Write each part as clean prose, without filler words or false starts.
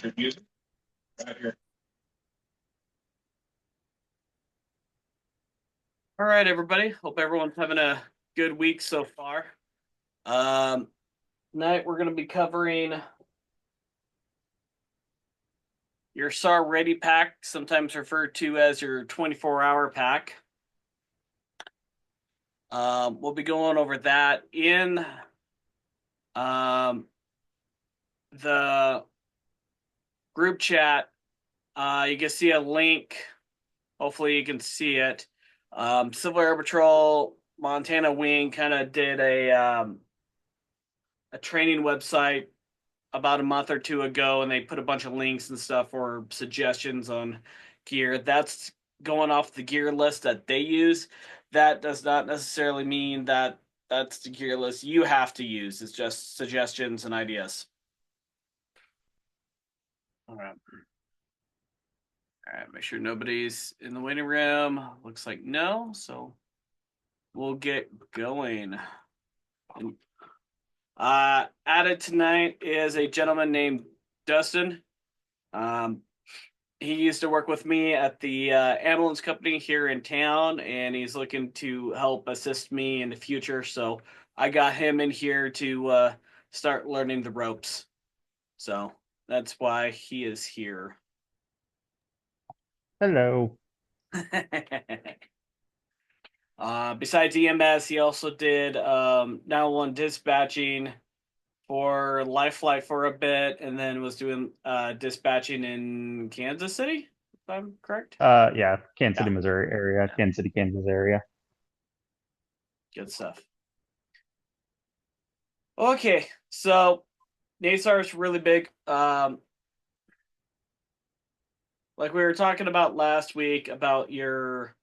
your music right here. All right, everybody. Hope everyone's having a good week so far. Um, Tonight we're going to be covering your SAR Ready Pack, sometimes referred to as your 24-hour pack. We'll be going over that in the group chat. You can see a link. Hopefully, you can see it. Civil Air Patrol Montana Wing kind of did a training website about a month or two ago, and they put a bunch of links and stuff for suggestions on gear. That's going off the gear list that they use. That does not necessarily mean that that's the gear list you have to use. It's just suggestions and ideas. All right. All right, make sure nobody's in the waiting room. Looks like no, so we'll get going. Added tonight is a gentleman named Dustin. He used to work with me at the ambulance company here in town, and he's looking to help assist me in the future. So I got him in here to start learning the ropes. So that's why he is here. Hello. Besides EMS, he also did 911 dispatching for Life Flight for a bit, and then was doing dispatching in Kansas City, if I'm correct. Yeah, Kansas City, Missouri area, Kansas City, Kansas area. Good stuff. Okay, so NASAR is really big. Like we were talking about last week about your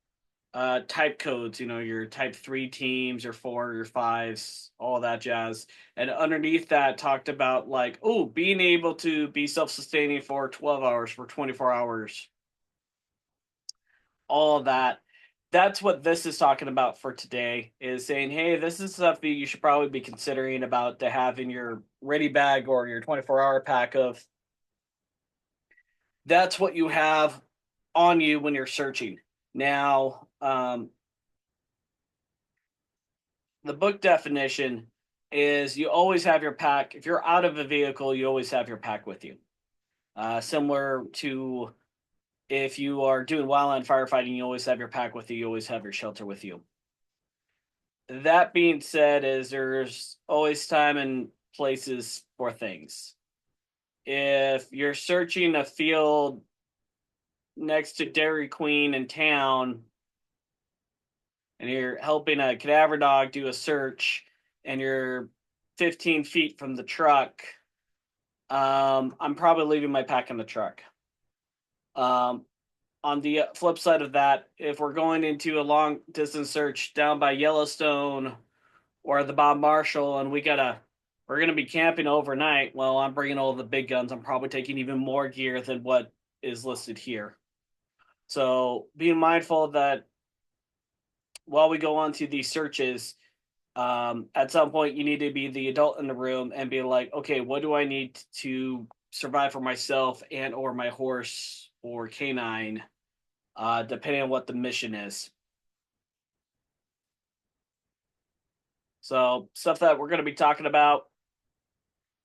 type codes, your type 3 teams, your 4, your 5s, all that jazz. And underneath that talked about like, being able to be self-sustaining for 12 hours, for 24 hours. All of that. That's what this is talking about for today, is saying, hey, this is stuff that you should probably be considering about to have in your ready bag or your 24-hour pack of. That's what you have on you when you're searching. Now, the book definition is you always have your pack. If you're out of a vehicle, you always have your pack with you. Similar to if you are doing wildland firefighting, you always have your pack with you. You always have your shelter with you. That being said, is there's always time and places for things. If you're searching a field next to Dairy Queen in town, and you're helping a cadaver dog do a search, and you're 15 feet from the truck, I'm probably leaving my pack in the truck. On the flip side of that, if we're going into a long distance search down by Yellowstone or the Bob Marshall, and we're gonna be camping overnight, well, I'm bringing all the big guns. I'm probably taking even more gear than what is listed here. So being mindful that while we go on to these searches, at some point you need to be the adult in the room and be like, okay, what do I need to survive for myself and or my horse or canine, depending on what the mission is. So stuff that we're going to be talking about: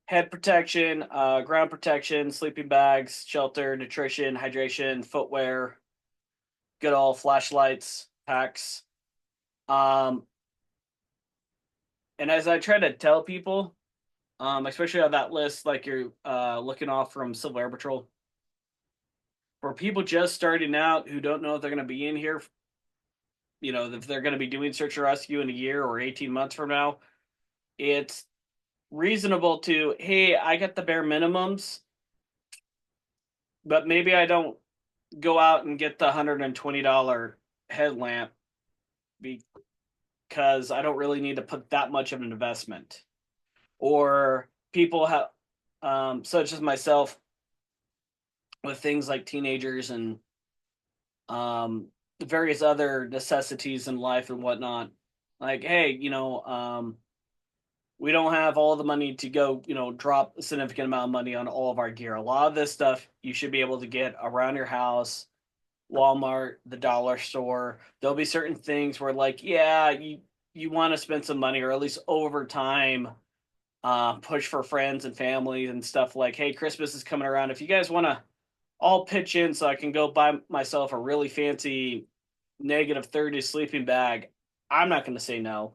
head protection, ground protection, sleeping bags, shelter, nutrition, hydration, footwear, good old flashlights, packs. And as I try to tell people, especially on that list, like you're looking off from Civil Air Patrol, for people just starting out who don't know if they're going to be in here, if they're going to be doing search and rescue in a year or 18 months from now, it's reasonable to, hey, I get the bare minimums, but maybe I don't go out and get the $120 headlamp because I don't really need to put that much of an investment. Or people have, such as myself, with things like teenagers and various other necessities in life and whatnot. Like, hey, we don't have all the money to go, drop a significant amount of money on all of our gear. A lot of this stuff you should be able to get around your house, Walmart, the dollar store. There'll be certain things where, like, yeah, you want to spend some money, or at least over time, push for friends and family and stuff. Like, hey, Christmas is coming around. If you guys want to all pitch in so I can go buy myself a really fancy -30 sleeping bag, I'm not going to say no.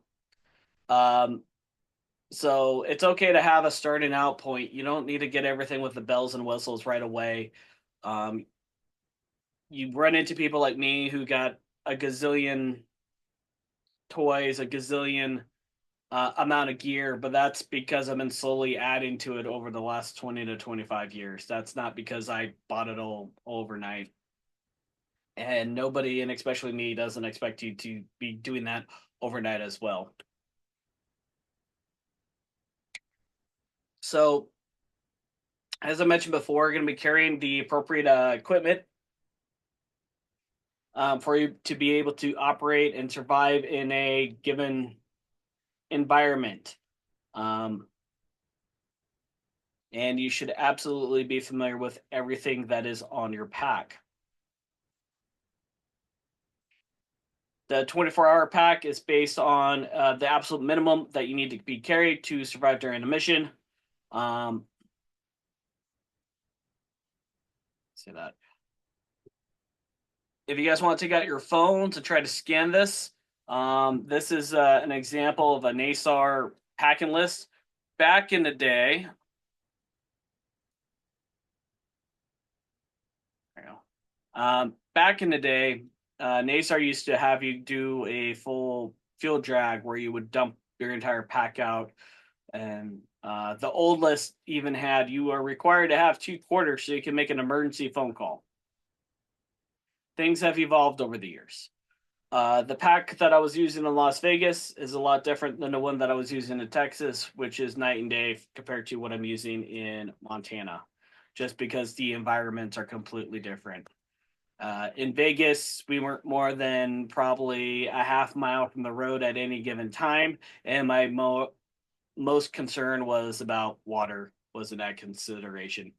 So it's okay to have a starting out point. You don't need to get everything with the bells and whistles right away. Um, you run into people like me who got a gazillion toys, a gazillion amount of gear, but that's because I've been slowly adding to it over the last 20 to 25 years. That's not because I bought it all overnight. And nobody, and especially me, doesn't expect you to be doing that overnight as well. So, as I mentioned before, we're going to be carrying the appropriate equipment for you to be able to operate and survive in a given environment. And you should absolutely be familiar with everything that is on your pack. The 24-hour pack is based on the absolute minimum that you need to be carried to survive during a mission. Say that. If you guys want to take out your phone to try to scan this, this is an example of a NASAR packing list. Back in the day, NASAR used to have you do a full field drag where you would dump your entire pack out, and the old list even had you are required to have 2 quarters so you can make an emergency phone call. Things have evolved over the years. The pack that I was using in Las Vegas is a lot different than the one that I was using in Texas, which is night and day compared to what I'm using in Montana, just because the environments are completely different. In Vegas, we weren't more than probably a half mile from the road at any given time, and my most concern was about water was in that consideration.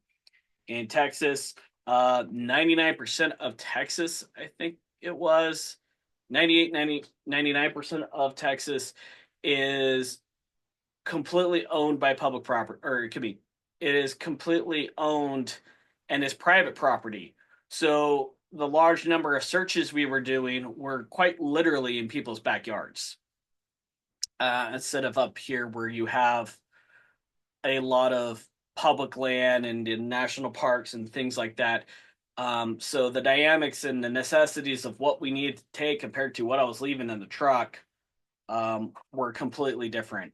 In Texas, 99% of Texas, I think it was 99% of Texas is completely owned by public property, or it is completely owned and is private property. So the large number of searches we were doing were quite literally in people's backyards, instead of up here where you have a lot of public land and in national parks and things like that. So the dynamics and the necessities of what we need to take compared to what I was leaving in the truck were completely different.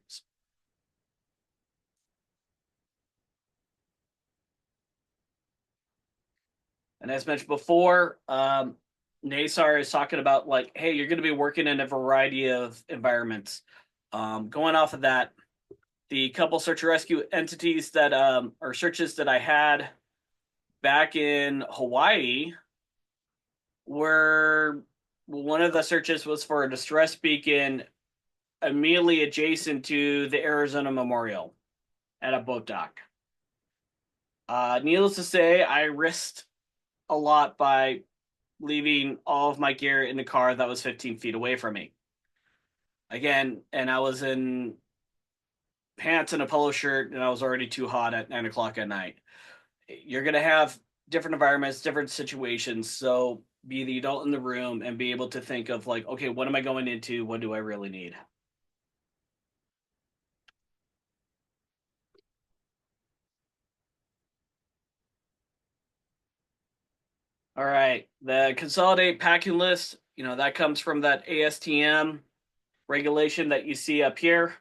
And as mentioned before, NASAR is talking about, like, hey, you're going to be working in a variety of environments. Going off of that, the couple search and rescue entities that or searches that I had back in Hawaii were, one of the searches was for a distress beacon immediately adjacent to the Arizona Memorial at a boat dock. Needless to say, I risked a lot by leaving all of my gear in the car that was 15 feet away from me. Again, and I was in pants and a polo shirt, and I was already too hot at 9 o'clock at night. You're going to have different environments, different situations. So be the adult in the room and be able to think of, like, okay, what am I going into? What do I really need? All right. The consolidate packing list, that comes from that ASTM regulation that you see up here.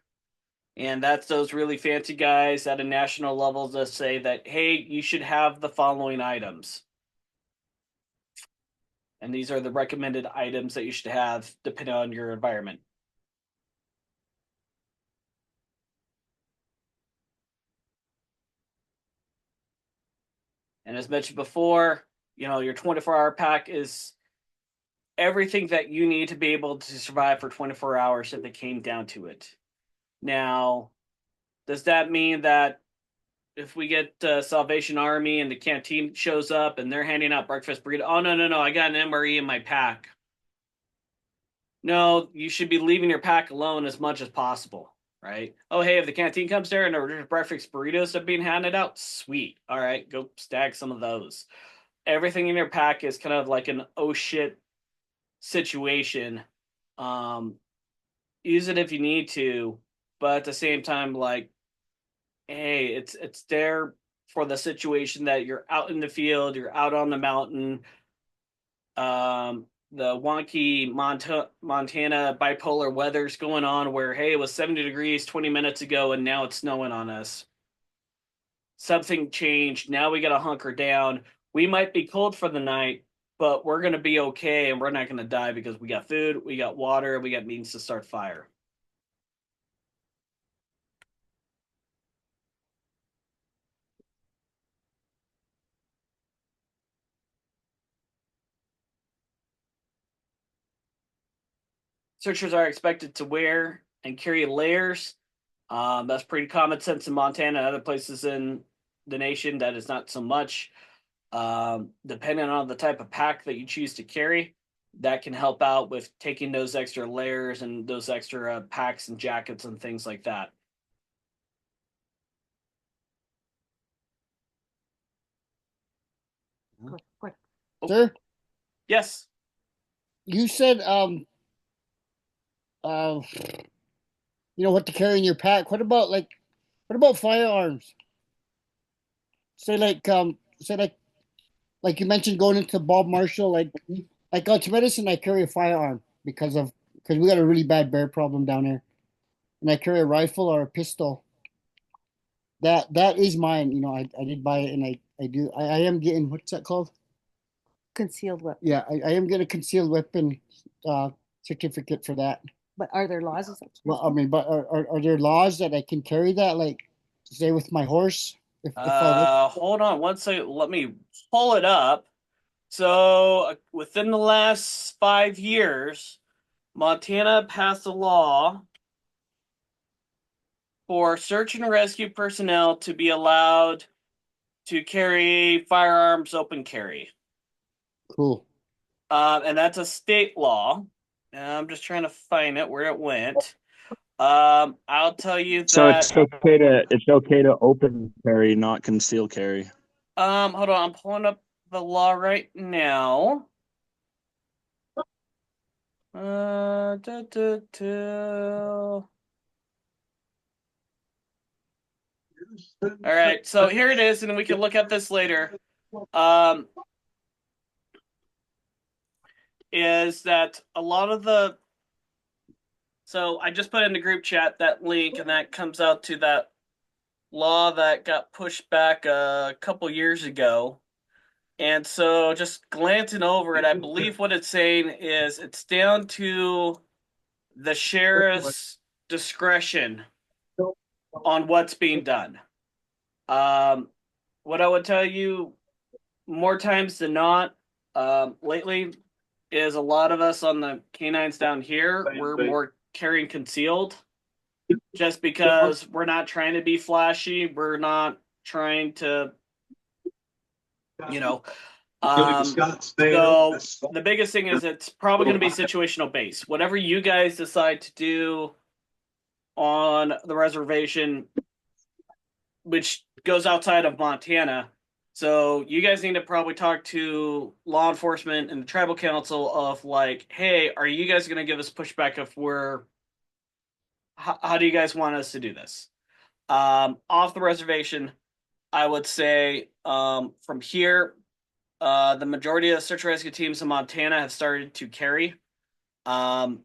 And that's those really fancy guys at a national level that say that, hey, you should have the following items. And these are the recommended items that you should have depending on your environment. And as mentioned before, your 24-hour pack is everything that you need to be able to survive for 24 hours if it came down to it. Now, Does that mean that if we get Salvation Army and the canteen shows up and they're handing out breakfast burrito, oh no, I got an MRE in my pack. No, you should be leaving your pack alone as much as possible, right? Oh, hey, if the canteen comes there and there's breakfast burritos are being handed out, sweet. All right, go stag some of those. Everything in your pack is kind of like an oh shit situation. Um, use it if you need to, but at the same time, like, hey, it's there for the situation that you're out in the field, you're out on the mountain. The wonky Montana bipolar weather's going on where, hey, it was 70 degrees 20 minutes ago and now it's snowing on us. Something changed. Now we got to hunker down. We might be cold for the night, but we're going to be okay and we're not going to die because we got food, we got water, we got means to start fire. Searchers are expected to wear and carry layers. That's pretty common sense in Montana and other places in the nation. That is not so much. Depending on the type of pack that you choose to carry, that can help out with taking those extra layers and those extra packs and jackets and things like that. Quick. Sir, Yes. you said what to carry in your pack. What about firearms? Say like you mentioned going into Bob Marshall, like out to medicine, I carry a firearm because we got a really bad bear problem down there. And I carry a rifle or a pistol. That is mine. I did buy it and I am getting, what's that called? Concealed weapon. Yeah, I am getting a concealed weapon certificate for that. But are there laws? Is that Well, I mean, but are there laws that I can carry that, like, say with my horse? If I Hold on one second. Let me pull it up. So, within the last 5 years, Montana passed a law for search and rescue personnel to be allowed to carry firearms open carry. Cool. And that's a state law. And I'm just trying to find it where it went. I'll tell you So that. it's okay to open carry, not conceal carry. Hold on, I'm pulling up the law right now. All right, so here it is, and we can look at this later. Is that a lot of the so I just put in the group chat that link, and that comes out to that law that got pushed back a couple years ago. And so just glancing over it, I believe what it's saying is it's down to the sheriff's discretion on what's being done. What I would tell you more times than not, lately, is a lot of us on the canines down here, we're more carrying concealed just because we're not trying to be flashy. We're not trying to, so the biggest thing is it's probably going to be situational based. Whatever you guys decide to do on the reservation, which goes outside of Montana. So you guys need to probably talk to law enforcement and the tribal council of like, hey, are you guys going to give us pushback if how do you guys want us to do this? Off the reservation, I would say from here, the majority of search and rescue teams in Montana have started to carry. And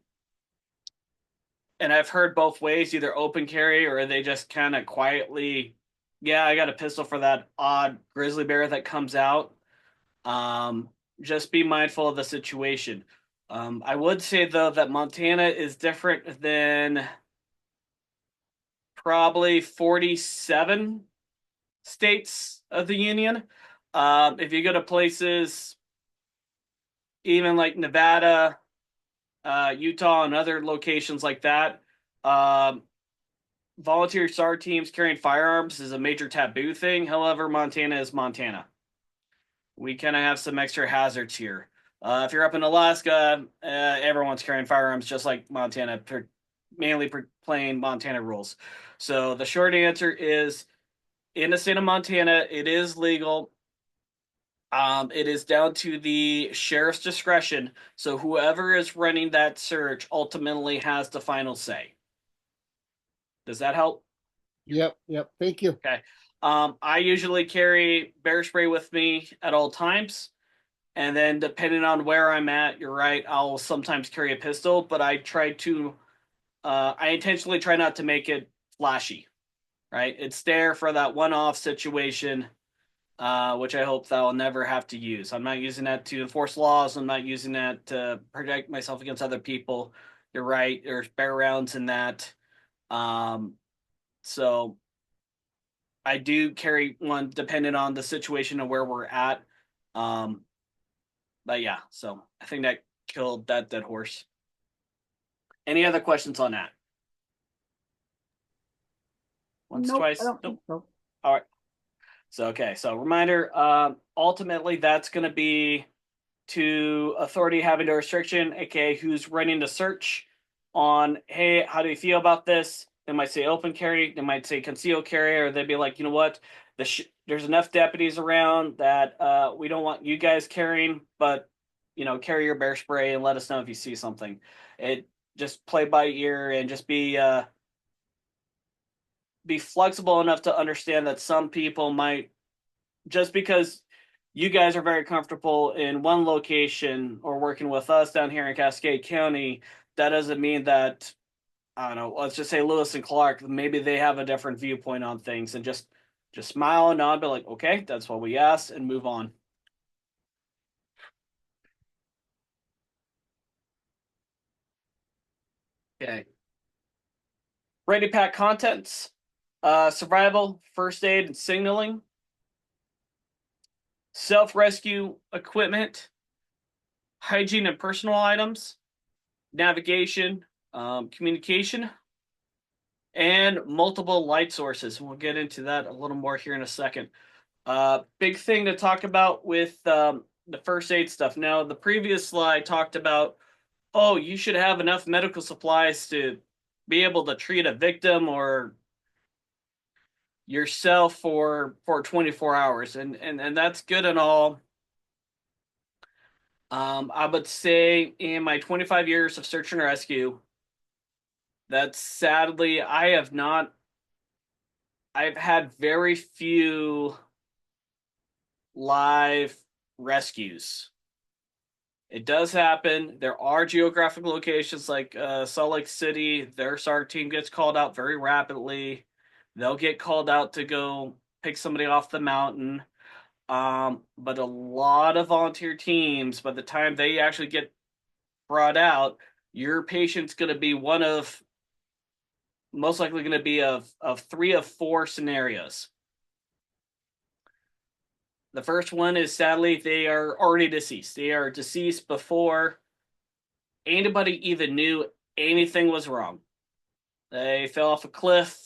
I've heard both ways, either open carry or they just kind of quietly, yeah, I got a pistol for that odd grizzly bear that comes out. Just be mindful of the situation. I would say, though, that Montana is different than probably 47 states of the union. If you go to places even like Nevada, Utah, and other locations like that, volunteer SAR teams carrying firearms is a major taboo thing. However, Montana is Montana. We kind of have some extra hazards here. If you're up in Alaska, everyone's carrying firearms just like Montana, mainly playing Montana rules. So the short answer is, in the state of Montana, it is legal. It is down to the sheriff's discretion. So whoever is running that search ultimately has the final say. Does that help? Yep. Thank you. Okay. I usually carry bear spray with me at all times. And then depending on where I'm at, you're right, I'll sometimes carry a pistol, but I intentionally try not to make it flashy, right? It's there for that one-off situation, which I hope that I'll never have to use. I'm not using that to enforce laws. I'm not using that to protect myself against other people. You're right. There's bear rounds in that. So I do carry one depending on the situation and where we're at. But yeah, so I think that killed that dead horse. Any other questions on that? Once, Nope, twice? I don't Nope. think so. All right. So, okay. So reminder, ultimately that's going to be to authority having a restriction, aka who's running the search on, hey, how do you feel about this? They might say open carry, they might say concealed carry, or they'd be like, you know what, there's enough deputies around that we don't want you guys carrying, but carry your bear spray and let us know if you see something. It just play by ear and just be flexible enough to understand that some people might, just because you guys are very comfortable in one location or working with us down here in Cascade County, that doesn't mean that, I don't know, let's just say Lewis and Clark, maybe they have a different viewpoint on things, and just smile and nod, be like, okay, that's what we asked, and move on. Okay. Ready pack contents, survival, first aid, and signaling, self-rescue equipment, hygiene and personal items, navigation, communication, and multiple light sources. We'll get into that a little more here in a second. Big thing to talk about with the first aid stuff. Now, the previous slide talked about, oh, you should have enough medical supplies to be able to treat a victim or yourself for 24 hours, and that's good and all. I would say in my 25 years of search and rescue, that sadly I've had very few live rescues. It does happen. There are geographic locations like Salt Lake City. Their SAR team gets called out very rapidly. They'll get called out to go pick somebody off the mountain. But a lot of volunteer teams, by the time they actually get brought out, your patient's going to be most likely going to be of 3 of 4 scenarios. The first one is, sadly, they are already deceased. They are deceased before anybody even knew anything was wrong. They fell off a cliff.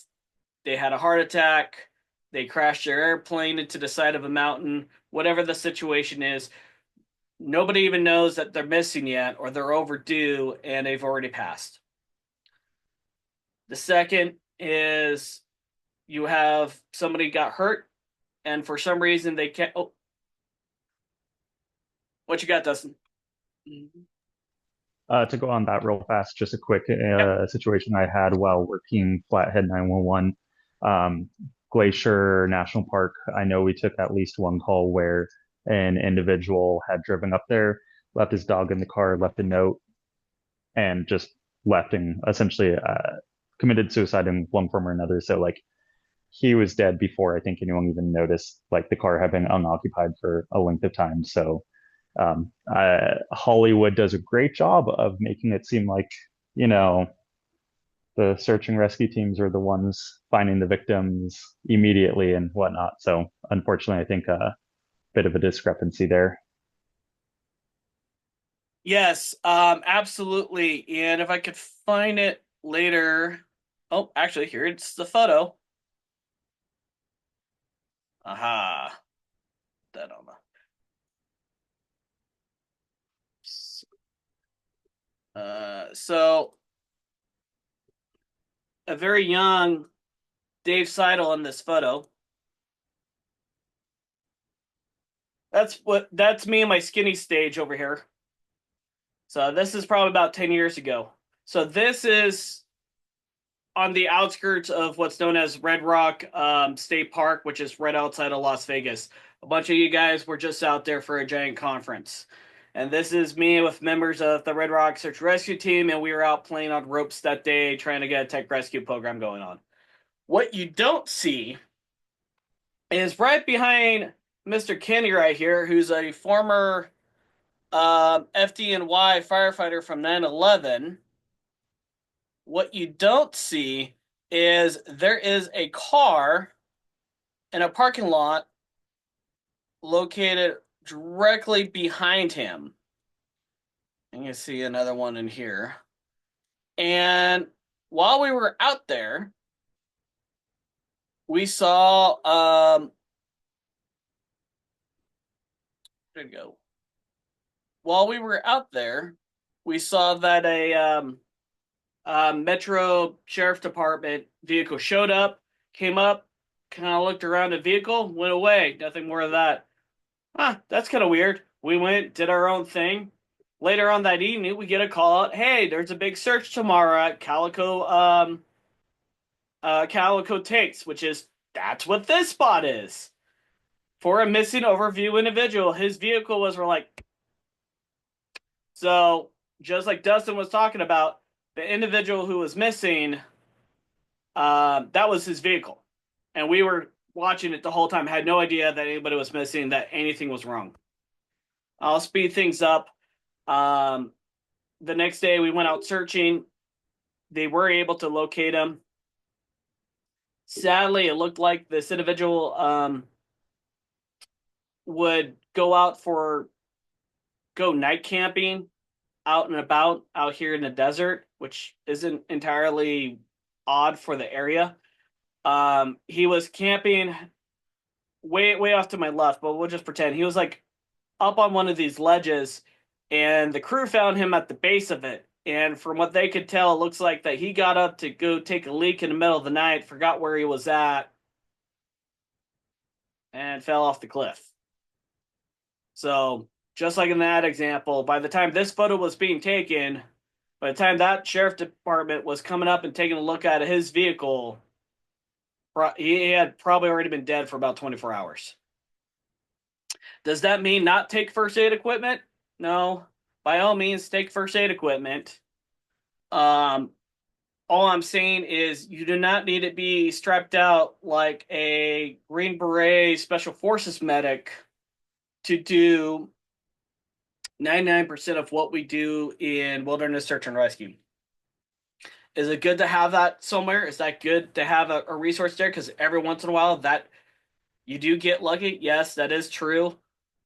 They had a heart attack. They crashed their airplane into the side of a mountain. Whatever the situation is, nobody even knows that they're missing yet, or they're overdue and they've already passed. The second is you have somebody got hurt, and for some reason they can't. Oh, what you got, Dustin? To go on that real fast, just a quick situation I had while working Flathead 911. Glacier National Park, I know we took at least one call where an individual had driven up there, left his dog in the car, left a note, and just left and essentially committed suicide in one form or another. So like he was dead before I think anyone even noticed, like the car had been unoccupied for a length of time. So Hollywood does a great job of making it seem like, the search and rescue teams are the ones finding the victims immediately and whatnot. So unfortunately, I think a bit of a discrepancy there. Yes, absolutely. And if I could find it later, Oh, actually, here it's the photo. Aha. That on the. So a very young Dave Seidel in this photo. That's me in my skinny stage over here. So this is probably about 10 years ago. So this is on the outskirts of what's known as Red Rock State Park, which is right outside of Las Vegas. A bunch of you guys were just out there for a giant conference. And this is me with members of the Red Rock Search Rescue Team, and we were out playing on ropes that day, trying to get a tech rescue program going on. What you don't see is right behind Mr. Kenny right here, who's a former FDNY firefighter from 9/11. What you don't see is there is a car in a parking lot located directly behind him. And you see another one in here. And while we were out there, we saw where'd it go? While we were out there, we saw that a Metro Sheriff Department vehicle showed up, came up, kind of looked around the vehicle, went away. Nothing more of that. That's kind of weird. We went, did our own thing. Later on that evening, we get a call out. Hey, there's a big search tomorrow at Calico Takes, which is that's what this spot is for a missing overview individual. His vehicle was so just like Dustin was talking about, the individual who was missing, that was his vehicle, and we were watching it the whole time. Had no idea that anybody was missing, that anything was wrong. I'll speed things up. The next day, we went out searching. They were able to locate him. Sadly, it looked like this individual would go night camping out and about out here in the desert, which isn't entirely odd for the area. He was camping way off to my left, but we'll just pretend he was like up on one of these ledges, and the crew found him at the base of it. And from what they could tell, it looks like that he got up to go take a leak in the middle of the night, forgot where he was at, and fell off the cliff. So just like in that example, by the time this photo was being taken, by the time that sheriff department was coming up and taking a look at his vehicle, he had probably already been dead for about 24 hours. Does that mean not take first aid equipment? No. By all means, take first aid equipment. All I'm saying is you do not need to be strapped out like a Green Beret Special Forces medic to do 99% of what we do in wilderness search and rescue. Is it good to have that somewhere? Is that good to have a resource there? Because every once in a while that you do get lucky. Yes, that is true.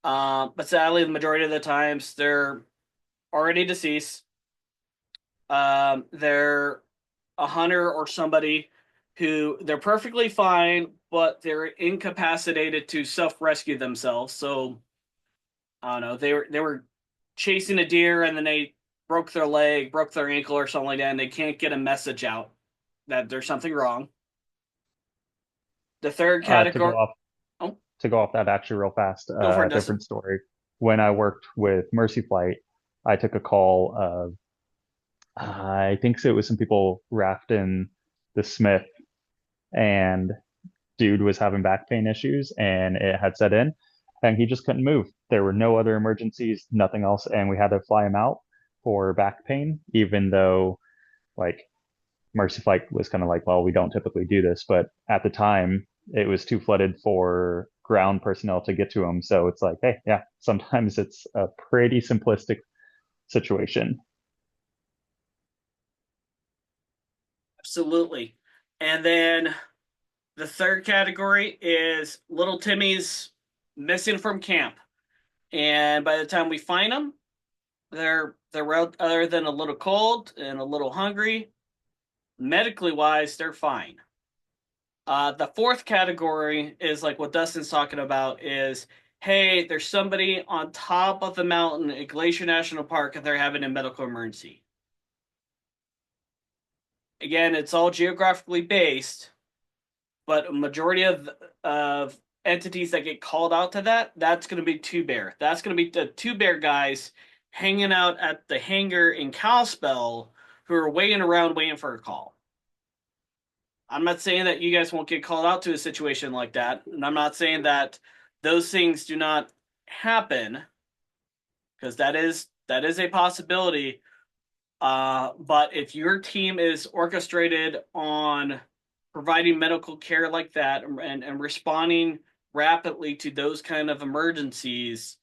But sadly, the majority of the times they're already deceased. They're a hunter or somebody who they're perfectly fine, but they're incapacitated to self-rescue themselves. So I don't know. They were chasing a deer and then they broke their leg, broke their ankle or something like that, and they can't get a message out that there's something wrong. The third category. To go off that actually real fast, different story. When I worked with Mercy Flight, I took a call of, I think it was some people rafting the Smith, and dude was having back pain issues and it had set in and he just couldn't move. There were no other emergencies, nothing else. And we had to fly him out for back pain, even though like Mercy Flight was kind of like, well, we don't typically do this. But at the time, it was too flooded for ground personnel to get to him. So it's like, hey, yeah, sometimes it's a pretty simplistic situation. Absolutely. And then the third category is little Timmy's missing from camp. And by the time we find them, they're other than a little cold and a little hungry, medically wise, they're fine. The fourth category is like what Dustin's talking about is, hey, there's somebody on top of the mountain at Glacier National Park and they're having a medical emergency. Again, it's all geographically based, but a majority of entities that get called out to that's going to be Two Bear. That's going to be the Two Bear guys hanging out at the hangar in Kalispell who are waiting around waiting for a call. I'm not saying that you guys won't get called out to a situation like that, and I'm not saying that those things do not happen, because that is a possibility. But if your team is orchestrated on providing medical care like that and responding rapidly to those kind of emergencies,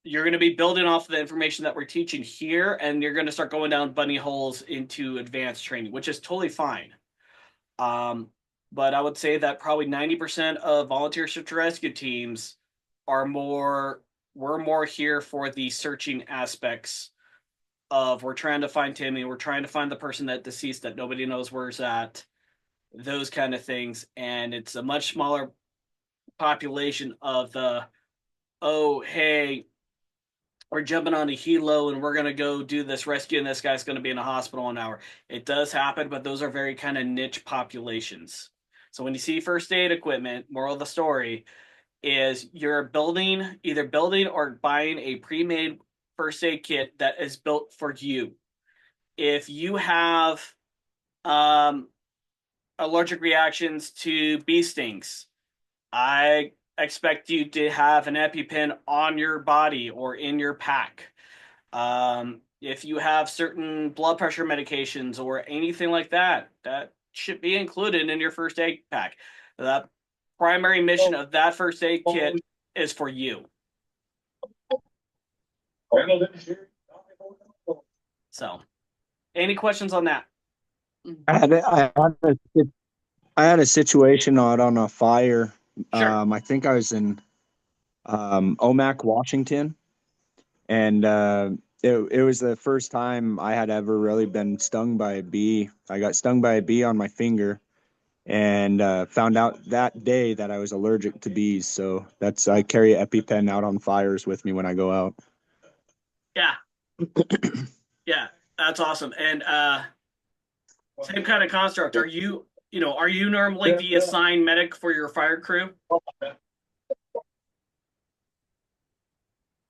you're going to be building off of the information that we're teaching here, and you're going to start going down bunny holes into advanced training, which is totally fine. But I would say that probably 90% of volunteer search and rescue teams we're more here for the searching aspects of, we're trying to find Timmy, we're trying to find the person that deceased that nobody knows where's at, those kind of things. And it's a much smaller population of the, oh, hey, we're jumping on a helo and we're going to go do this rescue and this guy's going to be in a hospital in an hour. It does happen, but those are very kind of niche populations. So when you see first aid equipment, moral of the story is you're either building or buying a pre-made first aid kit that is built for you. If you have allergic reactions to bee stings, I expect you to have an EpiPen on your body or in your pack. If you have certain blood pressure medications or anything like that, that should be included in your first aid pack. The primary mission of that first aid kit is for you. So, any questions on that? I had a situation out on a fire. Sure. I think I was in Omak, Washington, and it was the first time I had ever really been stung by a bee. I got stung by a bee on my finger, and found out that day that I was allergic to bees. So I carry an EpiPen out on fires with me when I go out. Yeah. Yeah, that's awesome. And same kind of construct. Are you normally the assigned medic for your fire crew?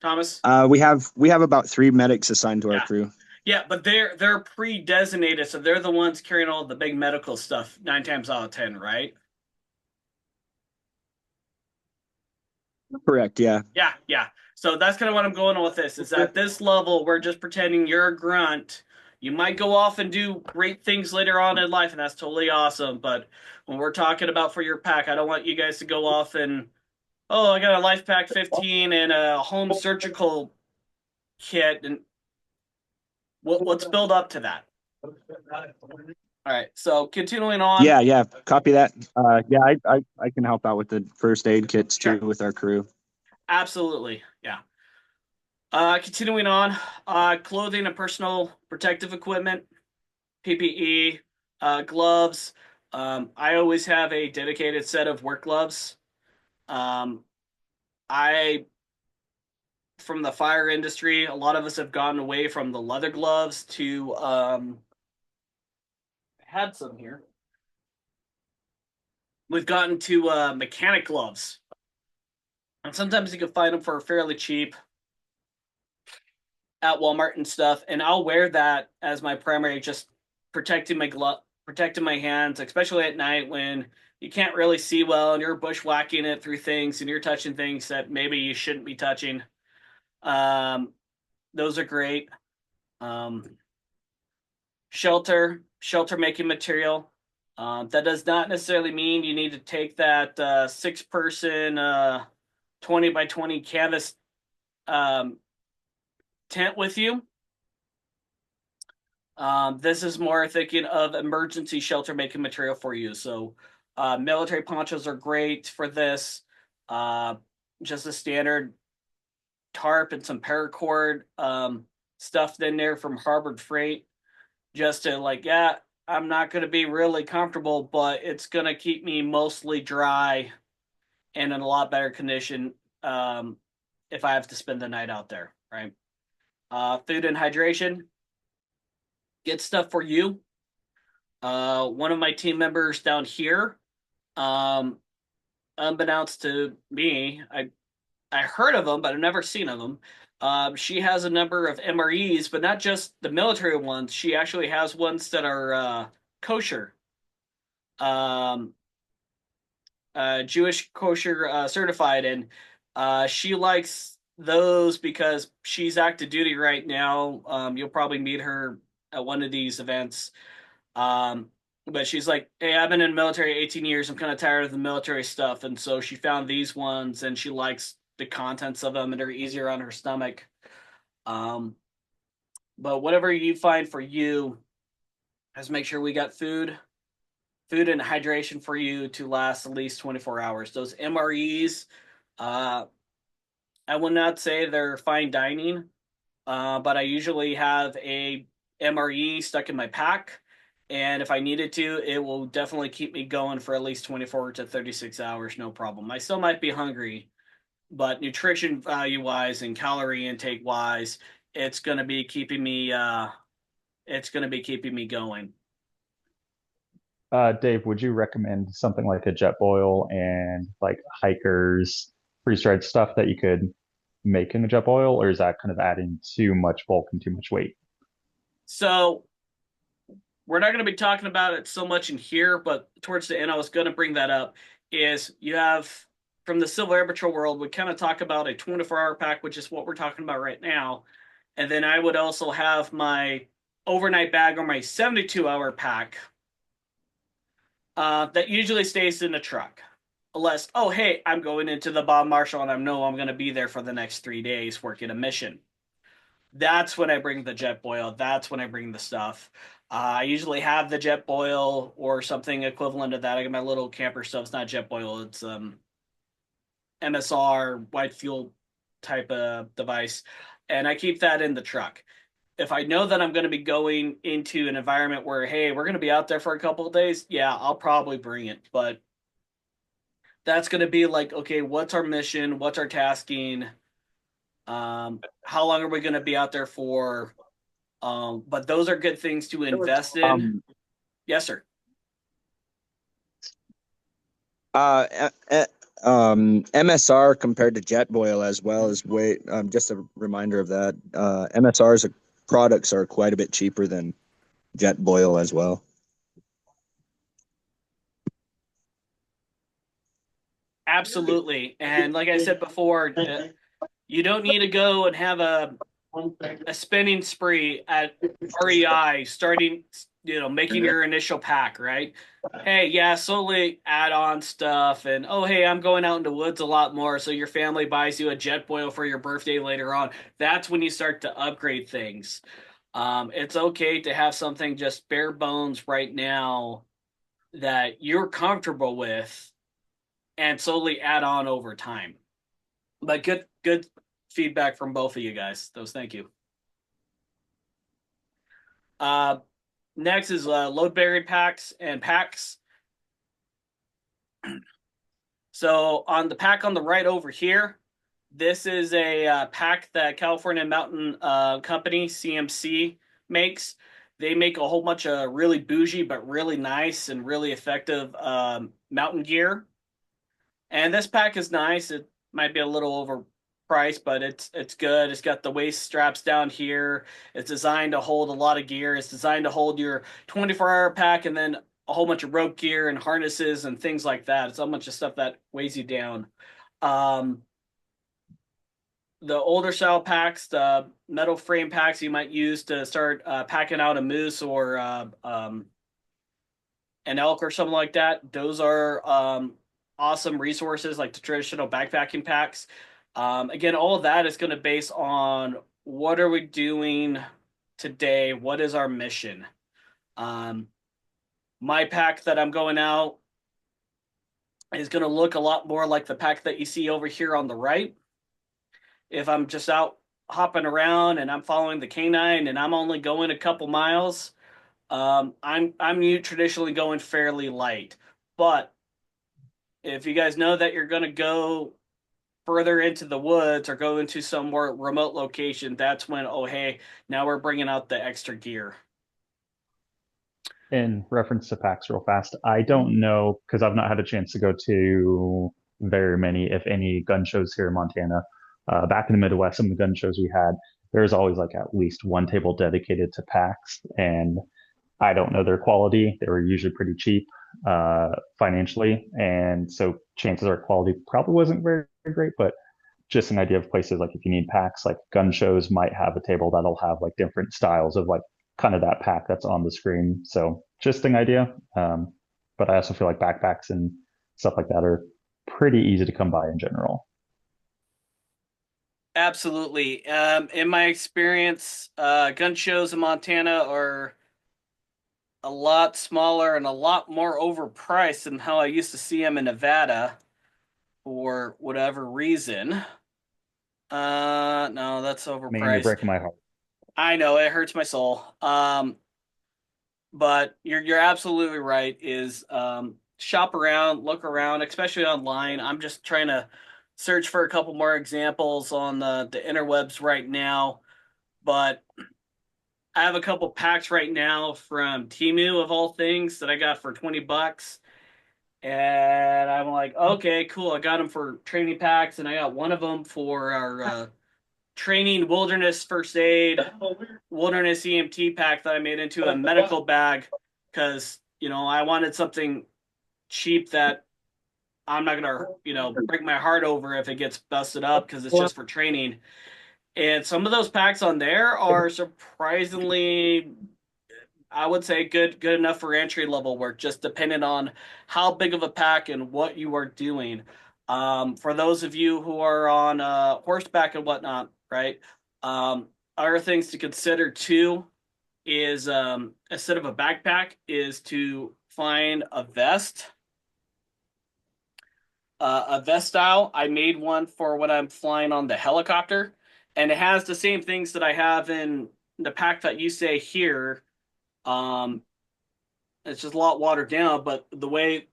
Thomas? We have about 3 medics assigned to our crew. Yeah, but they're pre-designated, so they're the ones carrying all the big medical stuff 9 times out of 10, right? Correct, yeah. Yeah. So that's kind of what I'm going on with this, is at this level, we're just pretending you're a grunt. You might go off and do great things later on in life, and that's totally awesome. But when we're talking about for your pack, I don't want you guys to go off and, oh, I got a Life Pack 15 and a home surgical kit, and let's build up to that. All right, so continuing on. Yeah, copy that. I can help out with the first aid kits too with our crew. Absolutely, yeah. Continuing on, clothing and personal protective equipment, PPE, gloves. I always have a dedicated set of work gloves. From the fire industry, a lot of us have gotten away from the leather gloves to, I had some here. We've gotten to mechanic gloves. And sometimes you can find them for fairly cheap at Walmart and stuff. And I'll wear that as my primary, just protecting my hands, especially at night when you can't really see well and you're bushwhacking it through things and you're touching things that maybe you shouldn't be touching. Those are great. Shelter making material. That does not necessarily mean you need to take that 6-person 20 by 20 canvas tent with you. This is more thinking of emergency shelter making material for you. So military ponchos are great for this. Just a standard tarp and some paracord stuffed in there from Harbor Freight. just to like, yeah, I'm not going to be really comfortable, but it's going to keep me mostly dry and in a lot better condition if I have to spend the night out there, right? Food and hydration, get stuff for you. One of my team members down here, um, unbeknownst to me, I heard of them, but I've never seen of them. She has a number of MREs, but not just the military ones. She actually has ones that are kosher, um, Jewish kosher certified, and she likes those because she's active duty right now. You'll probably meet her at one of these events. Um, but she's like, hey, I've been in the military 18 years. I'm kind of tired of the military stuff. And so she found these ones and she likes the contents of them and they're easier on her stomach. Um, but whatever you find for you, just make sure we got food and hydration for you to last at least 24 hours. Those MREs, uh, I would not say they're fine dining, but I usually have a MRE stuck in my pack. And if I needed to, it will definitely keep me going for at least 24 to 36 hours, no problem. I still might be hungry, but nutrition value wise and calorie intake wise, it's going to be keeping me going. Dave, would you recommend something like a jet boil and like hikers freeze-dried stuff that you could make in a jet boil, or is that kind of adding too much bulk and too much weight? So we're not going to be talking about it so much in here, but towards the end, I was going to bring that up. Is you have from the Civil Air Patrol world, we kind of talk about a 24-hour pack, which is what we're talking about right now. And then I would also have my overnight bag or my 72-hour pack that usually stays in the truck. Unless, oh, hey, I'm going into the Bob Marshall and I know I'm going to be there for the next 3 days working a mission. That's when I bring the jet boil. That's when I bring the stuff. I usually have the jet boil or something equivalent to that. I got my little camper stuff. It's not jet boil. It's MSR white fuel type of device, and I keep that in the truck. If I know that I'm going to be going into an environment where, hey, we're going to be out there for a couple of days, yeah, I'll probably bring it. But that's going to be like, okay, what's our mission? What's our tasking? How long are we going to be out there for? But those are good things to invest in. Um, Yes, sir. MSR compared to jet boil as well is way. Just a reminder of that. MSR's products are quite a bit cheaper than jet boil as well. Absolutely. And like I said before, you don't need to go and have a spending spree at REI starting, making your initial pack, right? Hey, yeah, slowly add on stuff. And oh, hey, I'm going out into the woods a lot more. So your family buys you a jet boil for your birthday later on. That's when you start to upgrade things. It's okay to have something just bare bones right now that you're comfortable with and slowly add on over time. But good feedback from both of you guys. Those, thank you. Uh, Next is load bearing packs and packs. So on the pack on the right over here, this is a pack that California Mountain Company, CMC, makes. They make a whole bunch of really bougie but really nice and really effective mountain gear. And this pack is nice. It might be a little overpriced, but it's good. It's got the waist straps down here. It's designed to hold a lot of gear. It's designed to hold your 24-hour pack and then a whole bunch of rope gear and harnesses and things like that. It's a bunch of stuff that weighs you down. The older style packs, the metal frame packs you might use to start packing out a moose or an elk or something like that. Those are awesome resources like the traditional backpacking packs. Again, all of that is going to base on what are we doing today? What is our mission? My pack that I'm going out is going to look a lot more like the pack that you see over here on the right. If I'm just out hopping around and I'm following the canine and I'm only going a couple miles, I'm traditionally going fairly light, but if you guys know that you're going to go further into the woods or go into some more remote location, that's when, oh hey, now we're bringing out the extra gear. In reference to packs real fast, I don't know because I've not had a chance to go to very many, if any, gun shows here in Montana. Back in the Midwest, some of the gun shows we had, there's always like at least one table dedicated to packs, and I don't know their quality. They were usually pretty cheap financially, and so chances are quality probably wasn't very great. But just an idea of places like if you need packs, like gun shows might have a table that'll have like different styles of like kind of that pack that's on the screen. So just an idea. But I also feel like backpacks and stuff like that are pretty easy to come by in general. Absolutely. In my experience, gun shows in Montana are a lot smaller and a lot more overpriced than how I used to see them in Nevada for whatever reason. No, that's Man, you're overpriced. breaking my heart. I know it hurts my soul. But you're absolutely right. Is shop around, look around, especially online. I'm just trying to search for a couple more examples on the interwebs right now. But I have a couple packs right now from Temu of all things that I got for $20. And I'm like, okay, cool. I got them for training packs, and I got one of them for our training wilderness first aid, wilderness EMT pack that I made into a medical bag because, I wanted something cheap that I'm not going to, break my heart over if it gets busted up because it's just for training. And some of those packs on there are surprisingly, I would say, good enough for entry level work, just depending on how big of a pack and what you are doing. For those of you who are on horseback and whatnot, right? Other things to consider too is instead of a backpack, is to find a vest style. I made one for when I'm flying on the helicopter, and it has the same things that I have in the pack that you say here. Um, it's just a lot watered down, but the way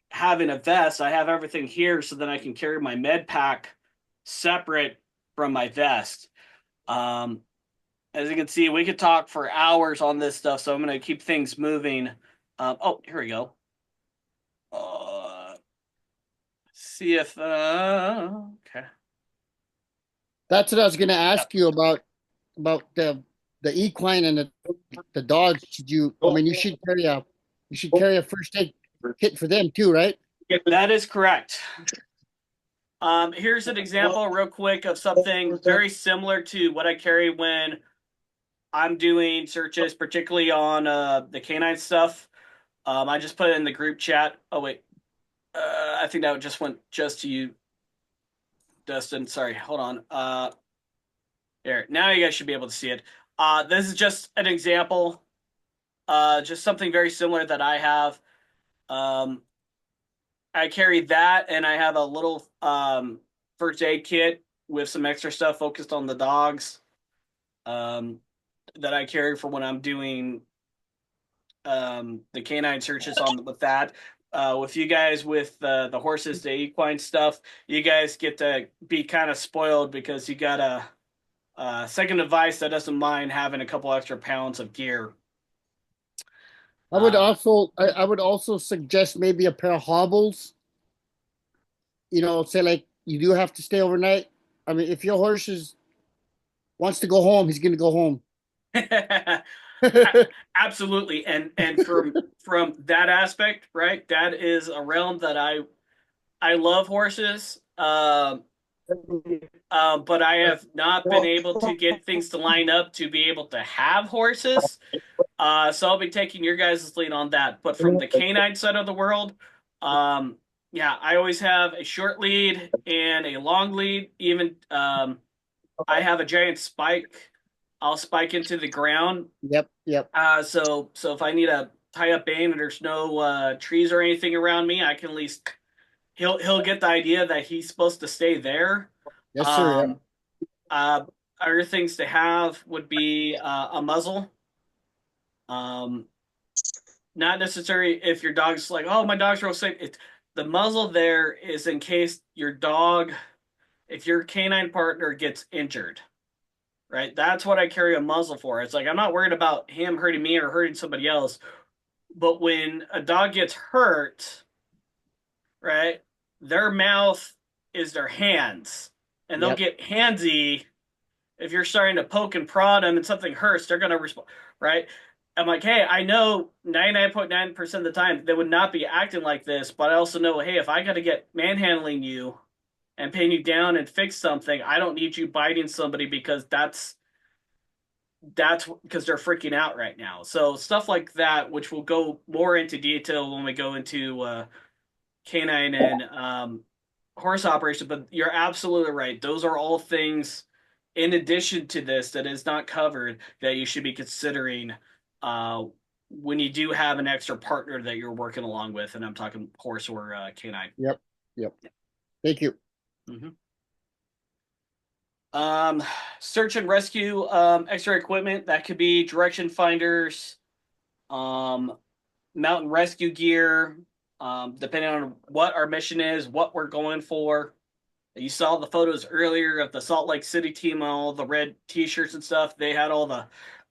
having a vest, I have everything here so that I can carry my med pack separate from my vest. Um, as you can see, we could talk for hours on this stuff, so I'm going to keep things moving. Oh, here we go. See if okay. That's what I was going to ask you about the equine and the dogs. Should you? I mean, you should carry a first aid kit for them too, right? That is correct. Here's an example, real quick, of something very similar to what I carry when I'm doing searches, particularly on the canine stuff. I just put it in the group chat. Oh wait, I think that just went just to you, Dustin. Sorry, hold on. There. Now you guys should be able to see it. This is just an example. Just something very similar that I have. Um, I carry that, and I have a little first aid kit with some extra stuff focused on the dogs um, that I carry for when I'm doing the canine searches on with that. With you guys with the horses, the equine stuff, you guys get to be kind of spoiled because you got a second device that doesn't mind having a couple extra pounds of gear. I would also suggest maybe a pair of hobbles. Say like you do have to stay overnight. I mean, if your wants to go home, he's going to go home. Absolutely, and from that aspect, right? That is a realm that I love horses. But I have not been able to get things to line up to be able to have horses. So I'll be taking your guys' lead on that. But from the canine side of the world, yeah, I always have a short lead and a long lead. Even I have a giant spike. I'll spike into the ground. Yep. So if I need to tie up Bane and there's no trees or anything around me, I can at least he'll get the idea that he's supposed to stay there. Yes, sir. Yeah. Uh, Other things to have would be a muzzle. Not necessarily if your dog's like, oh, my dog's real sick. The muzzle there is in case your dog, if your canine partner gets injured, right? That's what I carry a muzzle for. It's like I'm not worried about him hurting me or hurting somebody else. But when a dog gets hurt, right, their mouth is their hands, and they'll Yep. get handsy if you're starting to poke and prod them and something hurts. They're gonna respond, right? I'm like, hey, I know 99.9% of the time they would not be acting like this, but I also know, hey, if I got to get manhandling you and pin you down and fix something, I don't need you biting somebody because that's because they're freaking out right now. So stuff like that, which we'll go more into detail when we go into canine and horse operation. But you're absolutely right; those are all things in addition to this that is not covered that you should be considering when you do have an extra partner that you're working along with. And I'm talking horse or canine. Yep. Yep. Thank you. Mm-hmm. Search and rescue extra equipment that could be direction finders, mountain rescue gear, depending on what our mission is, what we're going for. You saw the photos earlier of the Salt Lake City team, all the red T-shirts and stuff. They had all the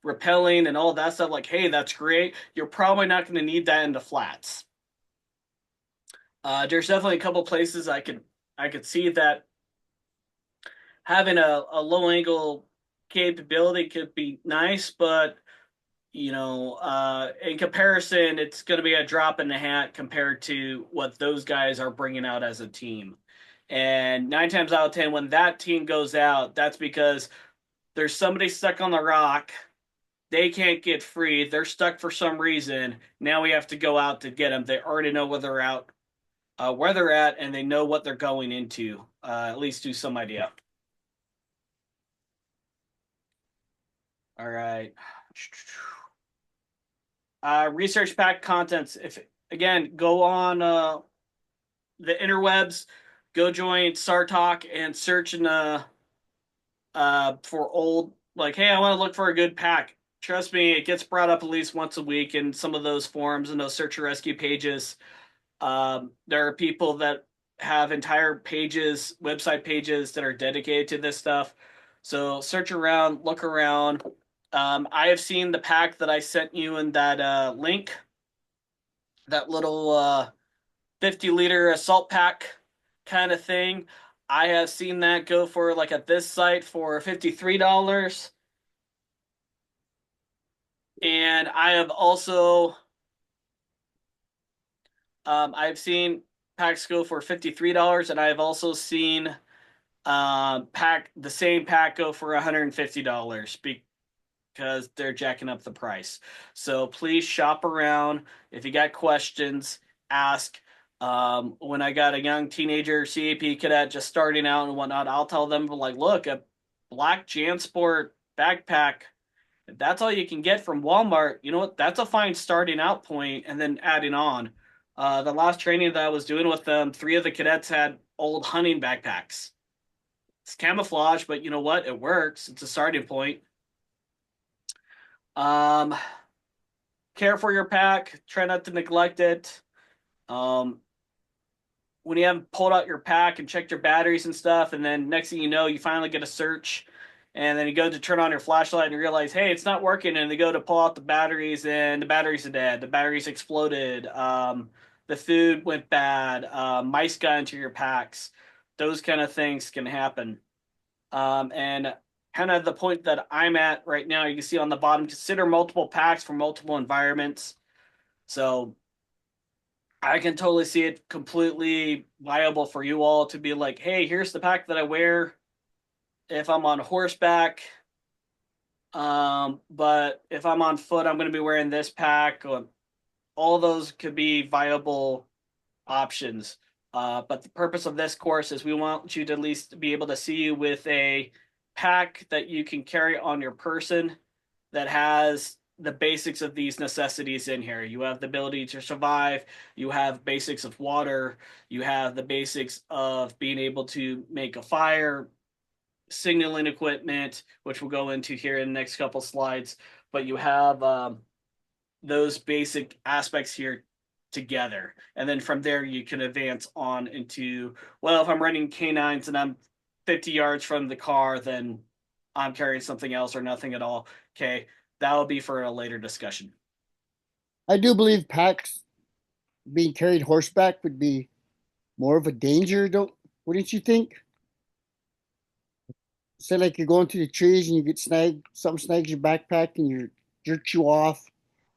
rappelling and all that stuff. Like, hey, that's great. You're probably not going to need that in the flats. There's definitely a couple places I could see that having a low angle capability could be nice, but in comparison, it's going to be a drop in the hat compared to what those guys are bringing out as a team. And 9 times out of 10, when that team goes out, that's because there's somebody stuck on the rock. They can't get free. They're stuck for some reason. Now we have to go out to get them. They already know where they're out, where they're at, and they know what they're going into. At least do some idea. All right. Research pack contents. If again, go on the interwebs, go join SARTalk and search in for old, like, hey, I want to look for a good pack. Trust me, it gets brought up at least once a week in some of those forums and those search and rescue pages. There are people that have entire pages, website pages that are dedicated to this stuff. So search around, look around. I have seen the pack that I sent you in that link, that little 50-liter assault pack kind of thing. I have seen that go for, like, at this site for $53. And I have also I've seen packs go for $53, and I have also seen the same pack go for $150 because they're jacking up the price. So please shop around. If you got questions, ask. When I got a young teenager CAP cadet just starting out and whatnot, I'll tell them, like, look, a black JanSport backpack, if that's all you can get from Walmart, you know what? That's a fine starting out point, and then adding on. The last training that I was doing with them, 3 of the cadets had old hunting backpacks. It's camouflage, but you know what? It works. It's a starting point. Care for your pack. Try not to neglect it. When you haven't pulled out your pack and checked your batteries and stuff, and then next thing you know, you finally get a search, and then you go to turn on your flashlight and you realize, hey, it's not working, and they go to pull out the batteries, and the batteries are dead. The batteries exploded. The food went bad. Mice got into your packs. Those kind of things can happen. And kind of the point that I'm at right now, you can see on the bottom, consider multiple packs for multiple environments. So I can totally see it completely viable for you all to be like, hey, here's the pack that I wear if I'm on horseback. But if I'm on foot, I'm going to be wearing this pack. All those could be viable options. But the purpose of this course is we want you to at least be able to see you with a pack that you can carry on your person that has the basics of these necessities in here. You have the ability to survive. You have basics of water. You have the basics of being able to make a fire, signaling equipment, which we'll go into here in the next couple slides. But you have those basic aspects here together. And then from there, you can advance on into, well, if I'm running canines and I'm 50 yards from the car, then I'm carrying something else or nothing at all. Okay. That will be for a later discussion. I do believe packs being carried horseback would be more of a danger, don't wouldn't you think? Say like you're going through the trees and you get snagged, something snags your backpack and you jerks you off.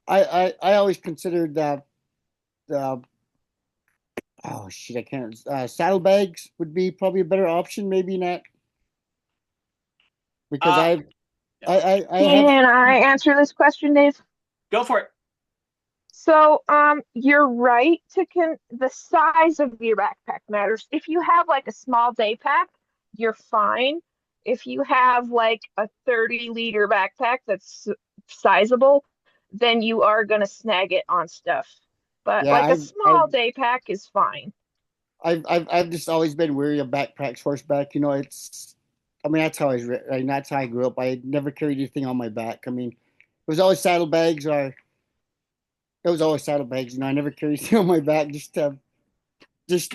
I always considered the oh shit, I can't. Saddlebags would be probably a better option, maybe not because I have. Can I answer this question, Dave? Go for it. So, you're right to the size of your backpack matters. If you have like a small day pack, you're fine. If you have like a 30-liter backpack that's sizable, then you are gonna snag it on stuff. But Yeah, like a small day pack is fine. I've just always been weary of backpacks, horseback. You know, it's. I mean, that's how I mean, that's how I grew up. I never carried anything on my back. I mean, it was always saddlebags or it was always saddlebags. You know, I never carried anything on my back just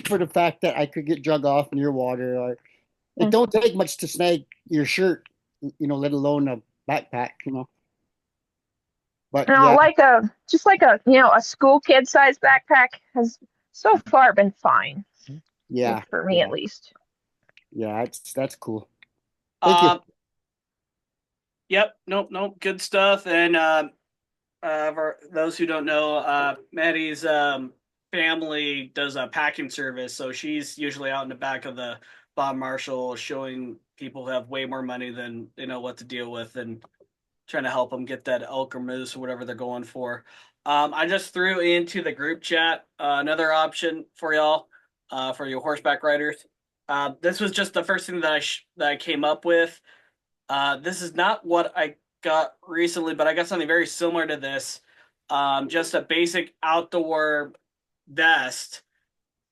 for the fact that I could get drug off near water. Or it Yeah. don't take much to snag your shirt. You know, let alone a backpack. You know, but You know, yeah, like just like a school kid size backpack has so far been fine yeah, for me yeah, at least. yeah. That's cool. Thank you. Yep. Nope. Good stuff. And for those who don't know, Maddie's family does a packing service, so she's usually out in the back of the Bob Marshall, showing people who have way more money than they know what to deal with, and trying to help them get that elk or moose or whatever they're going for. I just threw into the group chat another option for y'all, for your horseback riders. This was just the first thing that I came up with. This is not what I got recently, but I got something very similar to this. Just a basic outdoor vest.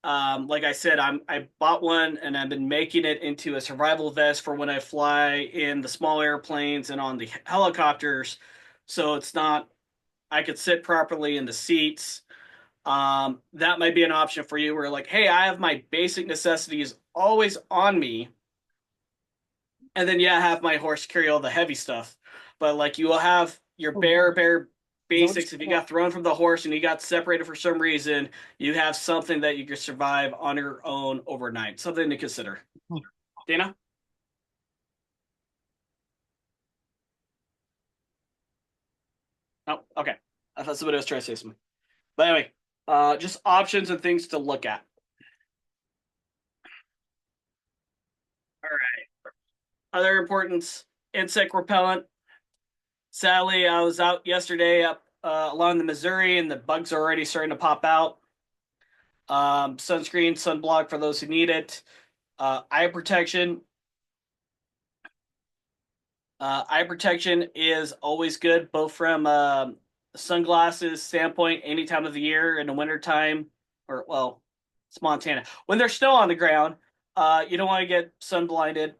Like I said, I bought one and I've been making it into a survival vest for when I fly in the small airplanes and on the helicopters. So it's not, I could sit properly in the seats. That might be an option for you where like, hey, I have my basic necessities always on me, and then yeah, have my horse carry all the heavy stuff. But like you will have your bare basics. If you got thrown from the horse and you got separated for some reason, you have something that you can survive on your own overnight. Something to consider. Dana? Oh, okay. I thought somebody was trying to say something. But anyway, just options and things to look at. All right. Other importance, insect repellent. Sadly, I was out yesterday up along the Missouri, and the bugs are already starting to pop out. Sunscreen, sunblock for those who need it. Eye protection. Eye protection is always good, both from sunglasses standpoint, any time of the year in the wintertime, or well, it's Montana. When there's snow on the ground, you don't want to get sun blinded.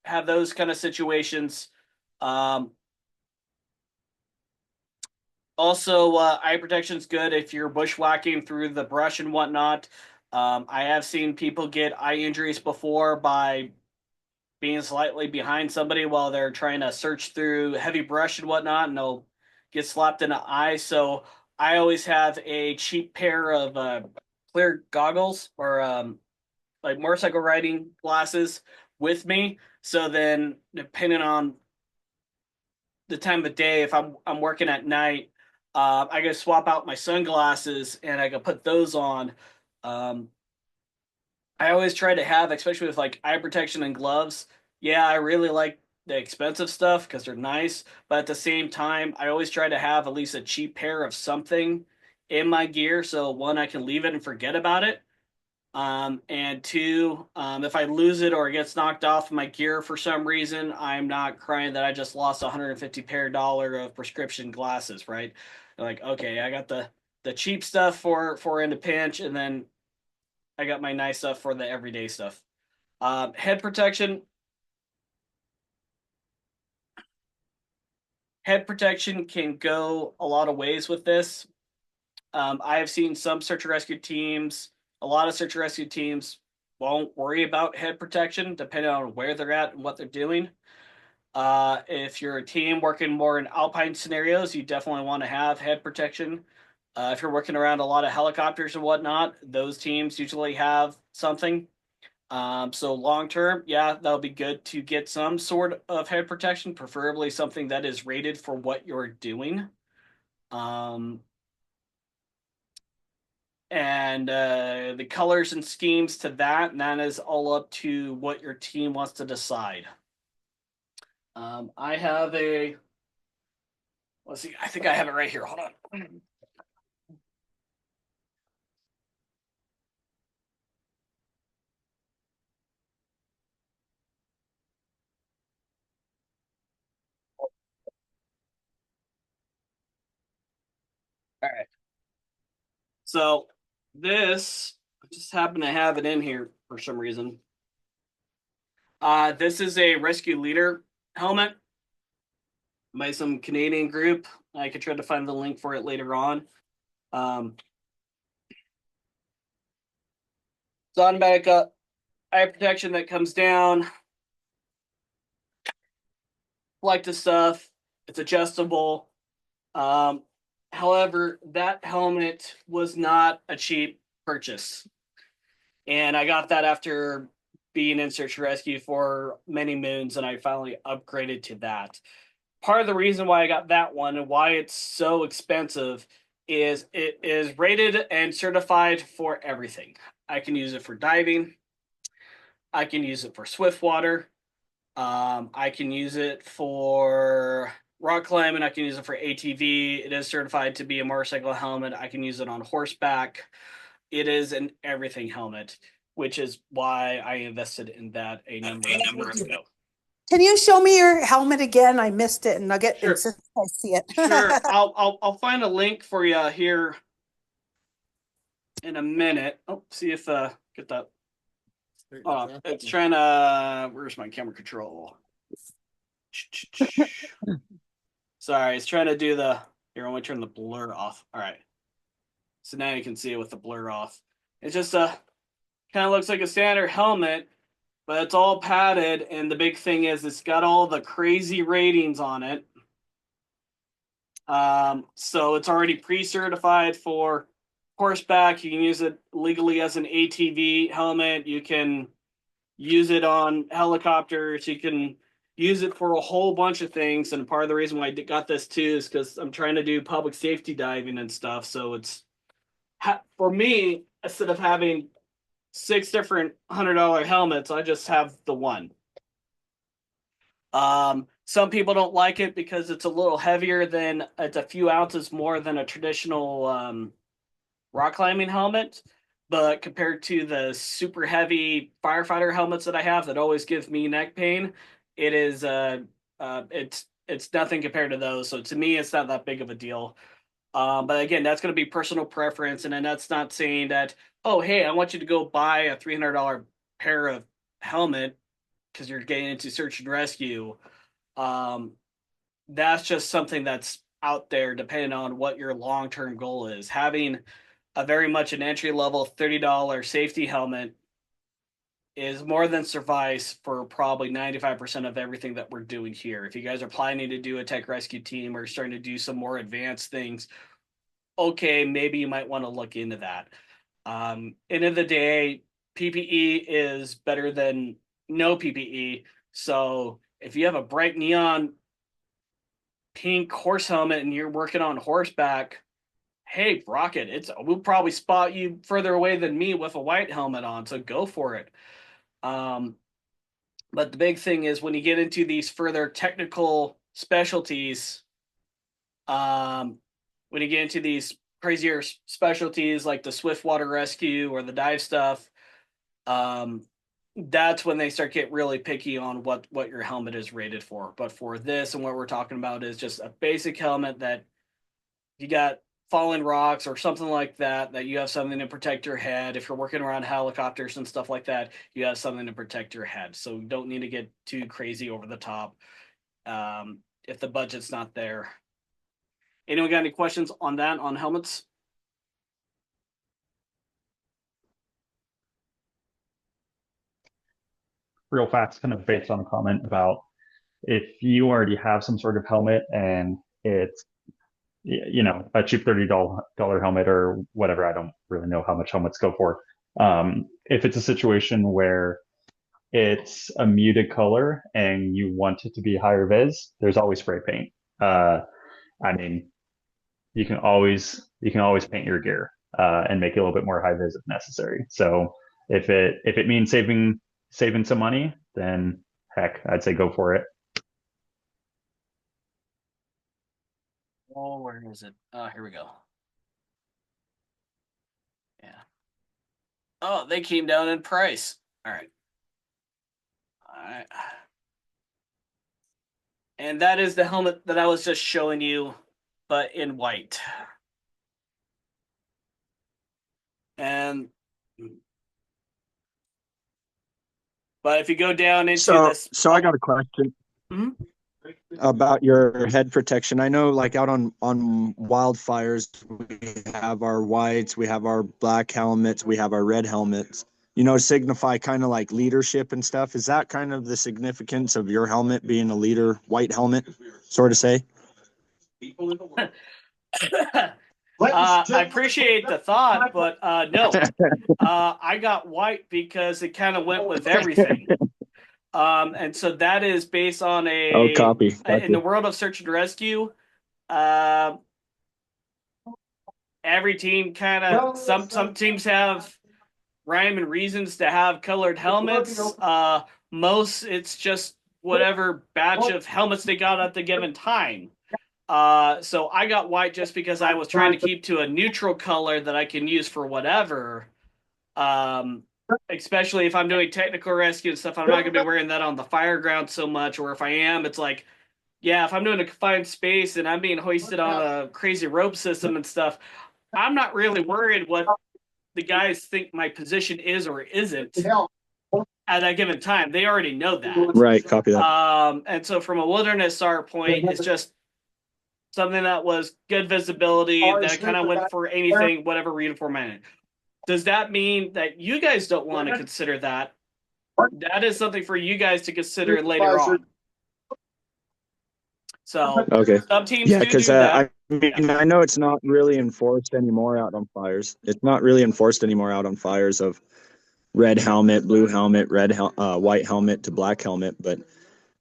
Have those kind of situations. Also, eye protection is good if you're bushwhacking through the brush and whatnot. I have seen people get eye injuries before by being slightly behind somebody while they're trying to search through heavy brush and whatnot, and they'll get slapped in the eye. So I always have a cheap pair of clear goggles or like motorcycle riding glasses with me. So then, depending on the time of day, if I'm working at night, I can swap out my sunglasses and I can put those on. Um, I always try to have, especially with like eye protection and gloves. Yeah, I really like the expensive stuff because they're nice, but at the same time, I always try to have at least a cheap pair of something in my gear. So one, I can leave it and forget about it. And two, if I lose it or it gets knocked off my gear for some reason, I'm not crying that I just lost $150 of prescription glasses, right? Like, okay, I got the cheap stuff for in a pinch, and then I got my nice stuff for the everyday stuff. Head protection. Head protection can go a lot of ways with this. I have seen some search and rescue teams, a lot of search and rescue teams won't worry about head protection depending on where they're at and what they're doing. If you're a team working more in alpine scenarios, you definitely want to have head protection. If you're working around a lot of helicopters and whatnot, those teams usually have something. So long term, yeah, that'll be good to get some sort of head protection, preferably something that is rated for what you're doing. And the colors and schemes to that, and that is all up to what your team wants to decide. I have a, let's see, I think I have it right here. Hold on. All right. So this, I just happen to have it in here for some reason. This is a rescue leader helmet by some Canadian group. I could try to find the link for it later on. It's automatic eye protection that comes down, like the stuff. It's adjustable. However, that helmet was not a cheap purchase. And I got that after being in search and rescue for many moons, and I finally upgraded to that. Part of the reason why I got that one and why it's so expensive is it is rated and certified for everything. I can use it for diving. I can use it for swift water. I can use it for rock climbing. I can use it for ATV. It is certified to be a motorcycle helmet. I can use it on horseback. It is an everything helmet, which is why I invested in that a number of years ago. Can you show me your helmet again? I missed it, and I'll get Sure. insist I see it. Sure, I'll find a link for you here in a minute. Oh, see if get that. It's trying to. Where's my camera control? Sorry, it's trying to do the. Here, I'm gonna turn the blur off. All right. So now you can see it with the blur off. It's just kind of looks like a standard helmet, but it's all padded, and the big thing is it's got all the crazy ratings on it. So it's already pre-certified for horseback. You can use it legally as an ATV helmet. You can use it on helicopters. You can use it for a whole bunch of things. And part of the reason why I got this too is because I'm trying to do public safety diving and stuff. So it's for me, instead of having 6 different $100 helmets, I just have the one. Some people don't like it because it's a little heavier than, it's a few ounces more than a traditional rock climbing helmet. But compared to the super heavy firefighter helmets that I have that always give me neck pain, it is it's nothing compared to those. So to me, it's not that big of a deal. But again, that's going to be personal preference, and then that's not saying that, oh, hey, I want you to go buy a $300 pair of helmet because you're getting into search and rescue. That's just something that's out there depending on what your long-term goal is. Having a very much an entry-level $30 safety helmet is more than suffice for probably 95% of everything that we're doing here. If you guys are planning to do a tech rescue team or starting to do some more advanced things, okay, maybe you might want to look into that. End of the day, PPE is better than no PPE. So if you have a bright neon pink horse helmet and you're working on horseback, hey, Rocket, we'll probably spot you further away than me with a white helmet on, so go for it. But the big thing is when you get into these further technical specialties, when you get into these crazier specialties like the swift water rescue or the dive stuff, that's when they start get really picky on what your helmet is rated for. But for this and what we're talking about is just a basic helmet that you got fallen rocks or something like that, that you have something to protect your head. If you're working around helicopters and stuff like that, you have something to protect your head. So you don't need to get too crazy over the top. if the budget's not there. Anyone got any questions on that, on helmets? Real fast, kind of based on a comment about if you already have some sort of helmet and it's a cheap $30 helmet or whatever. I don't really know how much helmets go for. If it's a situation where it's a muted color and you want it to be higher vis, there's always spray paint. I mean, you can always paint your gear and make it a little bit more high vis if necessary. So if it means saving some money, then heck, I'd say go for it. Oh, where is it? Oh, here we go. Yeah. Oh, they came down in price. All right. All right. And that is the helmet that I was just showing you, but in white. And but if you go down into this, so I got a question. Mhm. About your head protection. I know, like out on wildfires, we have our whites, we have our black helmets, we have our red helmets. Signify kind of like leadership and stuff. Is that kind of the significance of your helmet being a leader white helmet, sort of say? I appreciate the thought, but no. I got white because it kind of went with everything. And so that is based on copy. In the world of search and rescue, every team kind of some teams have rhyme and reasons to have colored helmets. Most it's just whatever batch of helmets they got at the given time. So I got white just because I was trying to keep to a neutral color that I can use for whatever. Especially if I'm doing technical rescue and stuff, I'm not going to be wearing that on the fire ground so much. Or if I am, it's like, yeah, if I'm doing a confined space and I'm being hoisted on a crazy rope system and stuff, I'm not really worried what the guys think my position is or isn't at that given time. They already know that. Right, copy that. And so from a wilderness SAR point, it's just something that was good visibility that kind of went for anything, whatever uniform I'm in. Does that mean that you guys don't want to consider that? That is something for you guys to consider later on. So Okay. some teams Yeah, do because that. I know it's not really enforced anymore out on fires. It's not really enforced anymore out on fires of red helmet, blue helmet, white helmet to black helmet. But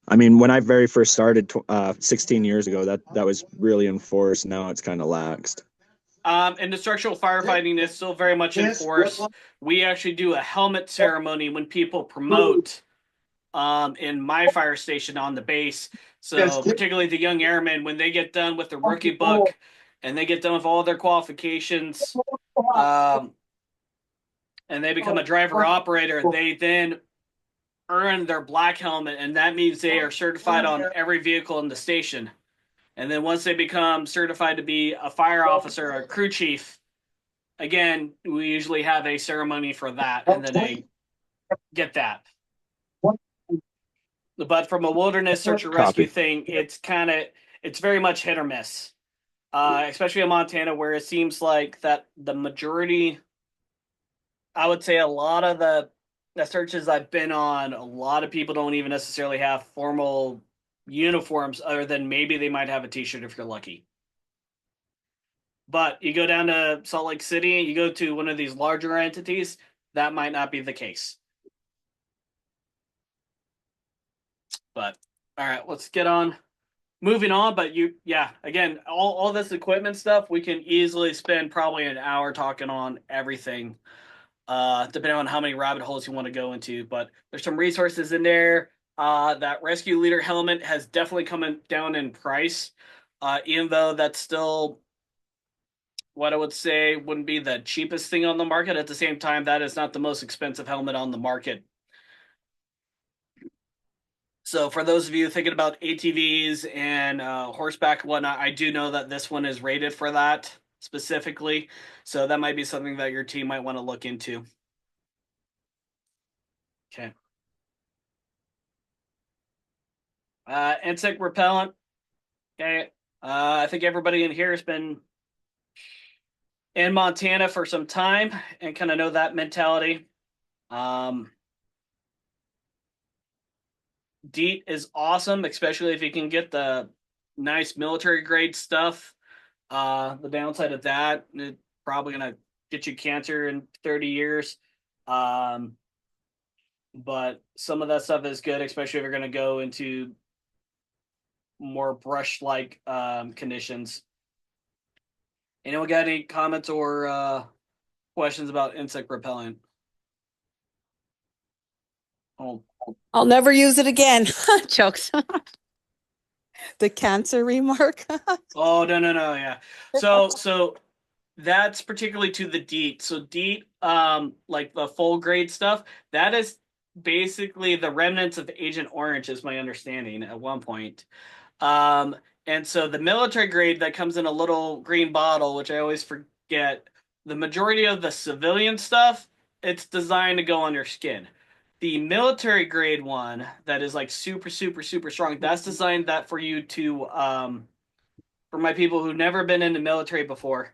I mean, when I very first started 16 years ago, that was really enforced. Now it's kind of laxed. And the structural firefighting is still very much enforced. We actually do a helmet ceremony when people promote in my fire station on the base. So particularly the young airmen, when they get done with the rookie book and they get done with all their qualifications, and they become a driver operator, they then earn their black helmet, and that means they are certified on every vehicle in the station. And then once they become certified to be a fire officer or a crew chief, again, we usually have a ceremony for that, and then they get that. But from a wilderness search and rescue thing, it's very much hit or miss, especially in Montana, where it seems like that the majority, I would say a lot of the searches I've been on, a lot of people don't even necessarily have formal uniforms other than maybe they might have a t-shirt if you're lucky. But you go down to Salt Lake City, you go to one of these larger entities, that might not be the case. But all right, let's get on moving on. But again, all this equipment stuff, we can easily spend probably an hour talking on everything, depending on how many rabbit holes you want to go into. But there's some resources in there. That rescue leader helmet has definitely come down in price, even though that's still what I would say wouldn't be the cheapest thing on the market. At the same time, that is not the most expensive helmet on the market. So for those of you thinking about ATVs and horseback and whatnot, I do know that this one is rated for that specifically. So that might be something that your team might want to look into. Okay. Insect repellent. Okay. I think everybody in here has been in Montana for some time and kind of know that mentality. DEET is awesome, especially if you can get the nice military grade stuff. The downside of that, it's probably gonna get you cancer in 30 years. But some of that stuff is good, especially if you're gonna go into more brush-like conditions. Anyone got any comments or questions about insect repellent? Oh, I'll never use it again. Jokes. The cancer remark. oh no, yeah. So that's particularly to the DEET. So DEET, like the full grade stuff, that is basically the remnants of Agent Orange, is my understanding at one point. Um, and so the military grade that comes in a little green bottle, which I always forget, the majority of the civilian stuff, it's designed to go on your skin. The military grade one that is like super, super, super strong, that's designed that for you to, for my people who've never been in the military before,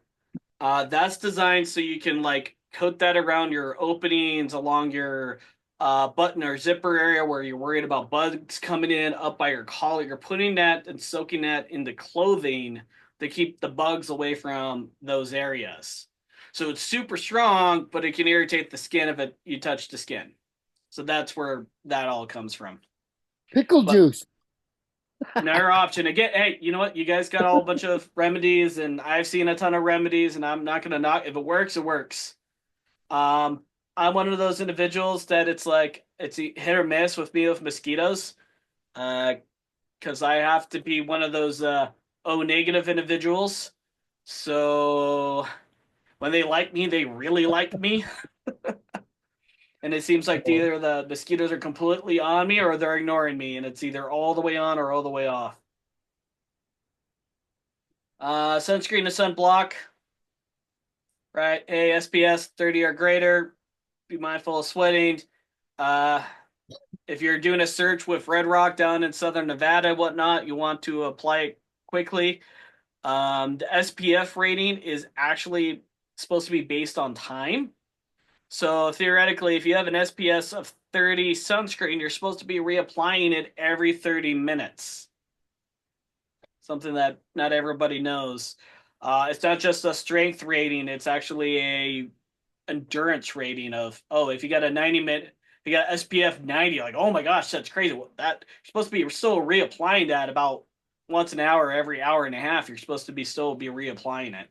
that's designed so you can like coat that around your openings along your button or zipper area where you're worried about bugs coming in up by your collar. You're putting that and soaking that into clothing to keep the bugs away from those areas. So it's super strong, but it can irritate the skin if you touch the skin. So that's where that all comes from. Pickle juice. Another option. Again, hey, you know what? You guys got all a bunch of remedies, and I've seen a ton of remedies, and I'm not going to knock. If it works, it works. I'm one of those individuals that it's like it's a hit or miss with me with mosquitoes, because I have to be one of those O negative individuals. So when they like me, they really like me. And it seems like either the mosquitoes are completely on me or they're ignoring me, and it's either all the way on or all the way off. Sunscreen to sunblock, right? A SPS 30 or greater. Be mindful of sweating. If you're doing a search with Red Rock down in southern Nevada and whatnot, you want to apply it quickly. The SPF rating is actually supposed to be based on time. So theoretically, if you have an SPS of 30 sunscreen, you're supposed to be reapplying it every 30 minutes. Something that not everybody knows. It's not just a strength rating; it's actually a endurance rating of, oh, if you got a 90-minute, you got SPF 90, like, oh my gosh, that's crazy. That you're supposed to be still reapplying that about once an hour, every hour and a half. You're supposed to be still be reapplying it.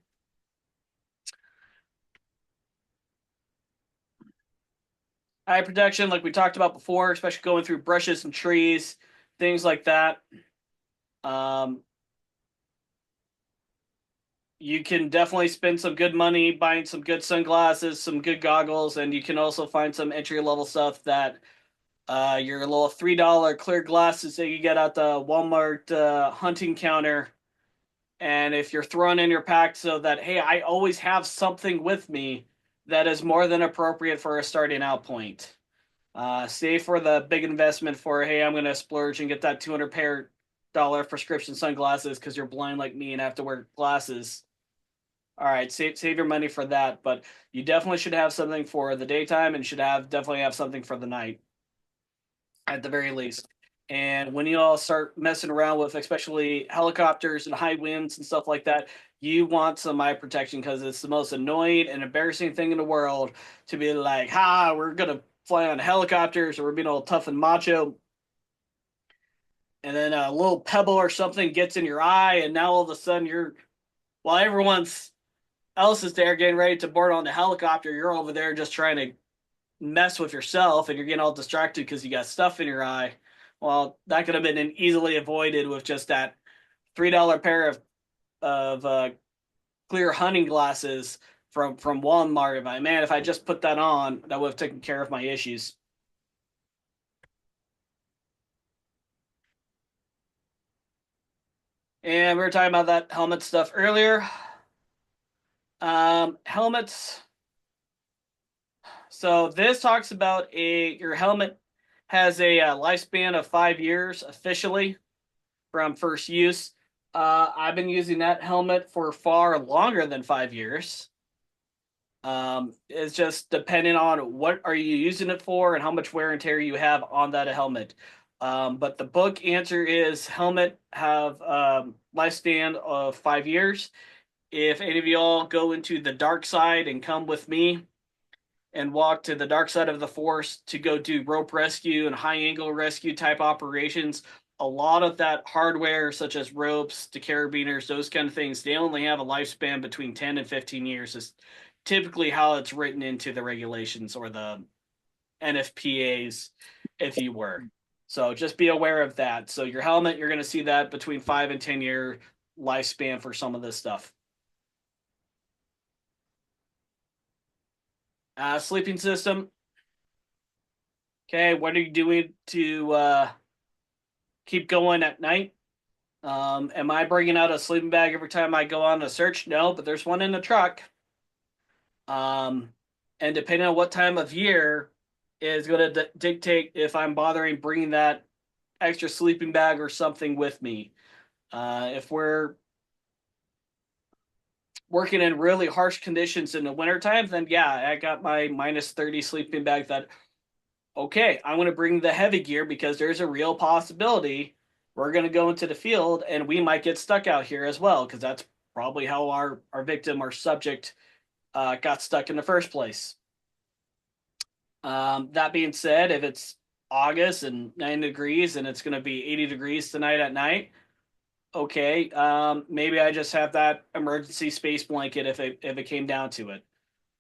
Eye protection, like we talked about before, especially going through brushes and trees, things like that. You can definitely spend some good money buying some good sunglasses, some good goggles, and you can also find some entry level stuff that your little $3 clear glasses that you get at the Walmart hunting counter. And if you're throwing in your pack so that, hey, I always have something with me, that is more than appropriate for a starting out point. Save for the big investment for, hey, I'm going to splurge and get that $200 prescription sunglasses because you're blind like me and have to wear glasses. All right, save your money for that, but you definitely should have something for the daytime and should definitely have something for the night at the very least. And when you all start messing around with especially helicopters and high winds and stuff like that, you want some eye protection because it's the most annoying and embarrassing thing in the world to be like, we're gonna fly on helicopters or we're being all tough and macho, and then a little pebble or something gets in your eye, and now all of a sudden while everyone's else is there getting ready to board on the helicopter, you're over there just trying to mess with yourself and you're getting all distracted because you got stuff in your eye. Well, that could have been easily avoided with just that $3 pair of clear hunting glasses from Walmart. If I just put that on, that would have taken care of my issues. And we were talking about that helmet stuff earlier. Helmets. So this talks about your helmet has a lifespan of 5 years officially from first use. I've been using that helmet for far longer than 5 years. It's just depending on what are you using it for and how much wear and tear you have on that helmet. But the book answer is helmet have lifespan of 5 years. If any of y'all go into the dark side and come with me and walk to the dark side of the force to go do rope rescue and high angle rescue type operations, a lot of that hardware, such as ropes, the carabiners, those kind of things, they only have a lifespan between 10 and 15 years. Is typically how it's written into the regulations or the NFPAs, if you were. So just be aware of that. So your helmet, you're going to see that between 5 and 10 year lifespan for some of this stuff. Sleeping system. Okay, what are you doing to keep going at night? Am I bringing out a sleeping bag every time I go on a search? No, but there's one in the truck. And depending on what time of year is going to dictate if I'm bothering bringing that extra sleeping bag or something with me. If we're working in really harsh conditions in the wintertime, then yeah, I got my -30 sleeping bag that, okay, I'm going to bring the heavy gear because there's a real possibility we're going to go into the field and we might get stuck out here as well, because that's probably how our victim, our subject, got stuck in the first place. That being said, if it's August and 90 degrees and it's going to be 80 degrees tonight at night, okay, maybe I just have that emergency space blanket if it came down to it.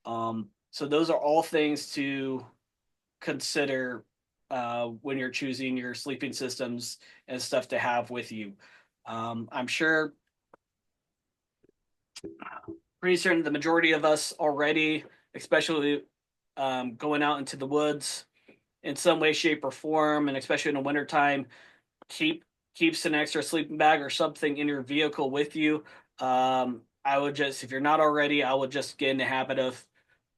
So those are all things to consider when you're choosing your sleeping systems and stuff to have with you. I'm sure pretty certain the majority of us already, especially going out into the woods in some way, shape, or form, and especially in the wintertime, keeps an extra sleeping bag or something in your vehicle with you. I would just, if you're not already, I would just get in the habit of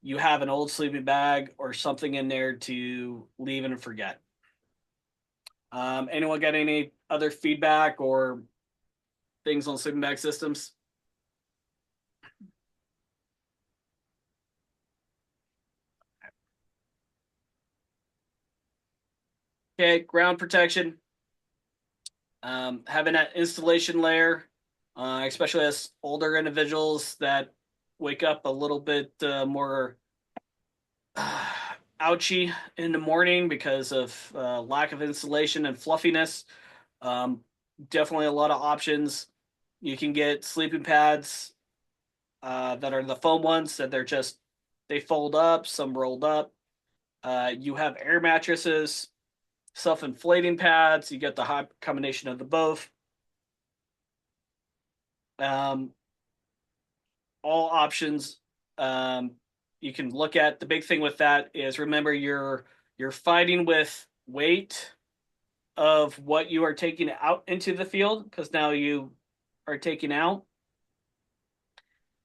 you have an old sleeping bag or something in there to leave and forget. Anyone got any other feedback or things on sleeping bag systems? Okay, ground protection. Having that installation layer, especially as older individuals that wake up a little bit more ouchy in the morning because of lack of insulation and fluffiness. Definitely a lot of options. You can get sleeping pads that are the foam ones that they fold up, some rolled up. You have air mattresses, self-inflating pads. You get the hot combination of the both. All options you can look at. The big thing with that is, remember, you're fighting with weight of what you are taking out into the field, because now you are taking out,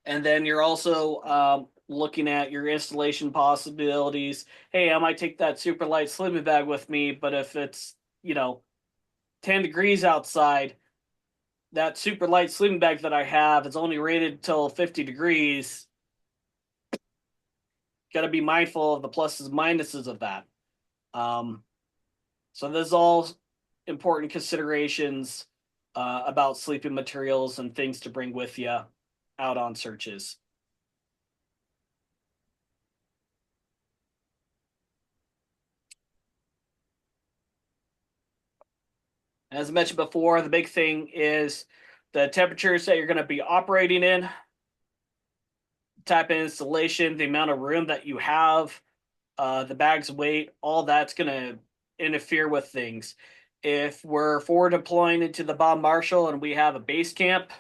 and then you're also looking at your installation possibilities. Hey, I might take that super light sleeping bag with me, but if it's 10 degrees outside, that super light sleeping bag that I have is only rated till 50 degrees. Got to be mindful of the pluses and minuses of that. So there's all important considerations about sleeping materials and things to bring with you out on searches. As I mentioned before, the big thing is the temperatures that you're going to be operating in, type of installation, the amount of room that you have, the bag's weight, all that's going to interfere with things. If we're forward deploying into the Bob Marshall and we have a base camp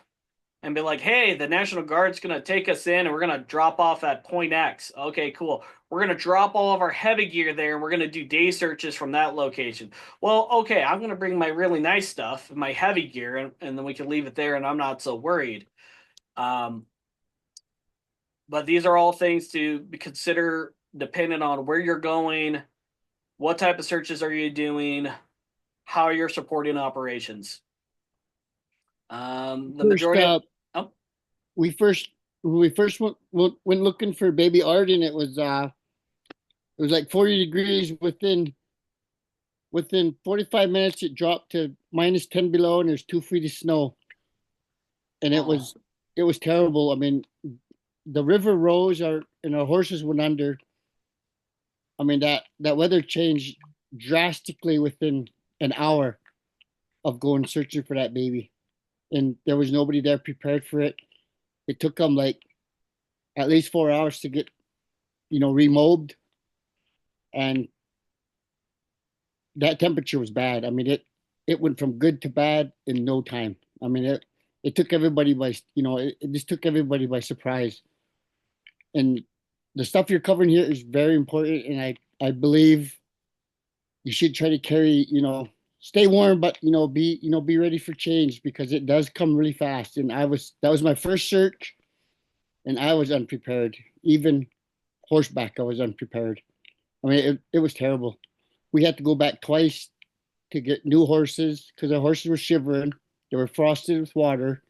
and be like, hey, the National Guard's going to take us in and we're going to drop off at point X. Okay, cool. We're going to drop all of our heavy gear there and we're going to do day searches from that location. Well, okay, I'm going to bring my really nice stuff, my heavy gear, and then we can leave it there and I'm not so worried. But these are all things to consider depending on where you're going, what type of searches are you doing, how you're supporting operations. The First, majority of oh, we first when we first went looking for baby Arden, it was like 40 degrees within 45 minutes. It dropped to -10 below, and there's 2 feet of snow, and oh, it was terrible. I mean, the river rose, and our horses went under. I mean, that weather changed drastically within an hour of going searching for that baby, and there was nobody there prepared for it. It took them like at least 4 hours to get remobed, and that temperature was bad. I mean, it went from good to bad in no time. I mean, it took everybody by it just took everybody by surprise. And the stuff you're covering here is very important, and I believe you should try to carry, stay warm, but be ready for change, because it does come really fast. And that was my first search, and I was unprepared. Even horseback, I was unprepared. I mean, it was terrible. We had to go back twice to get new horses because our horses were shivering. They were frosted with water.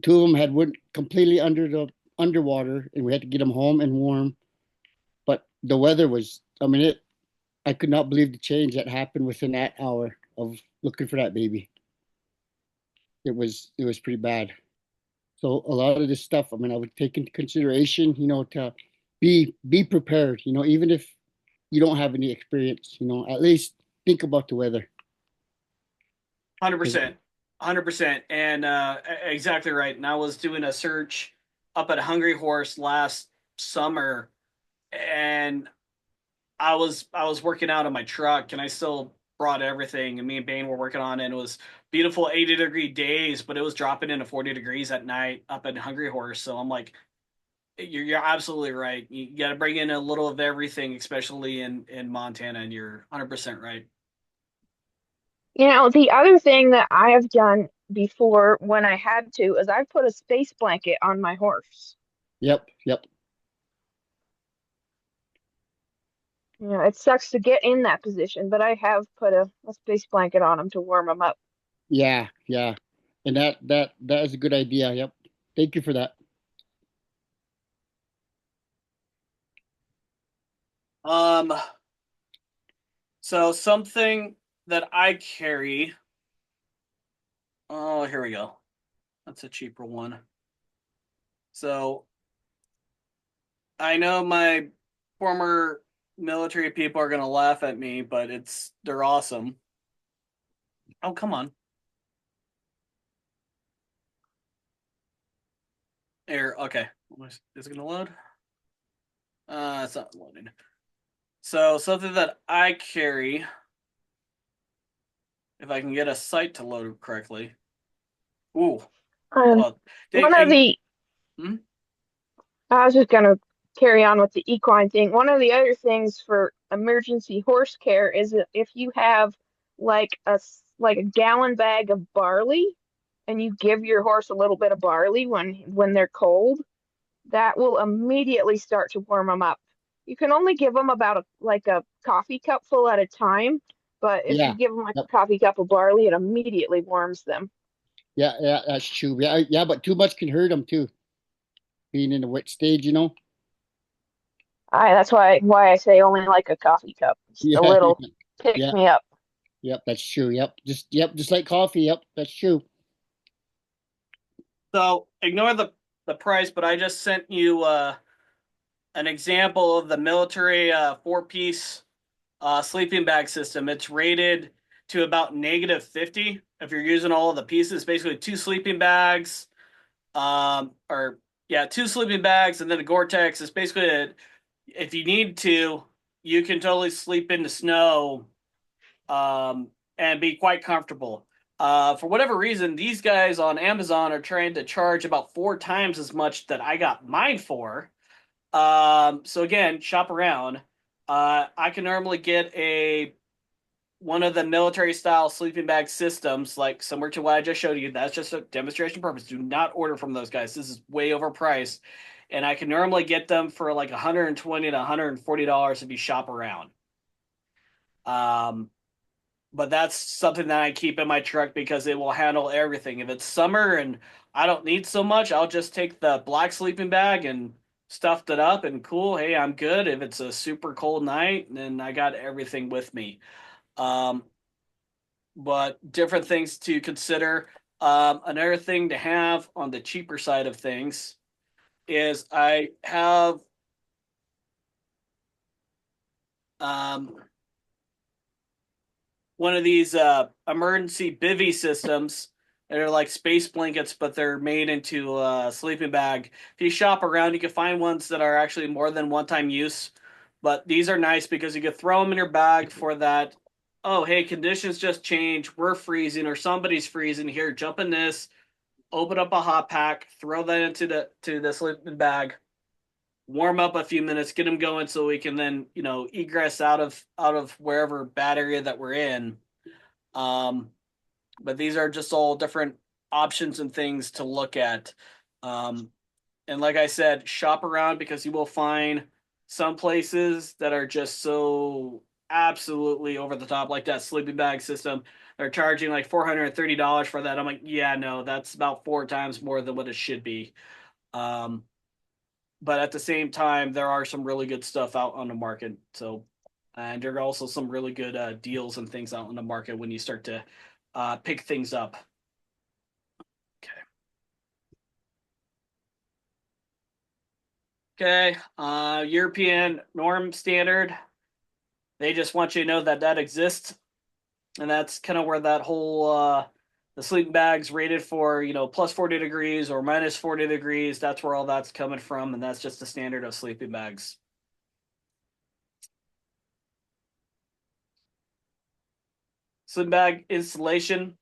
Two of them went completely underwater, and we had to get them home and warm. But the weather was, I mean, I could not believe the change that happened within that hour of looking for that baby. It was pretty bad. So a lot of this stuff, I mean, I would take into consideration, to be prepared, even if you don't have any experience, at least think about the weather. 100%. 100%. And exactly right. And I was doing a search up at Hungry Horse last summer, and I was working out in my truck, and I still brought everything. And me and Bane were working on it. And it was beautiful 80-degree days, but it was dropping into 40 degrees at night up at Hungry Horse. So I'm like, you're absolutely right. You got to bring in a little of everything, especially in Montana, and you're 100% right. The other thing that I have done before when I had to is I've put a space blanket on my horse. Yep. It sucks to get in that position, but I have put a space blanket on him to warm him up. Yeah. And that is a good idea. Yep. Thank you for that. Um, so something that I carry. Oh, here we go. That's a cheaper one. So I know my former military people are gonna laugh at me, but they're awesome. Oh, come on. Here, okay. Is it gonna load? It's not loading. So something that I carry, if I can get a site to load correctly. Ooh. Well, One of the hmm? I was just gonna carry on with the equine thing. One of the other things for emergency horse care is that if you have like a gallon bag of barley and you give your horse a little bit of barley when they're cold, that will immediately start to warm them up. You can only give them about a coffee cup full at a time, but if you Yeah. give them like Yep. a coffee cup of barley, it immediately warms them. Yeah, that's true. Yeah, but too much can hurt them too. Being in the wet stage, That's why I say only like a coffee cup, just a Yeah, little pick yeah, me up. yep, that's true. Just like coffee. Yep, that's true. So ignore the price, but I just sent you an example of the military 4-piece sleeping bag system. It's rated to about -50 if you're using all of the pieces. Basically, two sleeping bags, two sleeping bags, and then a Gore-Tex. It's basically if you need to, you can totally sleep in the snow and be quite comfortable. For whatever reason, these guys on Amazon are trying to charge about 4 times as much that I got mine for. So again, shop around. I can normally get one of the military style sleeping bag systems, like similar to what I just showed you. That's just a demonstration purpose. Do not order from those guys. This is way overpriced. And I can normally get them for like $120 to $140 if you shop around. but that's something that I keep in my truck because it will handle everything. If it's summer and I don't need so much, I'll just take the black sleeping bag and stuffed it up and cool. Hey, I'm good. If it's a super cold night, then I got everything with me. Um, but different things to consider. Another thing to have on the cheaper side of things is I have um, one of these emergency bivy systems that are like space blankets, but they're made into a sleeping bag. If you shop around, you can find ones that are actually more than one time use. But these are nice because you can throw them in your bag for that. Oh, hey, conditions just changed. We're freezing, or somebody's freezing. Here, jump in this. Open up a hot pack. Throw that into the sleeping bag. Warm up a few minutes. Get them going so we can then egress out of wherever bad area that we're in. Um, but these are just all different options and things to look at. Um, and like I said, shop around because you will find some places that are just so absolutely over the top, like that sleeping bag system. They're charging like $430 for that. I'm like, yeah, no, that's about 4 times more than what it should be. Um, but at the same time, there are some really good stuff out on the market. So, and there are also some really good deals and things out on the market when you start to pick things up. Okay. Okay. European norm standard. They just want you to know that that exists, and that's kind of where that whole the sleeping bags rated for plus 40 degrees or minus 40 degrees. That's where all that's coming from, and that's just the standard of sleeping bags. Sleeping bag installation.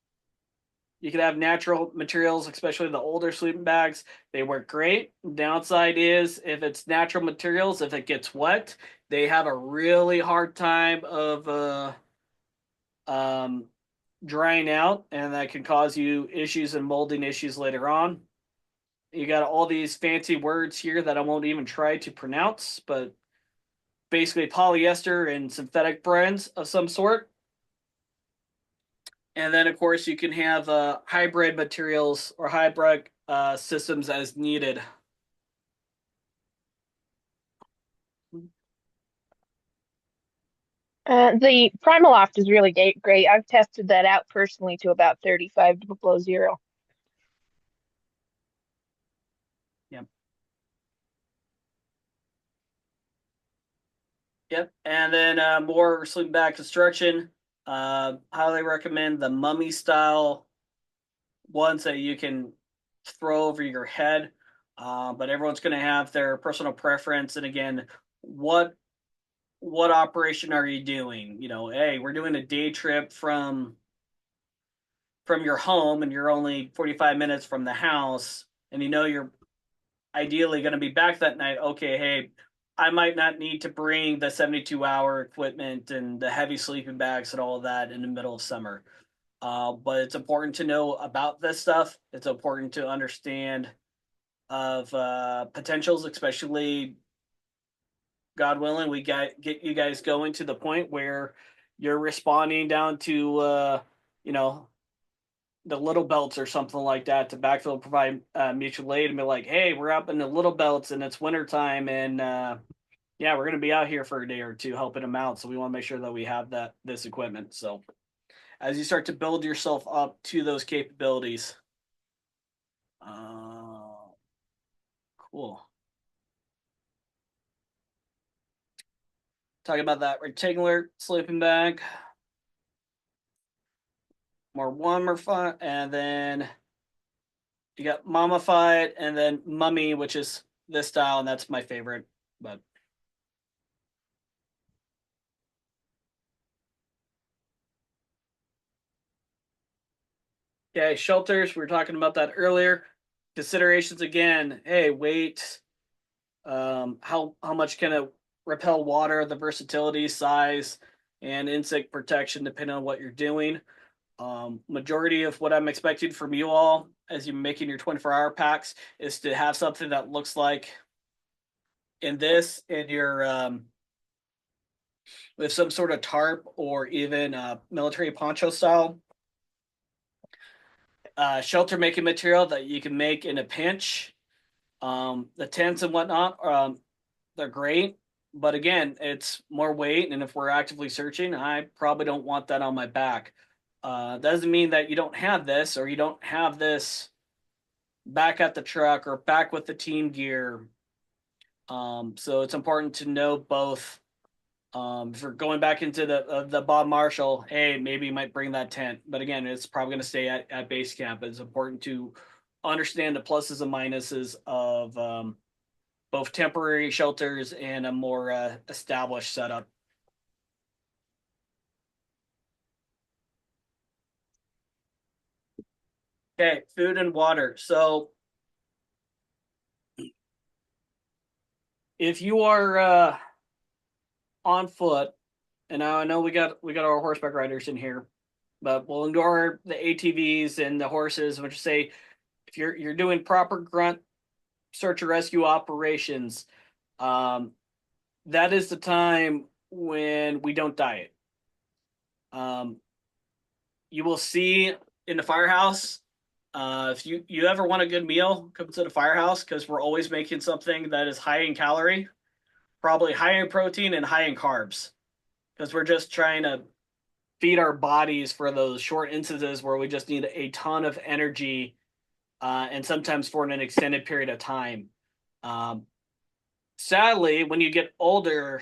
You can have natural materials, especially the older sleeping bags. They work great. Downside is if it's natural materials, if it gets wet, they have a really hard time of um, drying out, and that can cause you issues and molding issues later on. You got all these fancy words here that I won't even try to pronounce, but basically polyester and synthetic blends of some sort. And then, of course, you can have hybrid materials or hybrid systems as needed. The Primaloft is really great. I've tested that out personally to about 35 below zero. Yep. Yep. And then more sleeping bag construction. Highly recommend the mummy style ones that you can throw over your head. But everyone's going to have their personal preference. And again, what operation are you doing? Hey, we're doing a day trip from your home, and you're only 45 minutes from the house, and you're ideally going to be back that night. Okay, hey, I might not need to bring the 72-hour equipment and the heavy sleeping bags and all of that in the middle of summer. But it's important to know about this stuff. It's important to understand of potentials, especially God willing, we get you guys going to the point where you're responding down to the little belts or something like that to backfill, provide mutual aid, and be like, hey, we're up in the little belts and it's wintertime, and yeah, we're going to be out here for a day or two helping them out. So we want to make sure that we have this equipment. So as you start to build yourself up to those capabilities, cool. Talking about that rectangular sleeping bag, more warmer fun, and then you got mummified, and then mummy, which is this style, and that's my favorite. But okay, shelters. We were talking about that earlier. Considerations again. Hey, weight. How much can it repel water? The versatility, size, and insect protection, depending on what you're doing. Majority of what I'm expecting from you all as you're making your 24-hour packs is to have something that looks like in your with some sort of tarp or even military poncho style shelter making material that you can make in a pinch. The tents and whatnot, they're great. But again, it's more weight. And if we're actively searching, I probably don't want that on my back. Doesn't mean that you don't have this or you don't have this back at the truck or back with the team gear. So it's important to know both. If you're going back into the Bob Marshall, hey, maybe you might bring that tent, but again, it's probably going to stay at base camp. It's important to understand the pluses and minuses of both temporary shelters and a more established setup. Okay, food and water. So if you are on foot, and I know we got our horseback riders in here, but we'll ignore the ATVs and the horses. We'll just say if you're doing proper grunt search and rescue operations, that is the time when we don't diet. You will see in the firehouse, if you ever want a good meal, come to the firehouse because we're always making something that is high in calorie, probably high in protein and high in carbs, because we're just trying to feed our bodies for those short instances where we just need a ton of energy, and sometimes for an extended period of time. Sadly, when you get older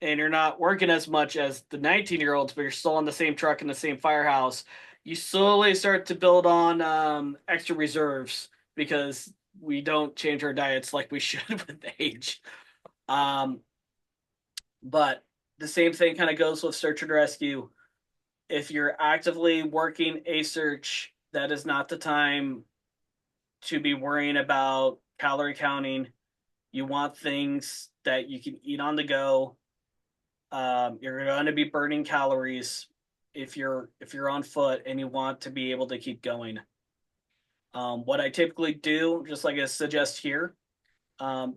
and you're not working as much as the 19-year-olds, but you're still on the same truck in the same firehouse, you slowly start to build on extra reserves because we don't change our diets like we should with age. But the same thing kind of goes with search and rescue. If you're actively working a search, that is not the time to be worrying about calorie counting. You want things that you can eat on the go. You're going to be burning calories if you're on foot and you want to be able to keep going. What I typically do, just like I suggest here,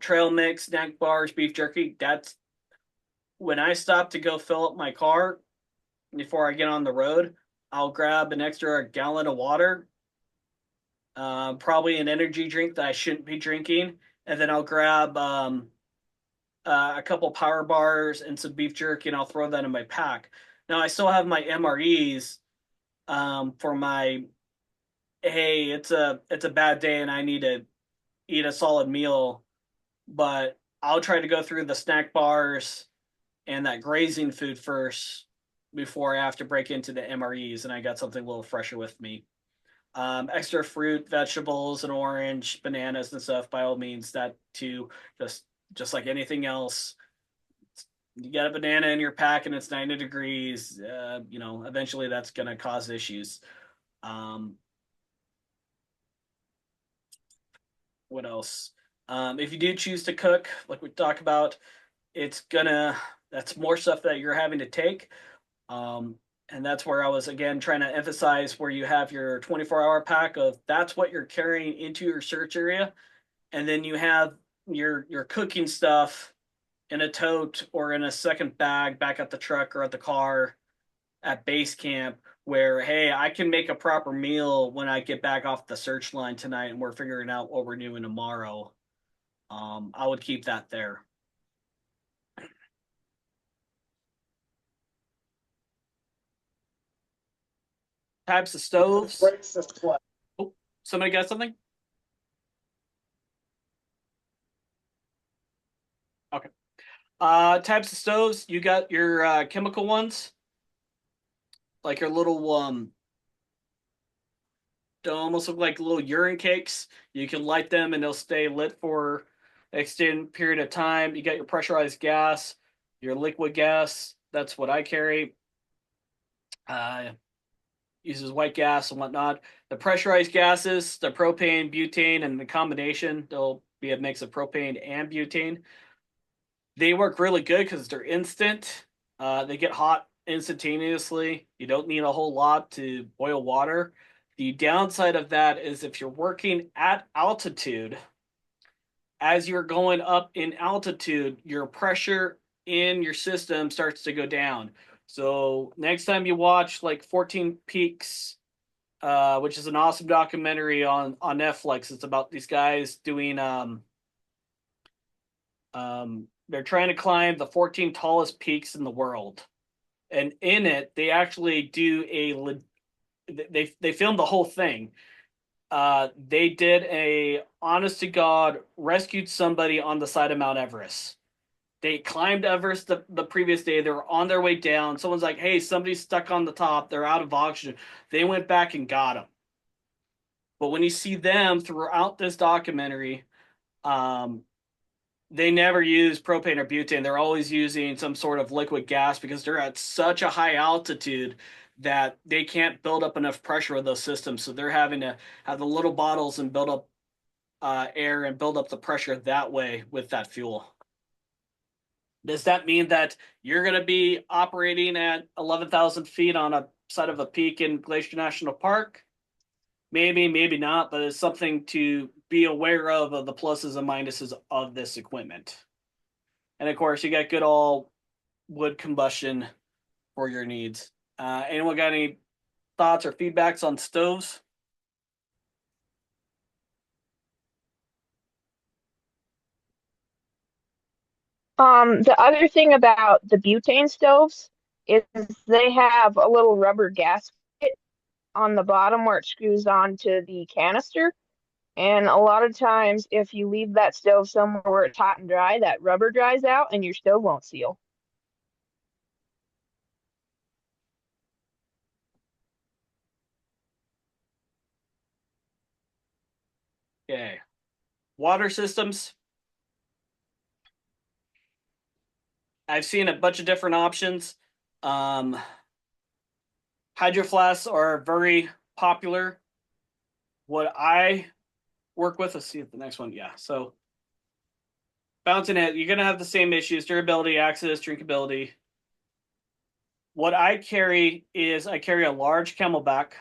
trail mix, snack bars, beef jerky. That's when I stop to go fill up my car before I get on the road. I'll grab an extra gallon of water, probably an energy drink that I shouldn't be drinking, and then I'll grab a couple power bars and some beef jerky, and I'll throw that in my pack. Now I still have my MREs for my, hey, it's a bad day and I need to eat a solid meal, but I'll try to go through the snack bars and that grazing food first before I have to break into the MREs, and I got something a little fresher with me. Extra fruit, vegetables, and orange, bananas and stuff. By all means, that too. Just like anything else, you got a banana in your pack and it's 90 degrees. Eventually that's going to cause issues. What else? If you do choose to cook, like we talked about, that's more stuff that you're having to take. And that's where I was again trying to emphasize where you have your 24-hour pack of that's what you're carrying into your search area. And then you have your cooking stuff in a tote or in a second bag back at the truck or at the car at base camp where, hey, I can make a proper meal when I get back off the search line tonight and we're figuring out what we're doing tomorrow. I would keep that there. Types of stoves. Oh, somebody got something? Okay. Types of stoves. You got your chemical ones, like your little they almost look like little urine cakes. You can light them and they'll stay lit for an extended period of time. You got your pressurized gas, your liquid gas. That's what I carry. Uses white gas and whatnot. The pressurized gases, the propane, butane, and the combination, they'll be a mix of propane and butane. They work really good because they're instant. They get hot instantaneously. You don't need a whole lot to boil water. The downside of that is if you're working at altitude, as you're going up in altitude, your pressure in your system starts to go down. So next time you watch like 14 Peaks, which is an awesome documentary on Netflix, it's about these guys doing they're trying to climb the 14 tallest peaks in the world, and in it they actually do they filmed the whole thing. They did a honest to God rescued somebody on the side of Mount Everest. They climbed Everest the previous day. They were on their way down. Someone's like, hey, somebody's stuck on the top. They're out of oxygen. They went back and got them. But when you see them throughout this documentary, they never use propane or butane. They're always using some sort of liquid gas because they're at such a high altitude that they can't build up enough pressure with those systems. So they're having to have the little bottles and build up air and build up the pressure that way with that fuel. Does that mean that you're going to be operating at 11,000 feet on a side of a peak in Glacier National Park? Maybe, maybe not, but it's something to be aware of the pluses and minuses of this equipment. And of course, you got good old wood combustion for your needs. Anyone got any thoughts or feedbacks on stoves? The other thing about the butane stoves is they have a little rubber gasket on the bottom where it screws onto the canister. And a lot of times, if you leave that stove somewhere where it's hot and dry, that rubber dries out and your stove won't seal. Okay. Water systems. I've seen a bunch of different options. Hydro flasks are very popular. What I work with, let's see if the next one, yeah. So bouncing it, you're gonna have the same issues: durability, access, drinkability. What I carry is I carry a large Camelback,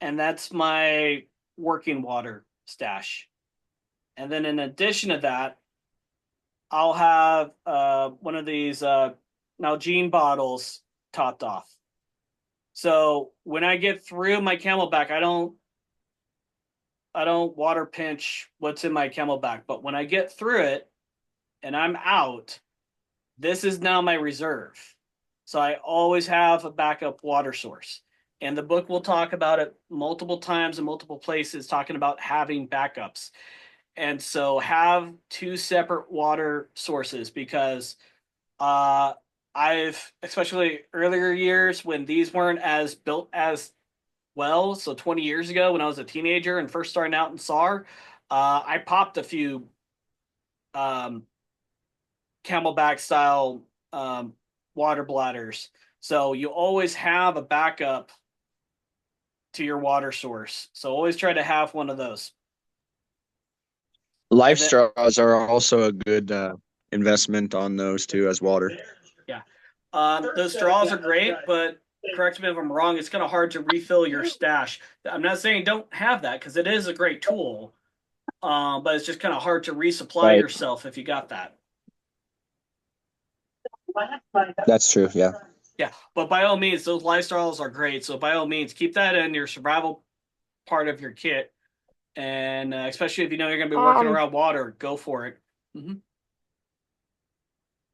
and that's my working water stash. And then in addition to that, I'll have one of these Nalgene bottles topped off. So when I get through my Camelback, I don't water pinch what's in my Camelback, but when I get through it and I'm out, this is now my reserve. So I always have a backup water source. And the book will talk about it multiple times in multiple places, talking about having backups. And so have two separate water sources, because I've, especially earlier years when these weren't as built as well, so 20 years ago when I was a teenager and first starting out in SAR, I popped a few Camelback style water bladders. So you always have a backup to your water source. So always try to have one of those. Life straws are also a good investment on those too as water. Yeah. Those straws are great, but correct me if I'm wrong, it's kind of hard to refill your stash. I'm not saying don't have that, because it is a great tool, but it's just kind of hard to resupply yourself if you got that. That's true. Yeah. Yeah, but by all means, those lifestyles are great. So by all means, keep that in your survival part of your kit, and especially if you know you're going to be working around water, go for it. Mm-hmm.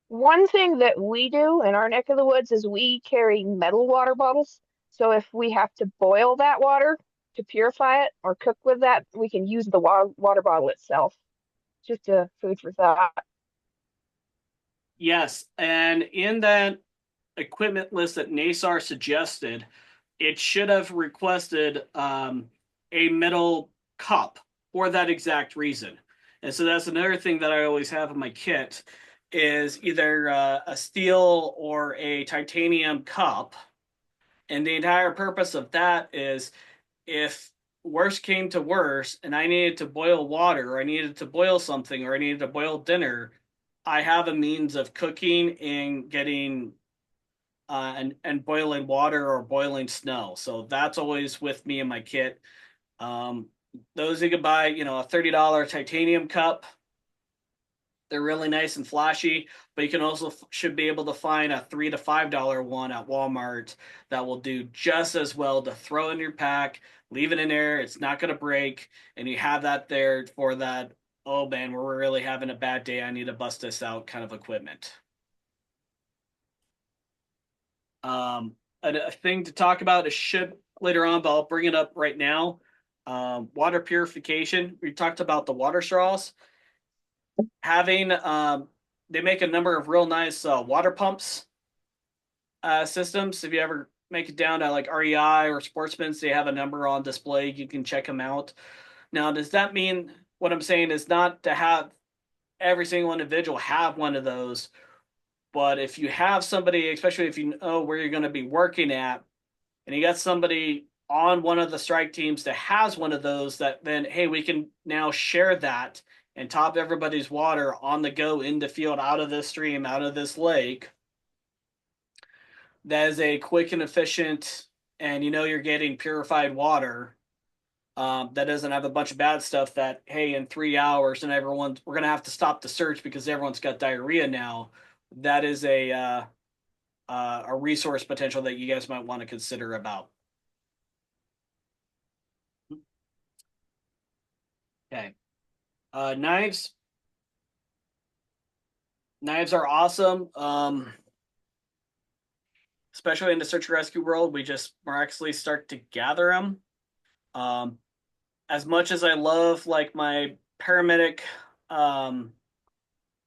One thing that we do in our neck of the woods is we carry metal water bottles. So if we have to boil that water to purify it or cook with that, we can use the water bottle itself. Just a food for thought. Yes, and in that equipment list that NASAR suggested, it should have requested a metal cup for that exact reason. And so that's another thing that I always have in my kit is either a steel or a titanium cup. And the entire purpose of that is if worst came to worst and I needed to boil water, or I needed to boil something, or I needed to boil dinner, I have a means of cooking and getting and boiling water or boiling snow. So that's always with me in my kit. Those you could buy, a $30 titanium cup. They're really nice and flashy, but you can also should be able to find a $3 to $5 one at Walmart that will do just as well to throw in your pack, leave it in there. It's not going to break, and you have that there for that. Oh man, we're really having a bad day. I need to bust this out kind of equipment. A thing to talk about is ship later on, but I'll bring it up right now. Water purification. We talked about the water straws. Having they make a number of real nice water pumps systems. If you ever make it down to like REI or Sportsman's, they have a number on display. You can check them out. Now, does that mean what I'm saying is not to have every single individual have one of those? But if you have somebody, especially if you know where you're going to be working at, and you got somebody on one of the strike teams that has one of those, that then, hey, we can now share that and top everybody's water on the go in the field, out of this stream, out of this lake. That is a quick and efficient, and you know you're getting purified water that doesn't have a bunch of bad stuff that, hey, in 3 hours and we're going to have to stop the search because everyone's got diarrhea now. That is a resource potential that you guys might want to consider about. Okay. Knives. Knives are awesome. Especially in the search and rescue world, we just miraculously start to gather them. As much as I love like my paramedic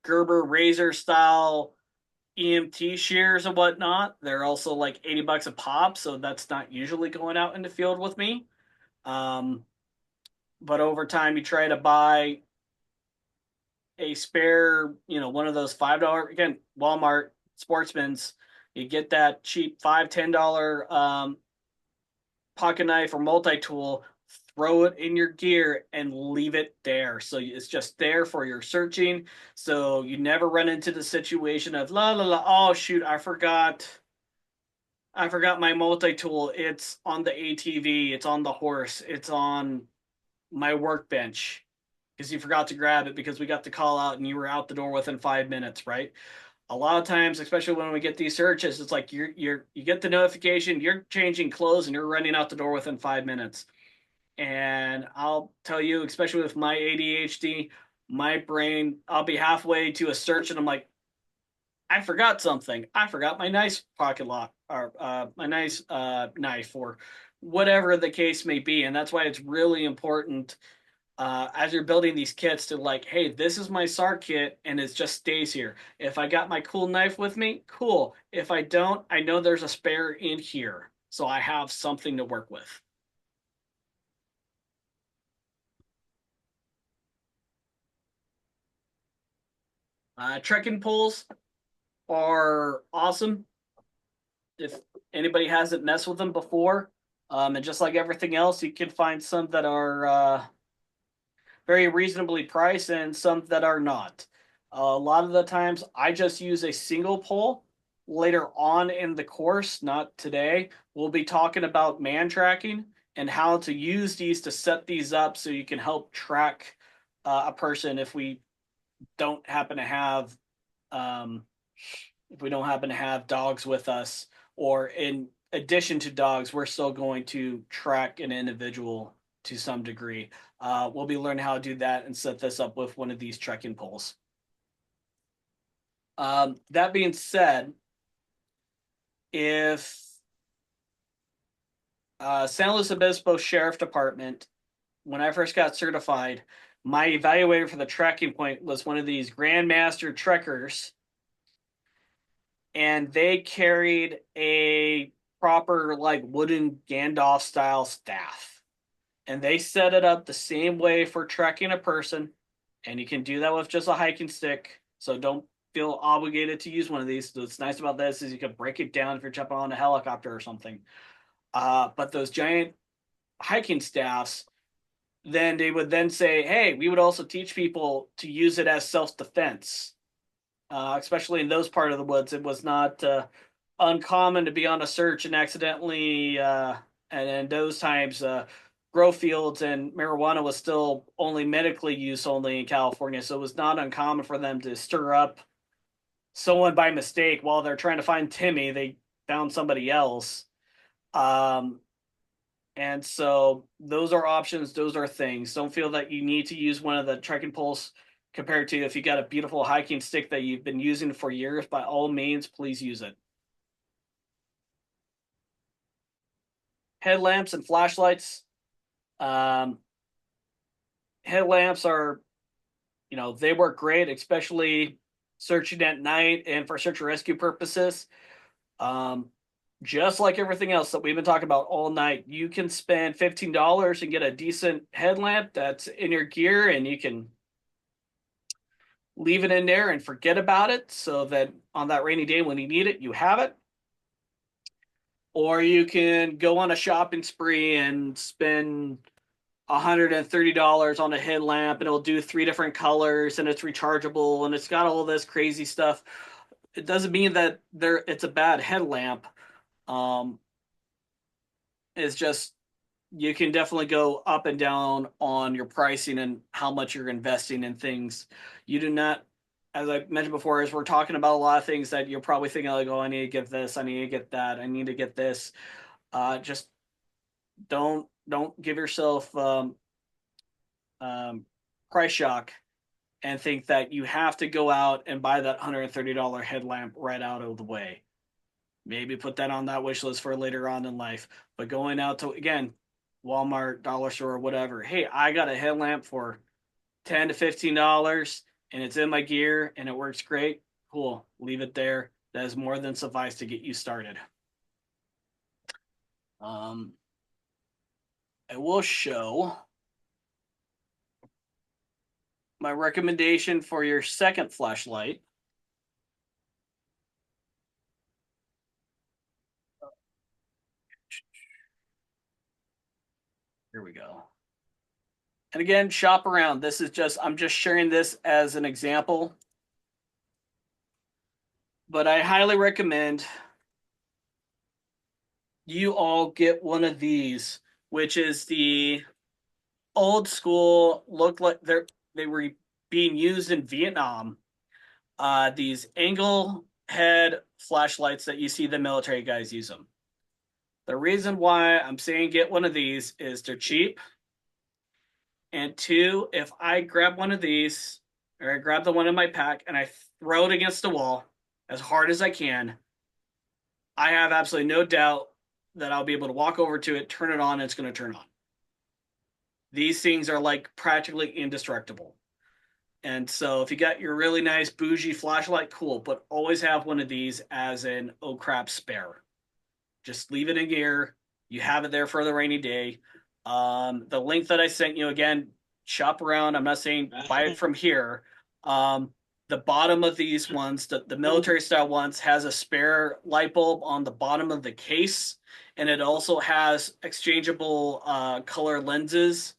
Gerber razor style EMT shears and whatnot, they're also like $80 a pop, so that's not usually going out in the field with me. But over time, you try to buy a spare, one of those $5, again, Walmart, Sportsman's, you get that cheap $5, $10 pocket knife or multi-tool, throw it in your gear and leave it there. So it's just there for your searching. So you never run into the situation of oh shoot, I forgot my multi-tool. It's on the ATV, it's on the horse, it's on my workbench, because you forgot to grab it because we got the call out and you were out the door within 5 minutes, right? A lot of times, especially when we get these searches, it's like you get the notification, you're changing clothes and you're running out the door within 5 minutes. And I'll tell you, especially with my ADHD, my brain, I'll be halfway to a search and I'm like, I forgot something. I forgot my nice pocket lock, or my nice knife, or whatever the case may be. And that's why it's really important as you're building these kits to like, hey, this is my SAR kit and it just stays here. If I got my cool knife with me, cool. If I don't, I know there's a spare in here, so I have something to work with. Trekking poles are awesome. If anybody hasn't messed with them before, and just like everything else, you can find some that are very reasonably priced and some that are not. A lot of the times I just use a single pole. Later on in the course, not today, we'll be talking about man tracking and how to use these to set these up so you can help track a person if we don't happen to have dogs with us, or in addition to dogs, we're still going to track an individual to some degree. We'll be learning how to do that and set this up with one of these trekking poles. That being said, if San Luis Obispo Sheriff Department, when I first got certified, my evaluator for the tracking point was one of these Grandmaster Trekkers, and they carried a proper like wooden Gandalf style staff, and they set it up the same way for trekking a person, and you can do that with just a hiking stick, so don't feel obligated to use one of these. What's nice about this is you can break it down if you're jumping on a helicopter or something. But those giant hiking staffs, then they would then say, hey, we would also teach people to use it as self-defense, especially in those part of the woods. It was not uncommon to be on a search and accidentally, and in those times, grow fields, and marijuana was still only medically used only in California. So it was not uncommon for them to stir up someone by mistake while they're trying to find Timmy. They found somebody else. And so those are options. Those are things. Don't feel that you need to use one of the trekking poles compared to if you got a beautiful hiking stick that you've been using for years. By all means, please use it. Headlamps and flashlights. Headlamps are, they work great, especially searching at night and for search and rescue purposes. Just like everything else that we've been talking about all night, you can spend $15 and get a decent headlamp that's in your gear, and you can leave it in there and forget about it so that on that rainy day when you need it, you have it. Or you can go on a shopping spree and spend $130 on a headlamp, and it'll do 3 different colors, and it's rechargeable, and it's got all this crazy stuff. It doesn't mean that it's a bad headlamp. It's just you can definitely go up and down on your pricing and how much you're investing in things. You do not, as I mentioned before, as we're talking about a lot of things that you're probably thinking like, oh, I need to get this, I need to get that, I need to get this. Just don't give yourself price shock and think that you have to go out and buy that $130 headlamp right out of the way. Maybe put that on that wish list for later on in life. But going out to, again, Walmart, Dollar Store, whatever. Hey, I got a headlamp for $10 to $15 and it's in my gear and it works great. Cool. Leave it there. That is more than suffice to get you started. I will show my recommendation for your second flashlight. Here we go. And again, shop around. I'm just sharing this as an example. But I highly recommend you all get one of these, which is the old school, look like they were being used in Vietnam. These angle head flashlights that you see the military guys use them. The reason why I'm saying get one of these is they're cheap. And 2, if I grab one of these, or I grab the one in my pack and I throw it against the wall as hard as I can, I have absolutely no doubt that I'll be able to walk over to it, turn it on, and it's going to turn on. These things are like practically indestructible. And so if you got your really nice bougie flashlight, cool, but always have one of these as an oh crap spare. Just leave it in gear. You have it there for the rainy day. The link that I sent you, again, shop around. I'm not saying buy it from here. The bottom of these ones, the military style ones, has a spare light bulb on the bottom of the case, and it also has exchangeable color lenses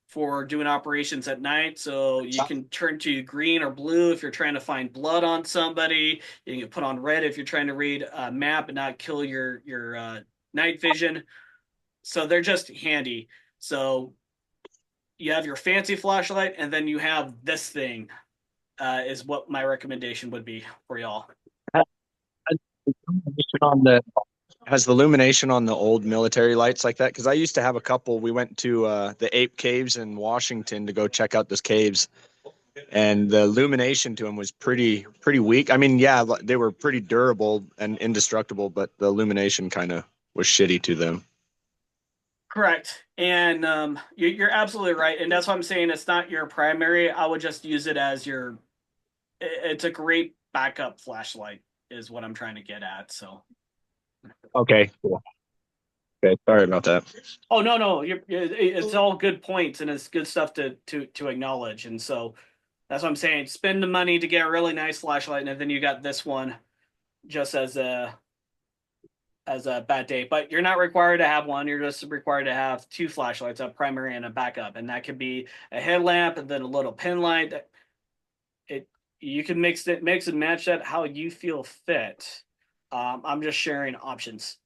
for doing operations at night. So you can turn to green or blue if you're trying to find blood on somebody. You can put on red if you're trying to read a map and not kill your night vision. So they're just handy. So you have your fancy flashlight, and then you have this thing, is what my recommendation would be for y'all. Has the illumination on the old military lights like that? Because I used to have a couple. We went to the Ape Caves in Washington to go check out those caves, and the illumination to them was pretty weak. I mean, yeah, they were pretty durable and indestructible, but the illumination kind of was shitty to them. Correct. And you're absolutely right. And that's why I'm saying it's not your primary. I would just use it as it's a great backup flashlight is what I'm trying to get at. So. Okay, cool. Okay, sorry about that. Oh, no. It's all good points, and it's good stuff to acknowledge. And so that's what I'm saying. Spend the money to get a really nice flashlight, and then you got this one just as a bad day. But you're not required to have one. You're just required to have 2 flashlights, a primary and a backup. And that could be a headlamp and then a little pin light. You can mix and match that how you feel fit. I'm just sharing options.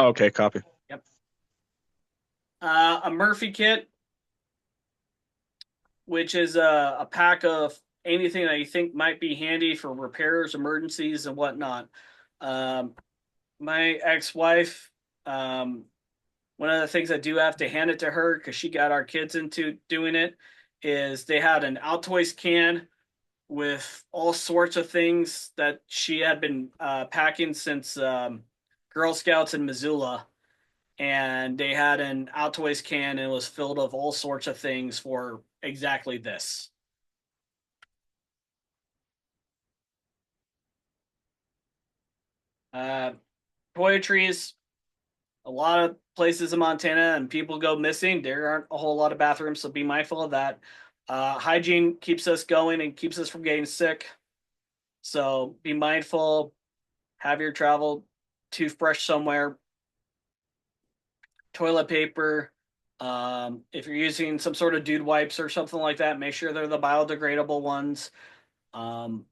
Okay, copy. Yep. A Murphy kit, which is a pack of anything that you think might be handy for repairs, emergencies, and whatnot. My ex-wife, one of the things I do have to hand it to her because she got our kids into doing it is they had an Altoids can with all sorts of things that she had been packing since Girl Scouts in Missoula. And they had an Altoids can and it was filled with all sorts of things for exactly this. Toiletries, a lot of places in Montana and people go missing. There aren't a whole lot of bathrooms, so be mindful of that. Hygiene keeps us going and keeps us from getting sick. So be mindful, have your travel toothbrush somewhere, toilet paper. If you're using some sort of dude wipes or something like that, make sure they're the biodegradable ones. For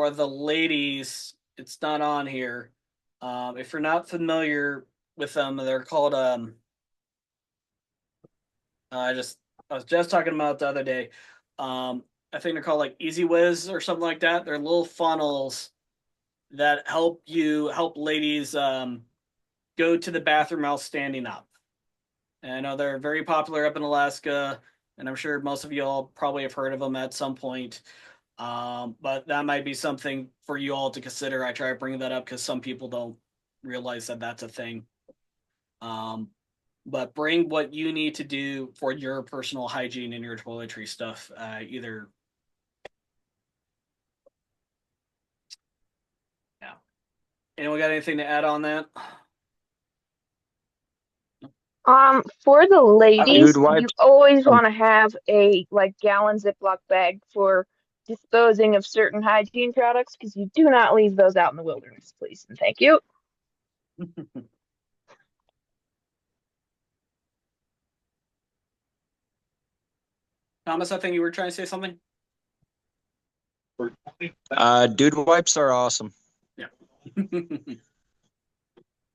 the ladies, it's not on here. If you're not familiar with them, they're called I was just talking about it the other day. I think they're called like Easy Whiz or something like that. They're little funnels that help ladies go to the bathroom while standing up. And I know they're very popular up in Alaska, and I'm sure most of you all probably have heard of them at some point. But that might be something for you all to consider. I try to bring that up because some people don't realize that that's a thing. But bring what you need to do for your personal hygiene and your toiletry stuff. Either. Yeah. Anyone got anything to add on that? For the ladies, Dude wipes. you always want to have a like gallon Ziploc bag for disposing of certain hygiene products because you do not leave those out in the wilderness, please. And thank you. Thomas, I think you were trying to say something. Dude wipes are awesome. Yeah.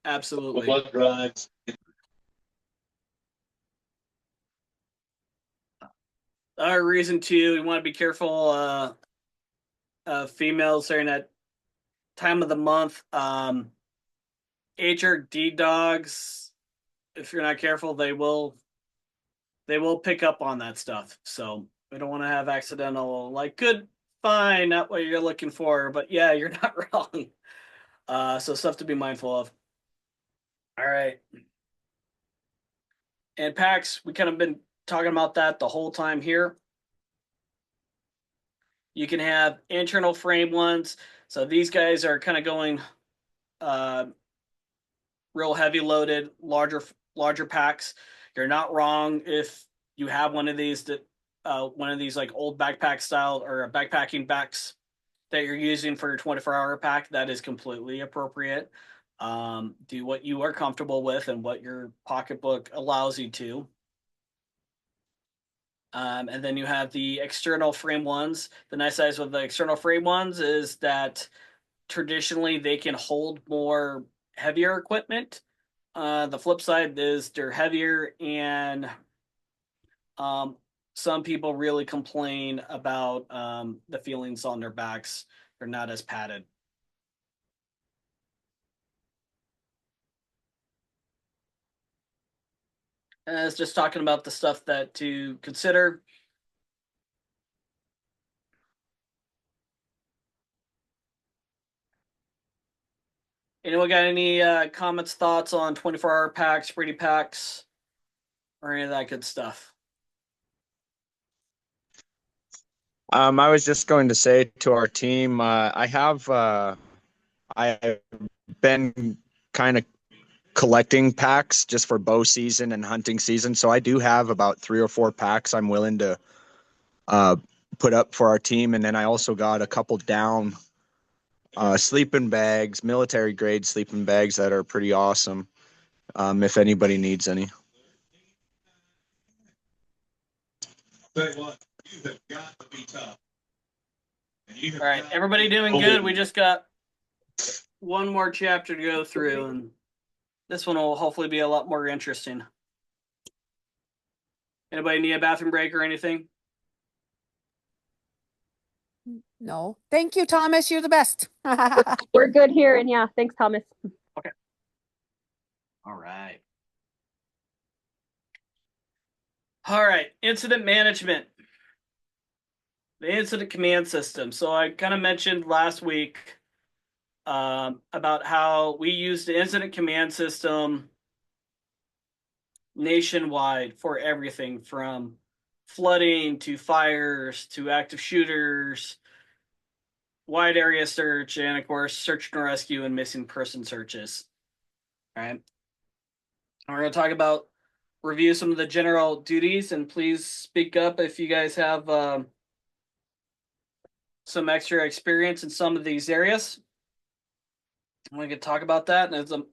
Absolutely. Blood drives. Our reason too, we want to be careful females during that time of the month. HRD dogs, if you're not careful, they will pick up on that stuff. So we don't want to have accidental like good fine, not what you're looking for, but yeah, you're not wrong. So stuff to be mindful of. All right. And packs, we kind of been talking about that the whole time here. You can have internal frame ones. So these guys are kind of going real heavy loaded, larger packs. You're not wrong if you have one of these like old backpack style or backpacking backs that you're using for your 24-hour pack. That is completely appropriate. Do what you are comfortable with and what your pocketbook allows you to. And then you have the external frame ones. The nice size with the external frame ones is that traditionally they can hold more heavier equipment. The flip side is they're heavier and some people really complain about the feelings on their backs. They're not as padded. And it's just talking about the stuff that to consider. Anyone got any comments, thoughts on 24-hour packs, pretty packs, or any of that good stuff? I was just going to say to our team, I've been kind of collecting packs just for bow season and hunting season. So I do have about 3 or 4 packs I'm willing to put up for our team. And then I also got a couple down sleeping bags, military grade sleeping bags that are pretty awesome. If anybody needs any. Tell you what, you have got to be tough. All right, everybody doing good? We just got one more chapter to go through, and this one will hopefully be a lot more interesting. Anybody need a bathroom break or anything? No. Thank you, Thomas. You're the best. We're good here. And yeah, thanks, Thomas. All right. All right. Incident management. The incident command system. So I kind of mentioned last week about how we use the incident command system nationwide for everything from flooding to fires to active shooters, wide area search, and of course, search and rescue and missing person searches. All right. We're going to talk about review some of the general duties, and please speak up if you guys have some extra experience in some of these areas. We could talk about that, and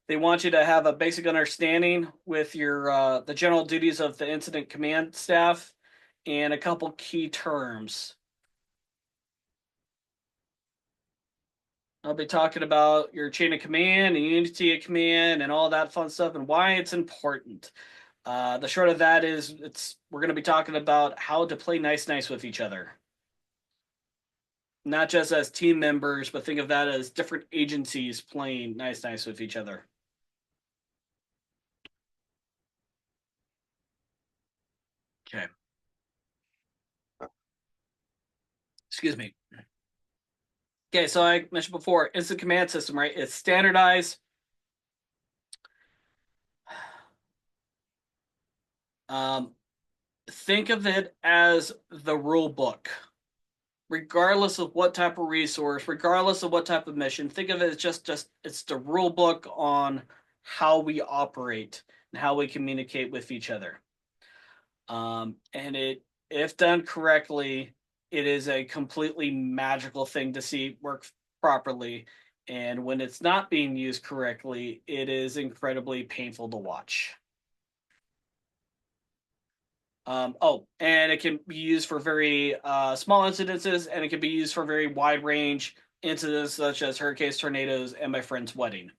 they want you to have a basic understanding with your the general duties of the incident command staff and a couple key terms. I'll be talking about your chain of command and unity of command and all that fun stuff and why it's important. The short of that is we're going to be talking about how to play nice with each other. Not just as team members, but think of that as different agencies playing nice with each other. Okay. Excuse me. Okay, so I mentioned before, it's a command system, right? It's standardized. Think of it as the rule book. Regardless of what type of resource, regardless of what type of mission, think of it as just it's the rule book on how we operate and how we communicate with each other. And if done correctly, it is a completely magical thing to see work properly. And when it's not being used correctly, it is incredibly painful to watch. And it can be used for very small incidences, and it can be used for very wide range incidents such as hurricanes, tornadoes, and my friend's wedding.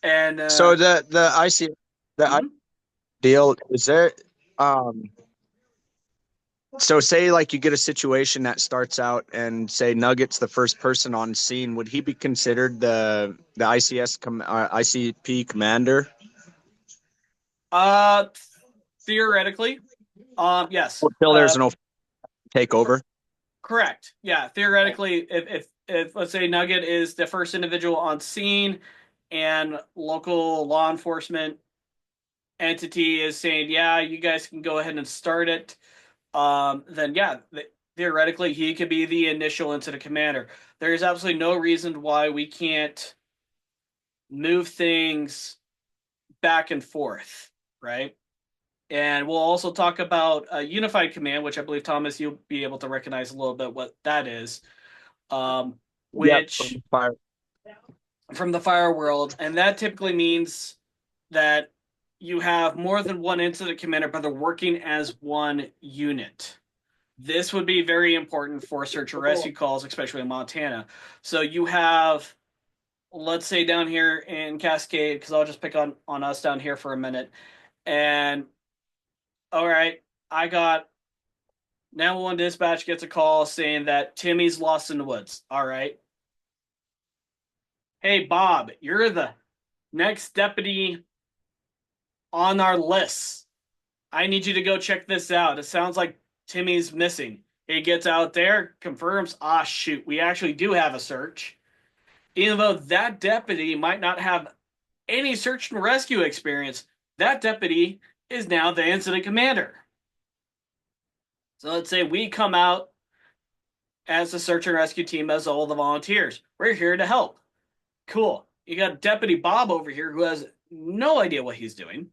and So the IC deal is there. So say like you get a situation that starts out and say Nugget's the first person on scene, would he be considered the ICP commander? Theoretically, yes. Until there's no takeover. Correct. Yeah, theoretically, if let's say Nugget is the first individual on scene, and local law enforcement entity is saying, yeah, you guys can go ahead and start it, then yeah, theoretically he could be the initial incident commander. There is absolutely no reason why we can't move things back and forth, right? And we'll also talk about a unified command, which I believe, Thomas, you'll be able to recognize a little bit what that is, which from the fire world. And that typically means that you have more than one incident commander, but they're working as one unit. This would be very important for search and rescue calls, especially in Montana. So you have, let's say down here in Cascade, because I'll just pick on us down here for a minute. And all right, I got 911 dispatch gets a call saying that Timmy's lost in the woods. All right. Hey, Bob, you're the next deputy on our list. I need you to go check this out. It sounds like Timmy's missing. He gets out there, confirms, shoot, we actually do have a search. Even though that deputy might not have any search and rescue experience, that deputy is now the incident commander. So let's say we come out as the search and rescue team, as all the volunteers. We're here to help. Cool. You got Deputy Bob over here who has no idea what he's doing.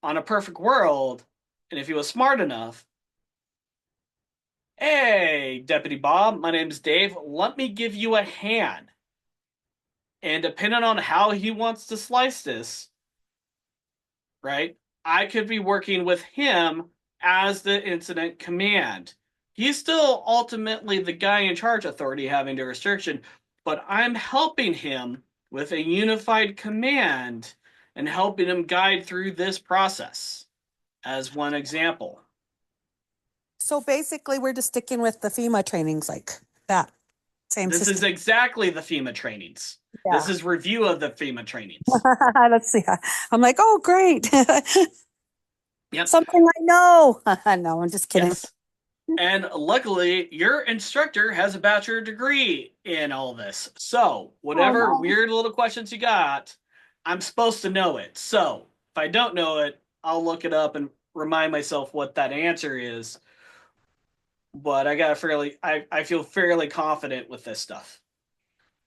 On a perfect world, and if he was smart enough, hey, Deputy Bob, my name's Dave. Let me give you a hand. And depending on how he wants to slice this, right, I could be working with him as the incident command. He's still ultimately the guy in charge authority having jurisdiction, but I'm helping him with a unified command and helping them guide through this process as one example. So basically, we're just sticking with the FEMA trainings like that. Same This is system. exactly the FEMA trainings. Yeah. This is review of the FEMA trainings. Let's see. I'm like, oh, great. Yep. Something I know. No, I'm just kidding. Yes. And luckily, your instructor has a bachelor degree in all this. So whatever weird little questions you got, I'm supposed to know it. So if I don't know it, I'll look it up and remind myself what that answer is. But I feel fairly confident with this stuff.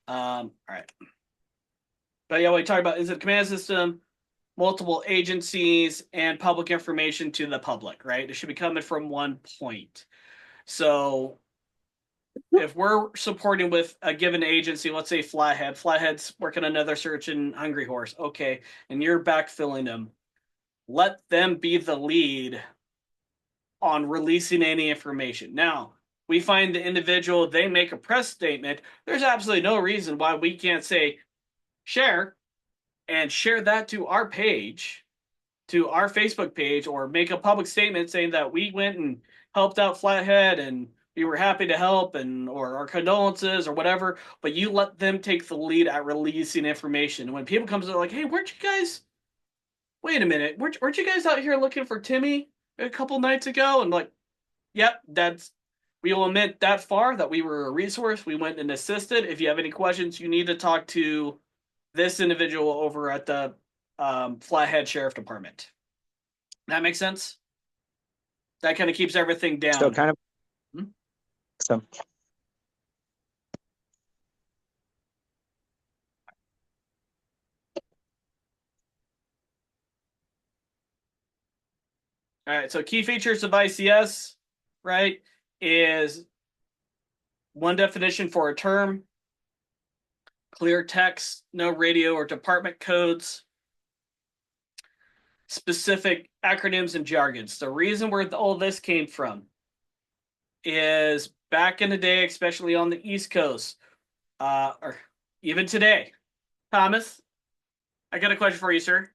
All right. But yeah, we talked about is it a command system, multiple agencies, and public information to the public, right? It should be coming from one point. So if we're supporting with a given agency, let's say Flathead's working another search in Hungry Horse, okay, and you're backfilling them, let them be the lead on releasing any information. Now, we find the individual, they make a press statement. There's absolutely no reason why we can't say, share that to our page, to our Facebook page, or make a public statement saying that we went and helped out Flathead and we were happy to help, and or our condolences or whatever. But you let them take the lead at releasing information. And when people come to like, hey, weren't you guys? Wait a minute, weren't you guys out here looking for Timmy a couple nights ago? And like, yep, we will admit that far that we were a resource. We went and assisted. If you have any questions, you need to talk to this individual over at the Flathead Sheriff Department. That makes sense? That kind of keeps everything down. So kind of. So. All right, so key features of ICS, right, is one definition for a term, clear text, no radio or department codes, specific acronyms and jargons. The reason where all this came from is back in the day, especially on the East Coast, or even today. Thomas, I got a question for you, sir.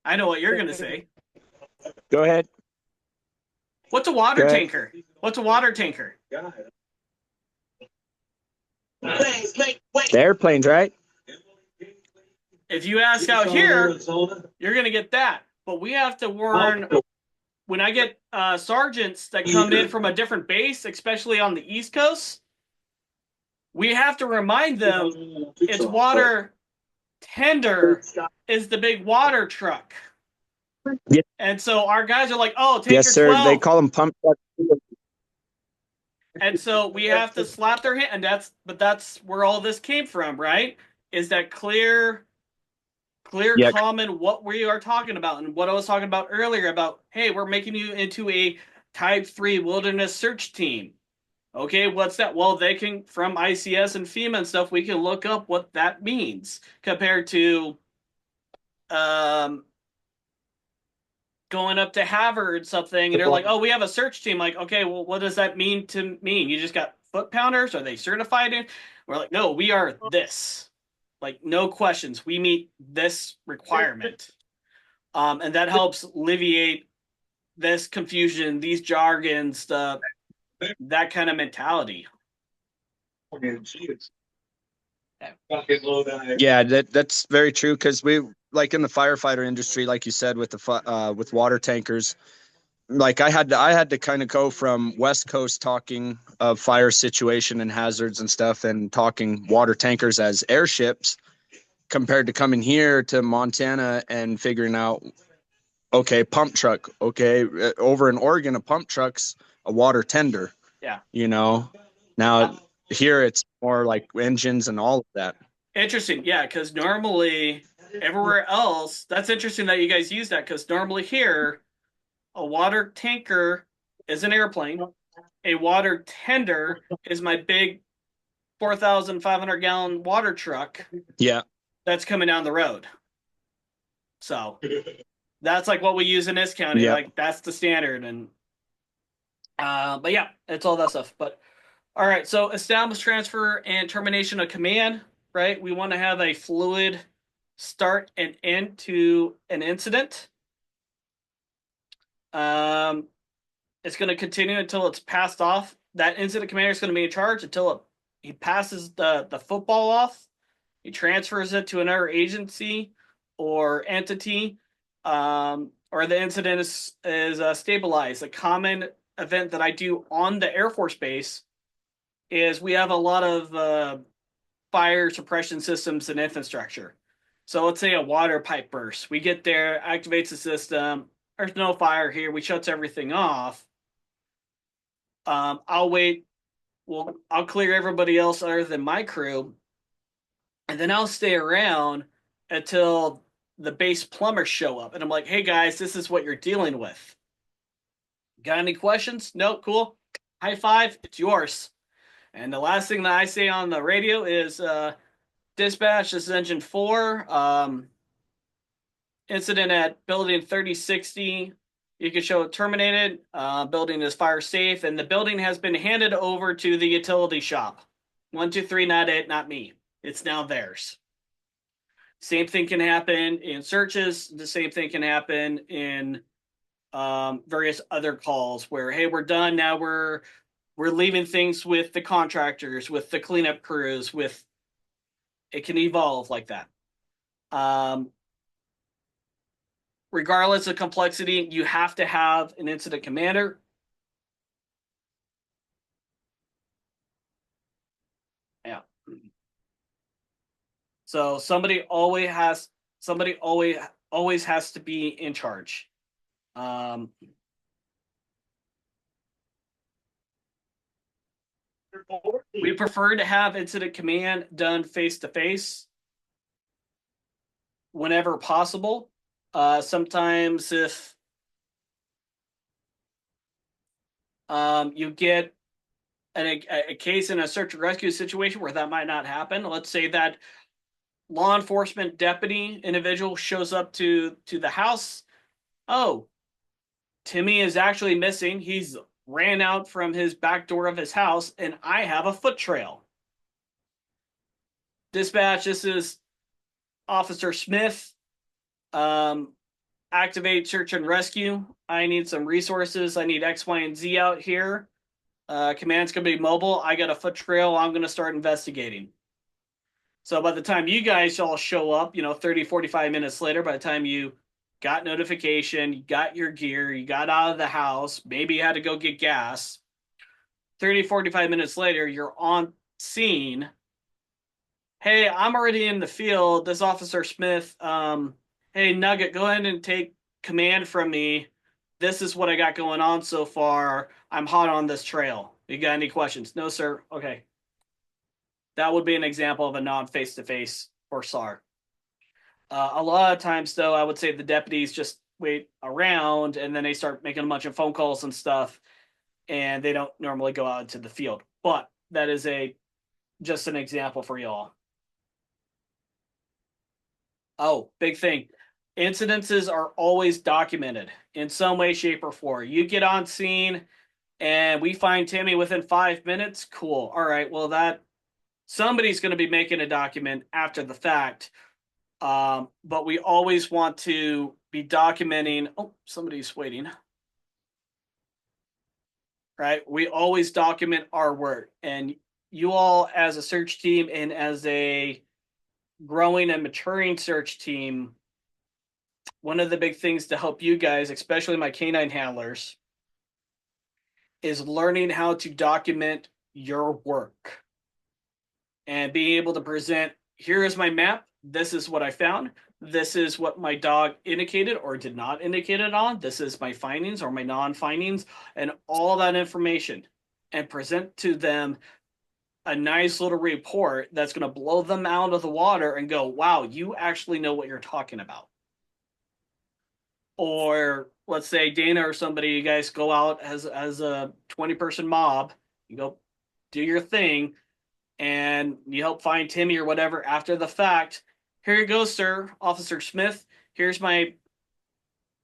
I know what you're going to say. Go ahead. What's a water tanker? What's a water tanker? The airplanes, right? If you ask out here, you're going to get that. But we have to warn, when I get sergeants that come in from a different base, especially on the East Coast, we have to remind them it's water tender is the big water truck. Yeah. And so our guys are like, oh, tanker yes, sir. 12. They call them pump trucks. And so we have to slap their hand, and that's where all this came from, right? Is that clear, Yeah. common what we are talking about, and what I was talking about earlier about, hey, we're making you into a Type 3 wilderness search team. Okay, what's that? Well, they can, from ICS and FEMA and stuff, we can look up what that means compared to going up to Harvard something, and they're like, oh, we have a search team. Like, okay, well, what does that mean to me? You just got foot pounders? Are they certified in? We're like, no, we are this. Like, no questions. We meet this requirement. And that helps alleviate this confusion, these jargons, that kind of mentality. Yeah, that's very true, because we, like in the firefighter industry, like you said, with the with water tankers, like I had to kind of go from West Coast talking of fire situation and hazards and stuff, and talking water tankers as airships, compared to coming here to Montana and figuring out, okay, pump truck, okay, over in Oregon, a pump truck's a water tender. Yeah. You know, now here it's more like engines and all of that. Interesting. Yeah, because normally everywhere else, that's interesting that you guys use that, because normally here, a water tanker is an airplane. A water tender is my big 4,500 gallon water truck. Yeah. That's coming down the road. So that's like what we use in this county. Yeah. Like, that's the standard. And but yeah, it's all that stuff. But all right, so establish, transfer, and termination of command, right? We want to have a fluid start and end to an incident. It's going to continue until it's passed off. That incident commander is going to be in charge until he passes the football off. He transfers it to another agency or entity, or the incident is stabilized. A common event that I do on the Air Force Base is we have a lot of fire suppression systems and infrastructure. So let's say a water pipe bursts. We get there, activates the system. There's no fire here. We shuts everything off. I'll wait. Well, I'll clear everybody else other than my crew, and then I'll stay around until the base plumbers show up. And I'm like, hey guys, this is what you're dealing with. Got any questions? No, cool. High five, it's yours. And the last thing that I say on the radio is dispatch, this is engine 4. Incident at building 3060. You can show it terminated. Building is fire safe, and the building has been handed over to the utility shop. 123, not it, not me. It's now theirs. Same thing can happen in searches. The same thing can happen in various other calls where, hey, we're done. Now we're leaving things with the contractors, with the cleanup crews, with it can evolve like that. Regardless of complexity, you have to have an incident commander. Yeah. So somebody always has to be in charge. We prefer to have incident command done face to face whenever possible. Sometimes if you get a case in a search and rescue situation where that might not happen, let's say that law enforcement deputy individual shows up to the house. Oh, Timmy is actually missing. He's ran out from his back door of his house, and I have a foot trail. Dispatch, this is Officer Smith. Activate search and rescue. I need some resources. I need X, Y, and Z out here. Command's going to be mobile. I got a foot trail. I'm going to start investigating. So by the time you guys all show up, 30, 45 minutes later, by the time you got notification, you got your gear, you got out of the house, maybe you had to go get gas. 30, 45 minutes later, you're on scene. Hey, I'm already in the field. This Officer Smith, hey, Nugget, go ahead and take command from me. This is what I got going on so far. I'm hot on this trail. You got any questions? No, sir. Okay. That would be an example of a non-face-to-face or SAR. A lot of times, though, I would say the deputies just wait around and then they start making a bunch of phone calls and stuff, and they don't normally go out into the field. But that is just an example for y'all. Oh, big thing. Incidences are always documented in some way, shape, or form. You get on scene and we find Timmy within 5 minutes. Cool. All right. Well, somebody's going to be making a document after the fact. But we always want to be documenting. Oh, somebody's waiting. Right. We always document our work. And you all as a search team and as a growing and maturing search team, one of the big things to help you guys, especially my canine handlers, is learning how to document your work and being able to present, here is my map. This is what I found. This is what my dog indicated or did not indicate it on. This is my findings or my non-findings and all that information, and present to them a nice little report that's going to blow them out of the water and go, wow, you actually know what you're talking about. Or let's say Dana or somebody, you guys go out as a 20-person mob, you go do your thing, and you help find Timmy or whatever after the fact. Here you go, sir, Officer Smith. Here's my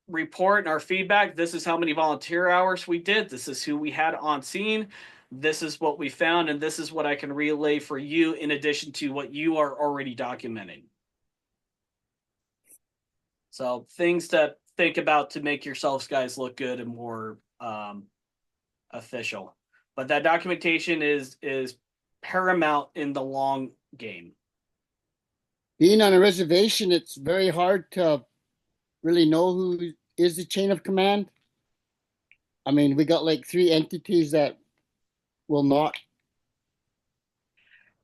report and our feedback. This is how many volunteer hours we did. This is who we had on scene. this is what we found, and this is what I can relay for you in addition to what you are already documenting. So things to think about to make yourselves guys look good and more official. But that documentation is paramount in the long game. Being on a reservation, it's very hard to really know who is the chain of command. I mean, we got like 3 entities that will not,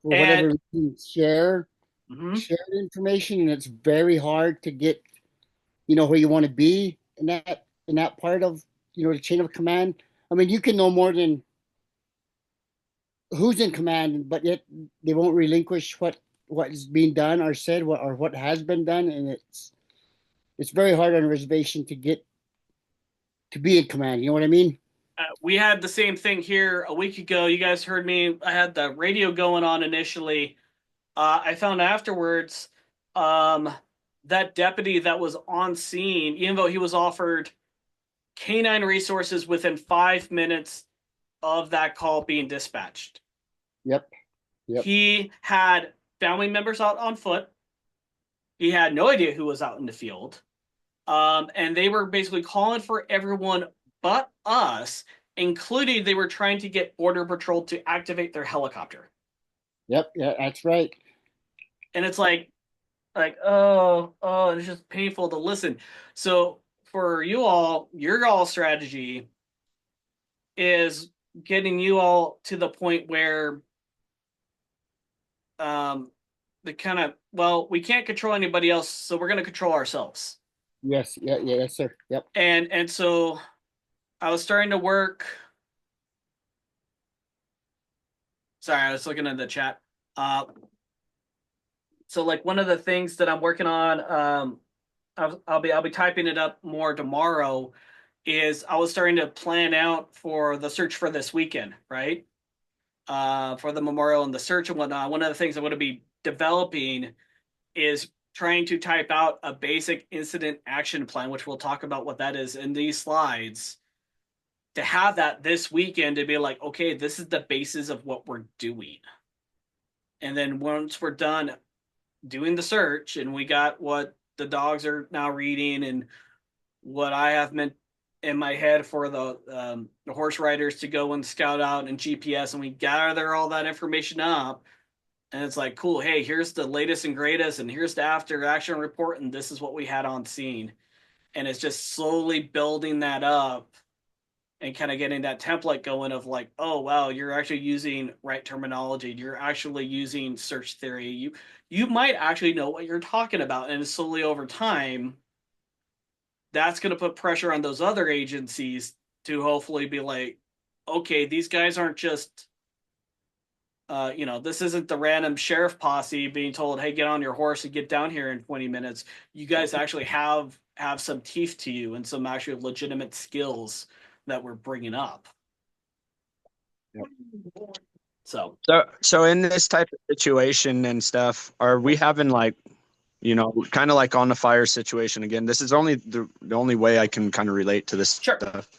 for whatever reason, share the information, and it's very hard to get, where you want to be in that part of, the chain of command. I mean, you can know more than who's in command, but yet they won't relinquish what is being done or said, what has been done, and it's very hard on a reservation to get to be in command. You know what I mean? We had the same thing here a week ago. You guys heard me. I had the radio going on initially. I found afterwards that deputy that was on scene, even though he was offered canine resources within 5 minutes of that call being dispatched. Yep. He had family members out on foot. He had no idea who was out in the field. And they were basically calling for everyone but us, including they were trying to get Border Patrol to activate their helicopter. Yep, yeah, that's right. And it's like, oh, it's just painful to listen. So for you all, your all strategy is getting you all to the point where the kind of, well, we can't control anybody else, so we're going to control ourselves. Yes, yes, sir. Yep. And so I was starting to work. Sorry, I was looking at the chat. So like one of the things that I'm working on, I'll be typing it up more tomorrow, is I was starting to plan out for the search for this weekend, right? For the memorial and the search and whatnot. One of the things I'm going to be developing is trying to type out a basic incident action plan, which we'll talk about what that is in these slides, to have that this weekend to be like, okay, this is the basis of what we're doing. And then once we're done doing the search and we got what the dogs are now reading and what I have meant in my head for the horse riders to go and scout out and GPS, and we gather all that information up, and it's like, cool, hey, here's the latest and greatest, and here's the after action report, and this is what we had on scene. And it's just slowly building that up and kind of getting that template going of like, oh wow, you're actually using right terminology, you're actually using search theory, you might actually know what you're talking about. And slowly over time, that's going to put pressure on those other agencies to hopefully be like, okay, these guys aren't just this isn't the random sheriff posse being told, hey, get on your horse and get down here in 20 minutes. You guys actually have some teeth to you and some actually legitimate skills that we're bringing up. Yep. So in this type of situation and stuff, are we having like, kind of like on the fire situation again? This is only the only way I can kind of relate to this stuff.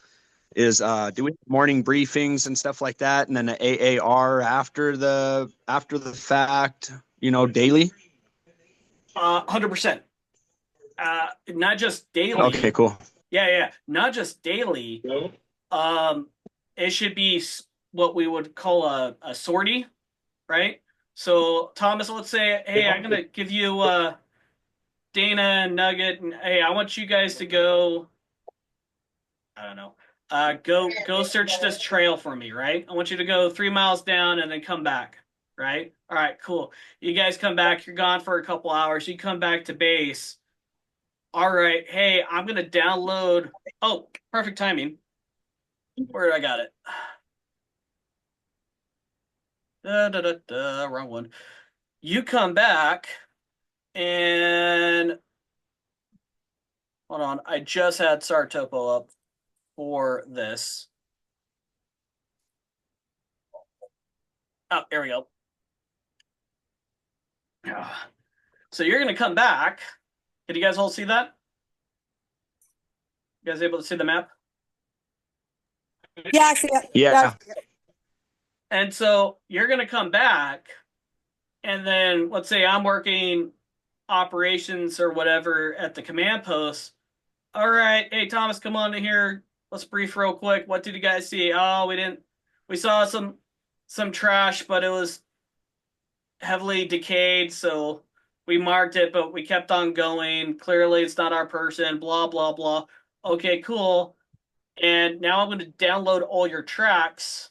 Is do we have morning briefings and stuff like that, and then an AAR after the fact, daily? 100%. Not just daily. Okay, cool. Yeah, not just daily. It should be what we would call a sortie, right? So Thomas, let's say, hey, I'm gonna give you Dana and Nugget, and hey, I want you guys to go. I don't know. Go search this trail for me, right? I want you to go 3 miles down and then come back, right? All right, cool. You guys come back. You're gone for a couple hours. You come back to base. All right, hey, I'm gonna download. Oh, perfect timing. Where did I got it? Wrong one. You come back and hold on. I just had Sartopo up for this. Oh, there we go. So you're going to come back. Can you guys all see that? You guys able to see the map? Yeah, I see it. Yeah. And so you're going to come back, and then let's say I'm working operations or whatever at the command post. All right, hey Thomas, come on in here. Let's brief real quick. What did you guys see? Oh, we saw some trash, but it was heavily decayed, so we marked it, but we kept on going. Clearly, it's not our person, blah, blah, blah. Okay, cool. And now I'm going to download all your tracks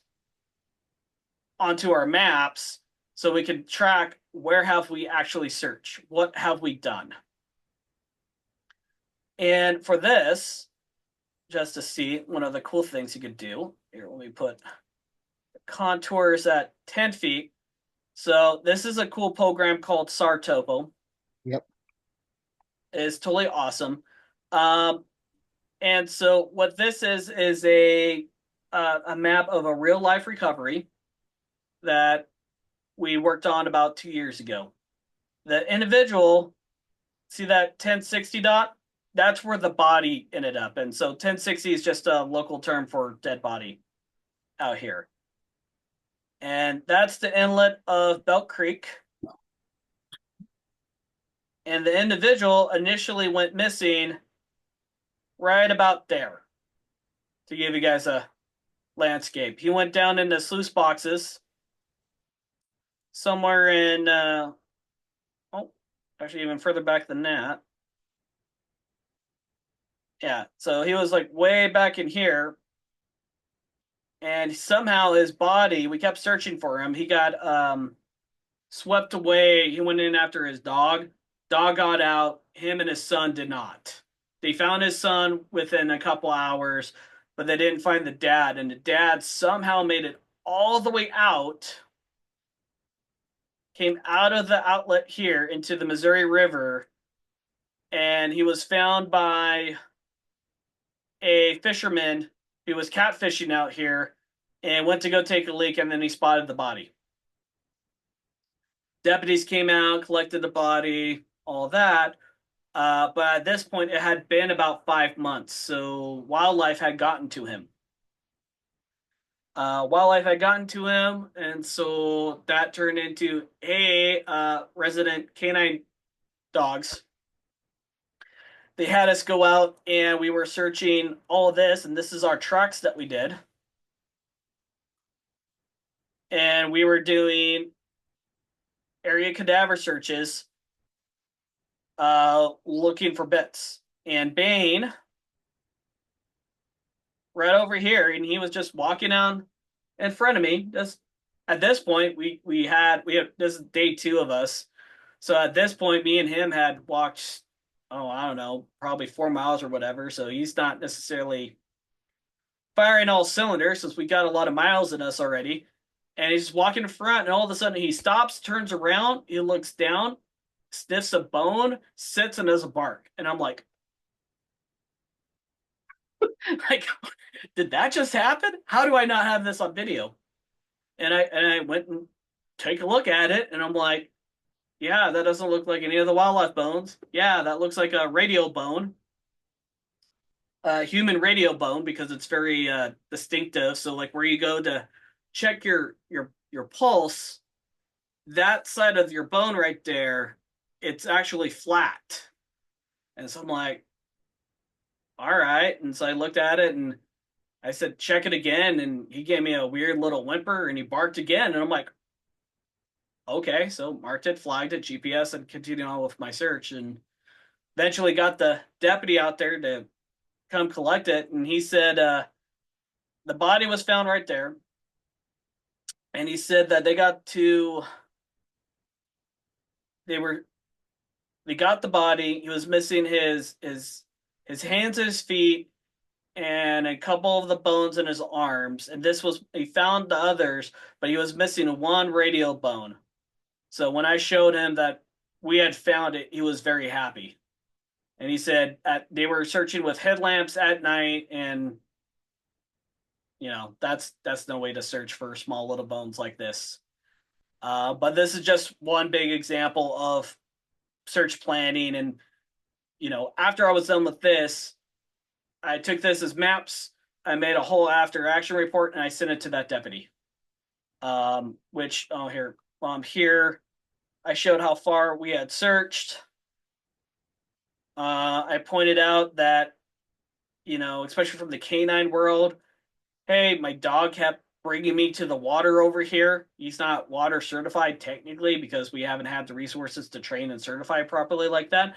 onto our maps so we can track where have we actually searched? What have we done? And for this, just to see one of the cool things you could do, here, let me put contours at 10 feet. So this is a cool program called FUNSAR Nt2. Yep. It's totally awesome. And so what this is a map of a real life recovery that we worked on about 2 years ago. The individual, see that 1060 dot? That's where the body ended up. And so 1060 is just a local term for dead body out here. And that's the inlet of Belt Creek. And the individual initially went missing right about there, to give you guys a landscape. He went down into sluice boxes somewhere in, actually even further back than that. Yeah, so he was like way back in here. And somehow his body, we kept searching for him. He got swept away. He went in after his dog. Dog got out. Him and his son did not. They found his son within a couple hours, but they didn't find the dad. And the dad somehow made it all the way out, came out of the outlet here into the Missouri River, and he was found by a fisherman who was catfishing out here and went to go take a leak, and then he spotted the body. Deputies came out, collected the body, all that. But at this point, it had been about 5 months, so wildlife had gotten to him. And so that turned into, hey, resident canine dogs. They had us go out, and we were searching all this, and this is our tracks that we did. And we were doing area cadaver searches, looking for bits. And Bane, right over here, and he was just walking down in front of me. Just at this point, we had this is day 2 of us. So at this point, me and him had walked, I don't know, probably 4 miles or whatever. So he's not necessarily firing all cylinders since we got a lot of miles in us already. And he's walking in front, and all of a sudden he stops, turns around, he looks down, sniffs a bone, sits and does a bark. And I'm like, did that just happen? How do I not have this on video? And I went and take a look at it, and I'm like, yeah, that doesn't look like any of the wildlife bones. Yeah, that looks like a radio bone, a human radio bone, because it's very distinctive. So like where you go to check your pulse, that side of your bone right there, it's actually flat. And so I'm like, all right. And so I looked at it and I said, check it again. And he gave me a weird little whimper and he barked again. And I'm like, okay. So marked it, flagged it, GPS, and continued on with my search. And eventually got the deputy out there to come collect it. And he said, the body was found right there. And he said that they got the body. He was missing his hands and his feet and a couple of the bones in his arms. And he found the others, but he was missing one radial bone. So when I showed him that we had found it, he was very happy. And he said they were searching with headlamps at night, and that's no way to search for small little bones like this. But this is just one big example of search planning. And after I was done with this, I took this as maps. I made a whole after action report and I sent it to that deputy. Which, oh, here, while I'm here, I showed how far we had searched. I pointed out that, especially from the canine world, hey, my dog kept bringing me to the water over here. He's not water certified technically because we haven't had the resources to train and certify properly like that.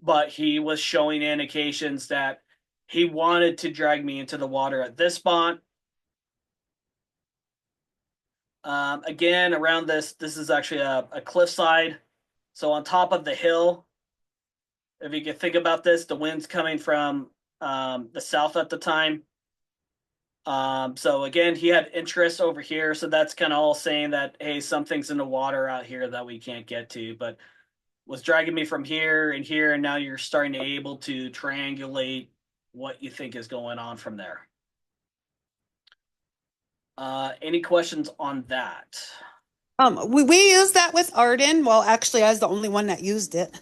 But he was showing indications that he wanted to drag me into the water at this spot. Again, around this is actually a cliffside. So on top of the hill, if you can think about this, the wind's coming from the south at the time. So again, he had interest over here. So that's kind of all saying that, hey, something's in the water out here that we can't get to, but was dragging me from here and here. And now you're starting to able to triangulate what you think is going on from there. Any questions on that? We use that with Arden. Well, actually, I was the only one that used it.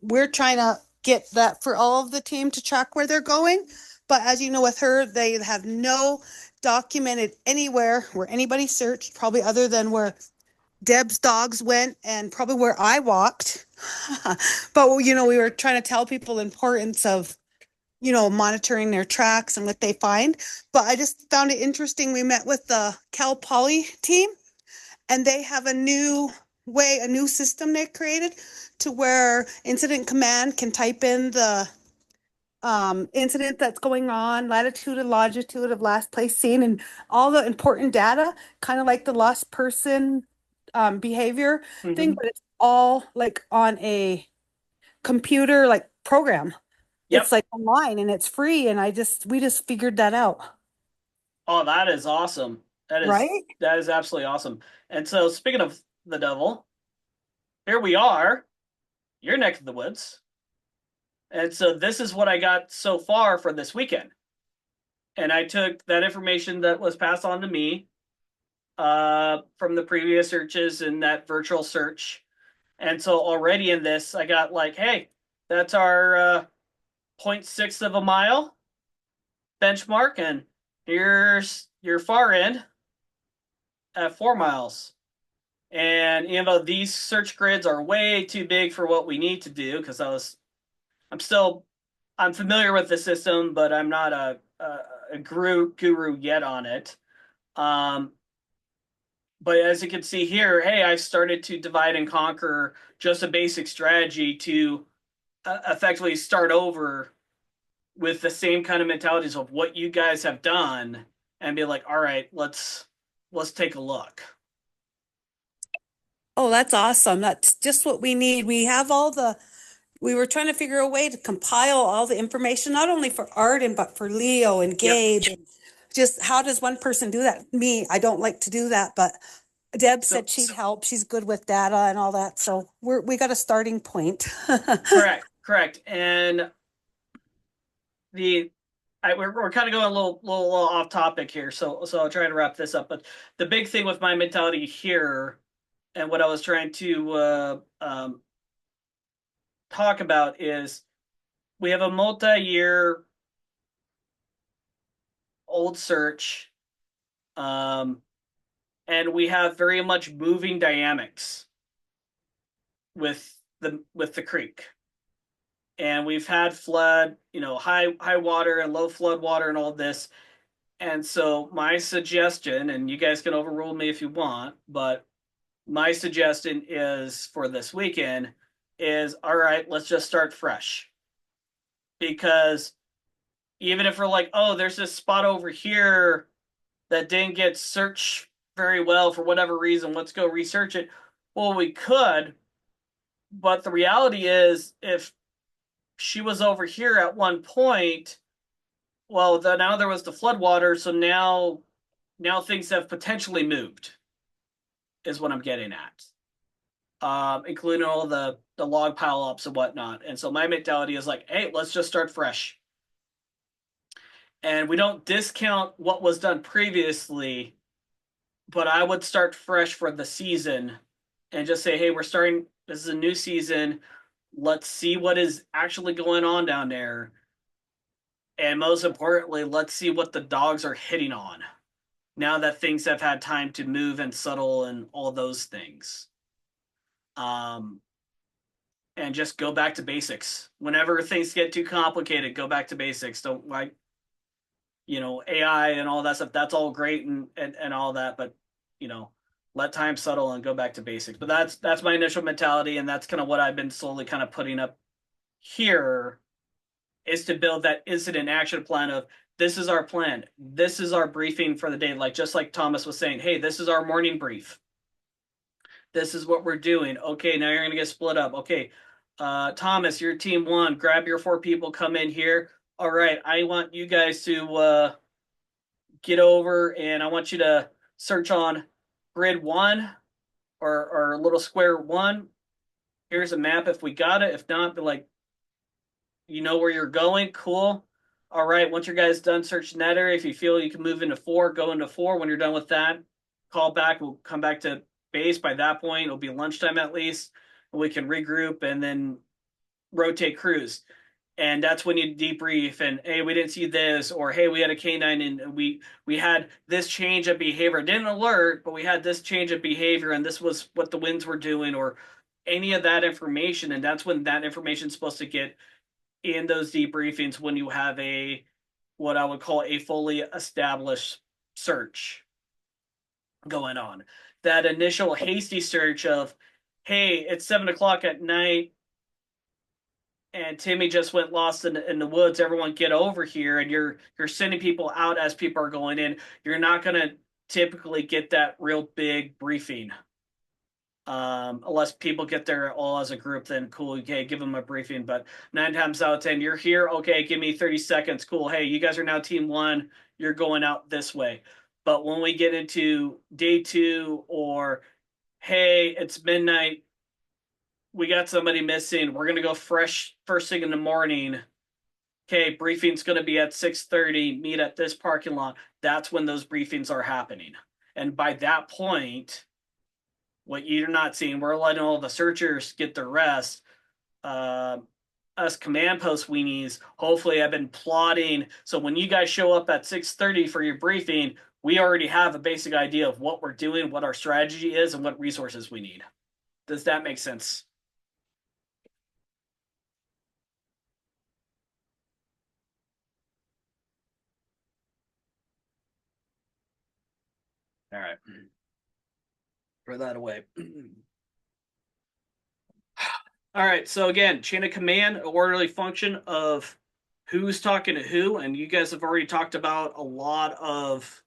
We're trying to get that for all of the team to track where they're going. But as you know, with her, they have no documented anywhere where anybody searched, probably other than where Deb's dogs went and probably where I walked. But, we were trying to tell people the importance of, monitoring their tracks and what they find. But I just found it interesting. We met with the Cal Poly team, and they have a new system they created to where incident command can type in the incident that's going on, latitude and longitude of last place seen, and all the important data, kind of like the lost person behavior thing, but it's all like on a computer like program. Yep. It's like online and it's free, and we just figured that out. Oh, that is awesome. That is absolutely awesome. And so speaking of the devil, here we are, your neck of the woods. And so this is what I got so far for this weekend. And I took that information that was passed on to me from the previous searches and that virtual search. And so already in this, I got like, hey, that's our 0.6 of a mile benchmark. And here's your far end at 4 miles. And these search grids are way too big for what we need to do because I'm familiar with the system, but I'm not a guru yet on it. But as you can see here, hey, I started to divide and conquer just a basic strategy to effectively start over with the same kind of mentalities of what you guys have done and be like, all right, let's take a look. Oh, that's awesome. That's just what we need. We were trying to figure a way to compile all the information, not only for Arden, but for Leo and Gabe. Yep. And just how does one person do that? Me, I don't like to do that, but Deb said she'd help. She's good with data and all that. So we got a starting point. Correct. And we're kind of going a little off topic here, so I'll try to wrap this up. But the big thing with my mentality here, and what I was trying to talk about is, we have a multi-year old search, and we have very much moving dynamics with the creek. And we've had flood, high water and low flood water and all this. And so my suggestion, and you guys can overrule me if you want, but my suggestion is for this weekend is, all right, let's just start fresh. Because even if we're like, oh, there's this spot over here that didn't get searched very well for whatever reason, let's go research it. Well, we could, but the reality is, if she was over here at one point, well, now there was the floodwater, so now things have potentially moved, is what I'm getting at, including all the log pile-ups and whatnot. And so my mentality is like, hey, let's just start fresh. And we don't discount what was done previously, but I would start fresh for the season and just say, hey, this is a new season. Let's see what is actually going on down there. And most importantly, let's see what the dogs are hitting on now that things have had time to move and settle and all those things. And just go back to basics. Whenever things get too complicated, go back to basics. Don't like, AI and all that stuff. That's all great and all that, but let time settle and go back to basics. But that's my initial mentality, and that's kind of what I've been slowly kind of putting up here, is to build that incident action plan of, this is our plan. This is our briefing for the day. Like, just like Thomas was saying, hey, this is our morning brief. This is what we're doing. Okay, now you're going to get split up. Okay, Thomas, you're team 1. Grab your 4 people, come in here. All right, I want you guys to get over, and I want you to search on grid 1 or little square 1. Here's a map if we got it. If not, be like, where you're going. Cool. All right, once your guys done searching that area, if you feel you can move into 4, go into 4. When you're done with that, call back. We'll come back to base. By that point, it'll be lunchtime at least. We can regroup and then rotate crews. And that's when you debrief and, hey, we didn't see this, or hey, we had a canine and we had this change of behavior. Didn't alert, but we had this change of behavior, and this was what the winds were doing, or any of that information. And that's when that information is supposed to get in those debriefings, when you have what I would call a fully established search going on. That initial hasty search of, hey, it's 7:00 at night and Timmy just went lost in the woods. Everyone get over here, and you're sending people out as people are going in. You're not going to typically get that real big briefing. Unless people get there all as a group, then cool, okay, give them a briefing. But 9 times out of 10, you're here, okay, give me 30 seconds. Cool, hey, you guys are now team 1. You're going out this way. But when we get into day 2, or hey, it's midnight, we got somebody missing, we're going to go fresh first thing in the morning. Okay, briefing's going to be at 6:30, meet at this parking lot. That's when those briefings are happening. And by that point, what you're not seeing, we're letting all the searchers get their rest. Us command post weenies, hopefully I've been plotting. So when you guys show up at 6:30 for your briefing, we already have a basic idea of what we're doing, what our strategy is, and what resources we need. Does that make sense? All right. Throw that away. All right. So again, chain of command, orderly function of who's talking to who. And you guys have already talked about a lot of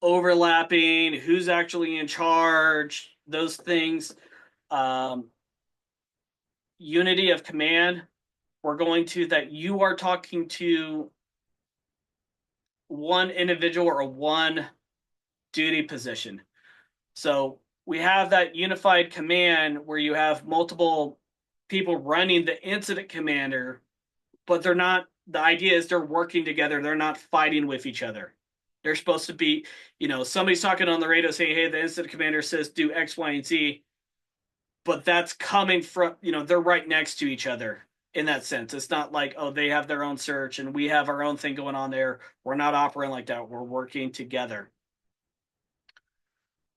overlapping, who's actually in charge, those things. Unity of command. We're going to that you are talking to one individual or one duty position. So we have that unified command where you have multiple people running the incident commander, but they're not, the idea is they're working together. They're not fighting with each other. They're supposed to be, somebody's talking on the radio saying, hey, the incident commander says do X, Y, and Z, but that's coming from, they're right next to each other in that sense. It's not like, oh, they have their own search and we have our own thing going on there. We're not operating like that. We're working together.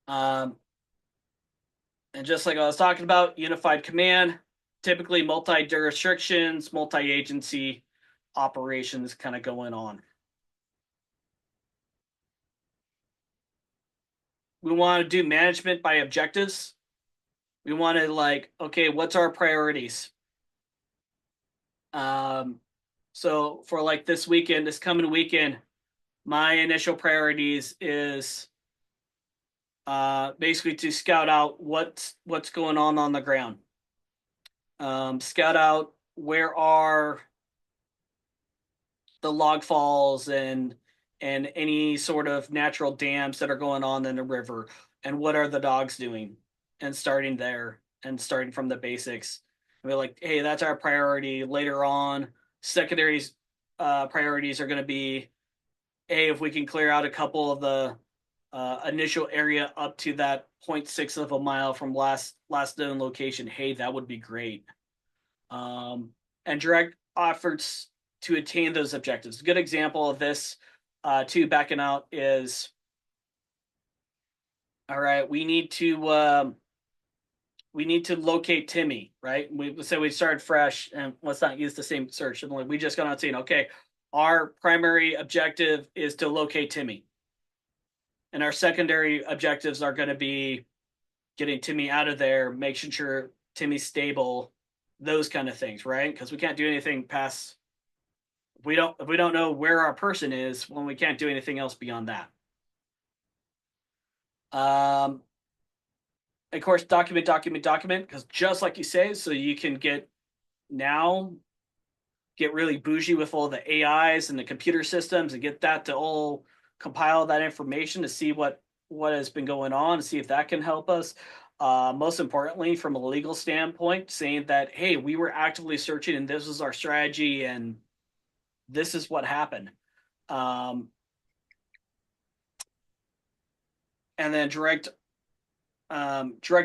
And just like I was talking about, unified command, typically multi-jurisdictions, multi-agency operations kind of going on. We want to do management by objectives. We want to okay, what's our priorities? So for this weekend, this coming weekend, my initial priorities is basically to scout out what's going on the ground. Scout out where are the log falls and any sort of natural dams that are going on in the river, and what are the dogs doing, and starting there and starting from the basics. And we're like, hey, that's our priority. Later on, secondaries priorities are going to be, hey, if we can clear out a couple of the initial area up to that 0.6 of a mile from last known location, hey, that would be great. And direct efforts to attain those objectives. A good example of this too, backing out is, all right, we need to locate Timmy, right? We say we started fresh, and let's not use the same search. We just got on scene. Okay, our primary objective is to locate Timmy, and our secondary objectives are going to be getting Timmy out of there, making sure Timmy's stable, those kind of things, right? Because we can't do anything past. If we don't know where our person is, well, we can't do anything else beyond that. Of course, document, because just like you say, so you can get really bougie with all the AIs and the computer systems and get that to all compile that information to see what has been going on and see if that can help us. Most importantly, from a legal standpoint, saying that, hey, we were actively searching and this was our strategy and this is what happened. And then direct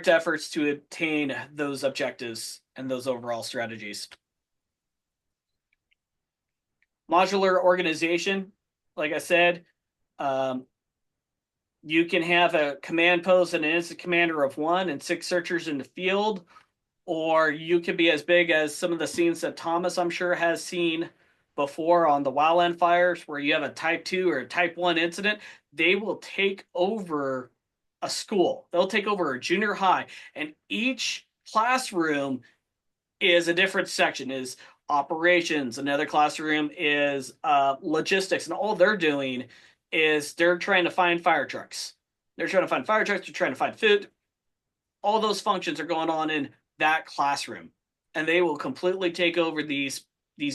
efforts to obtain those objectives and those overall strategies. Modular organization, like I said, you can have a command post and an incident commander of 1 and 6 searchers in the field, or you can be as big as some of the scenes that Thomas, I'm sure, has seen before on the wildland fires, where you have a type 2 or a type 1 incident. They will take over a school. They'll take over a junior high, and each classroom is a different section, is operations. Another classroom is logistics, and all they're doing is they're trying to find fire trucks. They're trying to find fire trucks. They're trying to find food. All those functions are going on in that classroom, and they will completely take over these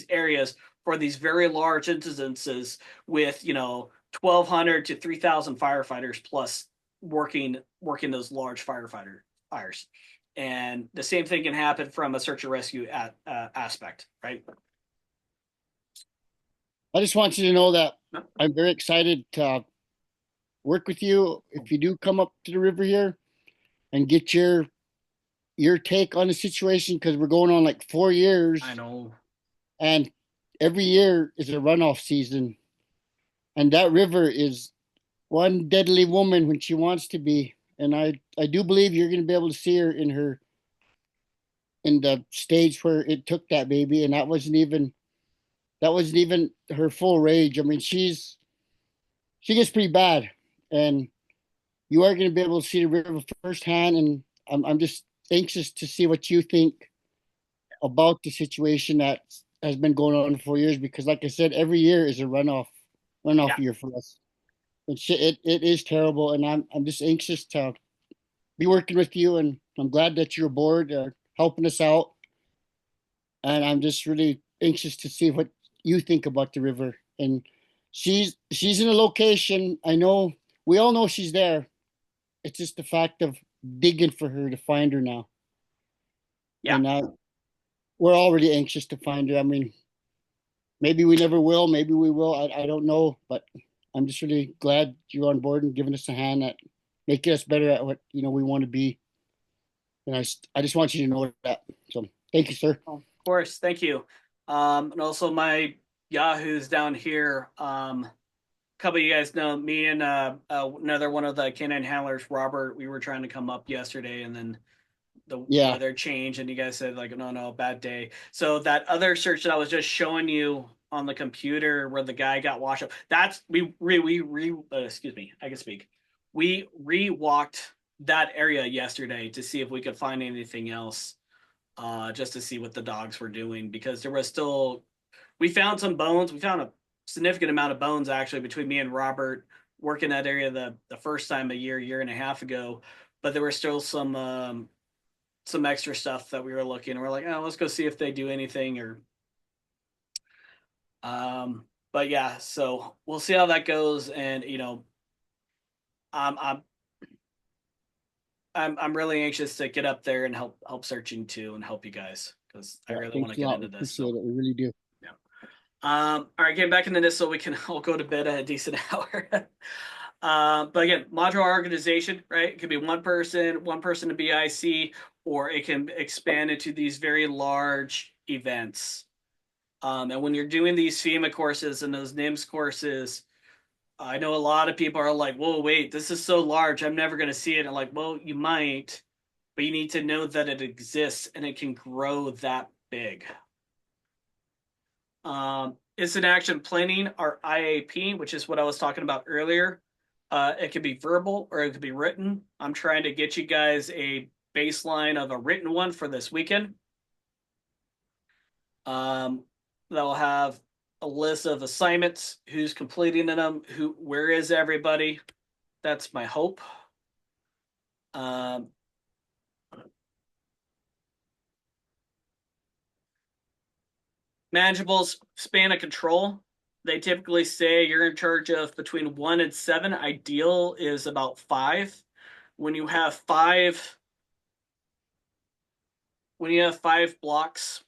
areas for these very large incidences with 1,200 to 3,000 firefighters plus working those large fires. And the same thing can happen from a search and rescue aspect, right? I just want you to know that I'm very excited to work with you if you do come up to the river here and get your take on the situation, because we're going on like 4 years. I know. And every year is a runoff season. And that river is one deadly woman when she wants to be. And I do believe you're going to be able to see her in the stage where it took that baby. And that wasn't even her full rage. I mean, she gets pretty bad, and you are going to be able to see the river firsthand. And I'm just anxious to see what you think about the situation that has been going on for years, because like I said, every year is a runoff year for us. It is terrible, and I'm just anxious to be working with you, and I'm glad that you're aboard, helping us out. And I'm just really anxious to see what you think about the river. And she's in a location. I know we all know she's there. It's just the fact of digging for her to find her now. Yeah. And we're already anxious to find her. I mean, maybe we never will. Maybe we will. I don't know. But I'm just really glad you're on board and giving us a hand at making us better at what we want to be. And I just want you to know that. So thank you, sir. Of course, thank you. And also my Yahoos down here. A couple of you guys know me and another one of the canine handlers, Robert. We were trying to come up yesterday, and then the weather changed, and you guys said like, no, bad day. So that other search that I was just showing you on the computer, where the guy got washed up, that's excuse me, I can speak. We re-walked that area yesterday to see if we could find anything else, just to see what the dogs were doing, because there was still, we found some bones. We found a significant amount of bones actually between me and Robert working that area the first time a year and a half ago, but there were still some extra stuff that we were looking. We're like, oh, let's go see if they do anything, or but yeah, so we'll see how that goes. And I'm really anxious to get up there and help searching too, and help you guys, because I really want to get into this. So. We really do. Yeah. All right, getting back into this so we can all go to bed at a decent hour. But again, modular organization, right? It could be one person to BIC, or it can expand into these very large events. And when you're doing these FEMA courses and those NIMS courses, I know a lot of people are like, whoa, wait, this is so large. I'm never going to see it. And I'm like, well, you might, but you need to know that it exists and it can grow that big. Instant action planning, or IAP, which is what I was talking about earlier. It could be verbal or it could be written. I'm trying to get you guys a baseline of a written one for this weekend. They'll have a list of assignments, who's completing them, where is everybody. That's my hope. Manageable span of control. They typically say you're in charge of between 1 and 7. Ideal is about 5. When you have 5 blocks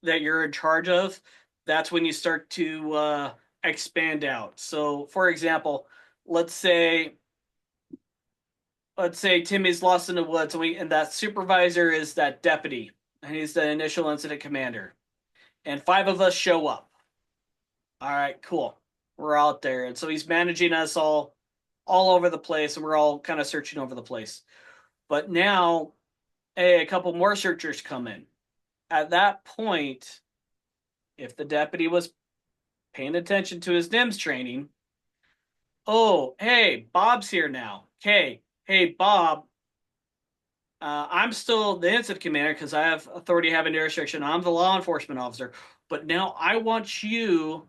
that you're in charge of, that's when you start to expand out. So, for example, let's say Timmy's lost in the woods, and that supervisor is that deputy, and he's the initial incident commander, and 5 of us show up. All right, cool. We're out there, and so he's managing us all over the place, and we're all kind of searching over the place. But now, a couple more searchers come in. At that point, if the deputy was paying attention to his NIMS training, oh, hey, Bob's here now. Okay, hey, Bob, I'm still the incident commander because I have authority to have an restriction. I'm the law enforcement officer. But now I want you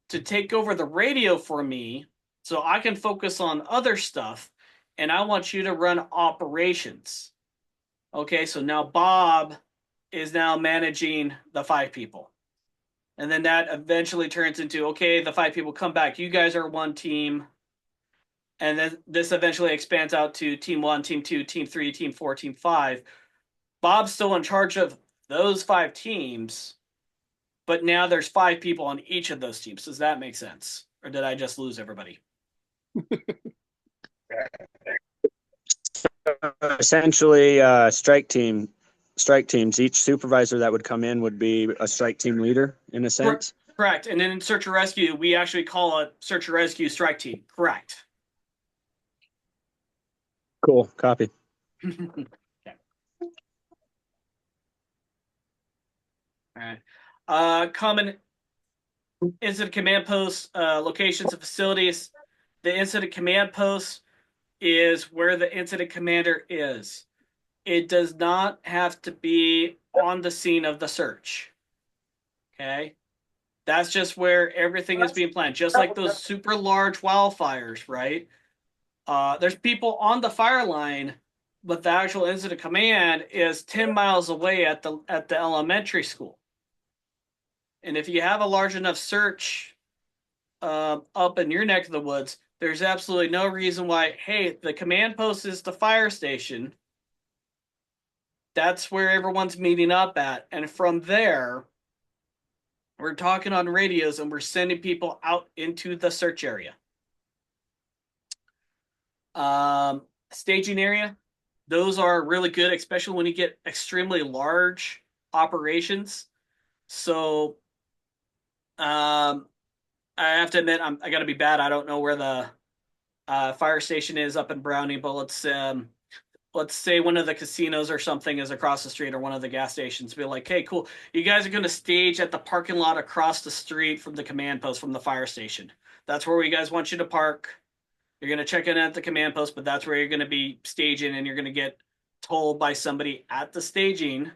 to take over the radio for me so I can focus on other stuff. And I want you to run operations. Okay, so now Bob is now managing the 5 people. And then that eventually turns into, okay, the 5 people come back. You guys are one team. And then this eventually expands out to team 1, team 2, team 3, team 4, team 5. Bob's still in charge of those 5 teams, but now there's 5 people on each of those teams. Does that make sense? Or did I just lose everybody? Essentially, strike teams. Each supervisor that would come in would be a strike team leader in a sense. Correct. And then in search and rescue, we actually call it search and rescue strike team. Correct. Cool. Copy. Okay. All right. Common incident command posts, locations and facilities. The incident command post is where the incident commander is. It does not have to be on the scene of the search. Okay? That's just where everything is being planned. Just like those super large wildfires, right? There's people on the fire line, but the actual incident command is 10 miles away at the elementary school. And if you have a large enough search up in your neck of the woods, there's absolutely no reason why, hey, the command post is the fire station. That's where everyone's meeting up at. And from there, we're talking on radios and we're sending people out into the search area. Staging area, those are really good, especially when you get extremely large operations. So I have to admit, I got to be bad. I don't know where the fire station is up in Browning, but let's say one of the casinos or something is across the street, or one of the gas stations. Be like, hey, cool. You guys are going to stage at the parking lot across the street from the command post from the fire station. That's where we guys want you to park. You're going to check in at the command post, but that's where you're going to be staging, and you're going to get told by somebody at the staging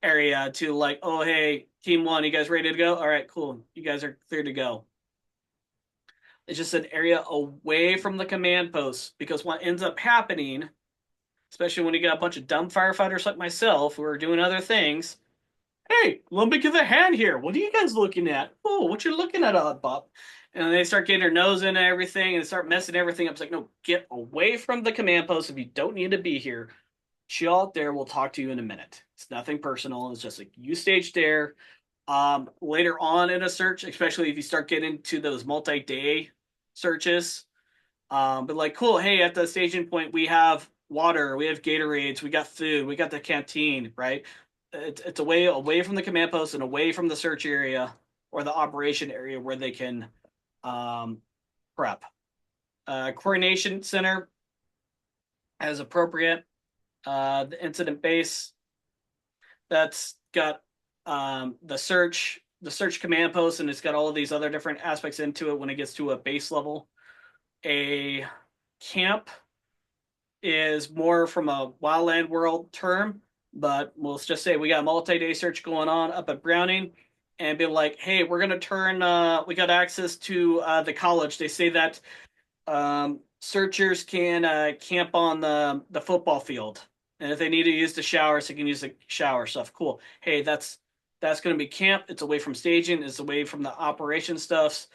area to like, oh, hey, team 1, you guys ready to go? All right, cool. You guys are clear to go. It's just an area away from the command post, because what ends up happening, especially when you got a bunch of dumb firefighters like myself who are doing other things, hey, let me give a hand here. What are you guys looking at? Oh, what you looking at, Odd Bob? And they start getting their nose into everything and start messing everything up. It's like, no, get away from the command post if you don't need to be here. Chill out there. We'll talk to you in a minute. It's nothing personal. It's just like you stage there. Later on in a search, especially if you start getting to those multi-day searches, but like, cool, hey, at the staging point, we have water, we have Gatorades, we got food, we got the canteen, right? It's away from the command post and away from the search area or the operation area where they can prep. Coordination center as appropriate. The incident base that's got the search command post, and it's got all of these other different aspects into it when it gets to a base level. A camp is more from a wildland world term, but we'll just say we got a multi-day search going on up at Browning, and be like, hey, we're going to turn, we got access to the college. They say that searchers can camp on the football field. And if they need to use the showers, they can use the shower stuff. Cool. Hey, that's going to be camp. It's away from staging. It's away from the operation stuffs.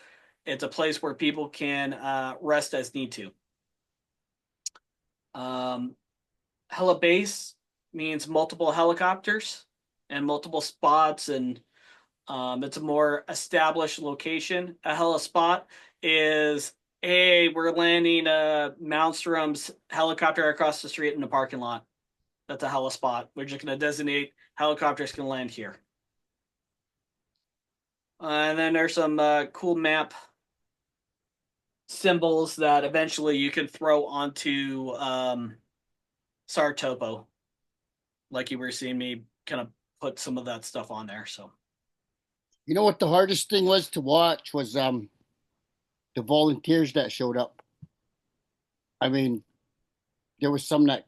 It's a place where people can rest as need to. Heli base means multiple helicopters and multiple spots, and it's a more established location. A heli spot is, hey, we're landing Malmstrom's helicopter across the street in the parking lot. That's a heli spot. We're just going to designate helicopters can land here. And then there's some cool map symbols that eventually you can throw onto SAR Topo. Like you were seeing me kind of put some of that stuff on there. So, You know what the hardest thing was to watch was the volunteers that showed up. I mean, there was some that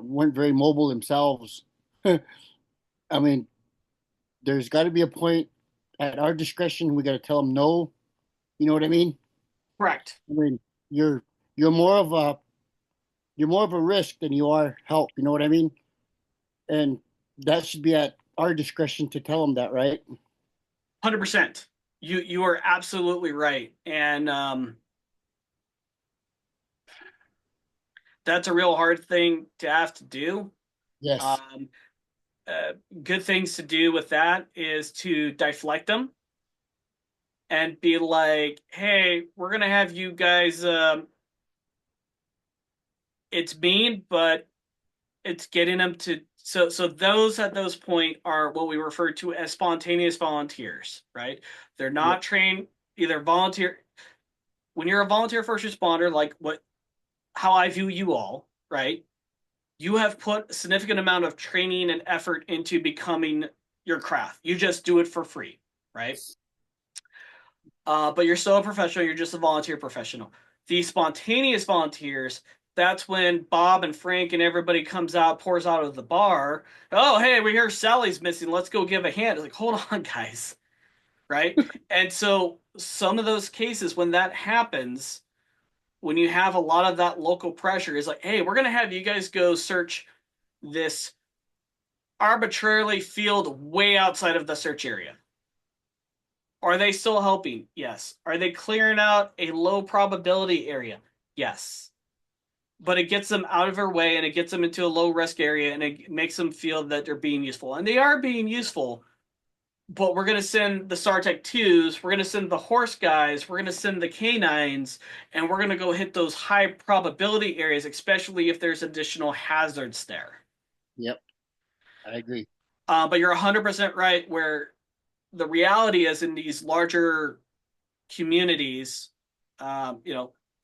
weren't very mobile themselves. I mean, there's got to be a point at our discretion. We got to tell them no. You know what I mean? correct. I mean, you're more of a risk than you are help. You know what I mean? And that should be at our discretion to tell them that, right? 100%. You are absolutely right. And that's a real hard thing to have to do. Yes. Good things to do with that is to deflect them and be like, hey, we're going to have you guys, it's mean, but it's getting them to, so those at those point are what we refer to as spontaneous volunteers, right? They're not trained, either volunteer. When you're a volunteer first responder, like how I view you all, right? You have put a significant amount of training and effort into becoming your craft. You just do it for free, right? But you're still a professional. You're just a volunteer professional. The spontaneous volunteers, that's when Bob and Frank and everybody comes out, pours out of the bar. Oh, hey, we hear Sally's missing. Let's go give a hand. It's like, hold on, guys, right? And so some of those cases, when that happens, when you have a lot of that local pressure, is like, hey, we're going to have you guys go search this arbitrarily field way outside of the search area. Are they still helping? Yes. Are they clearing out a low probability area? Yes. But it gets them out of their way and it gets them into a low risk area and it makes them feel that they're being useful. And they are being useful, but we're going to send the SAR Nt2s, we're going to send the horse guys, we're going to send the canines, and we're going to go hit those high probability areas, especially if there's additional hazards there. Yep. I agree. But you're 100% right, where the reality is in these larger communities,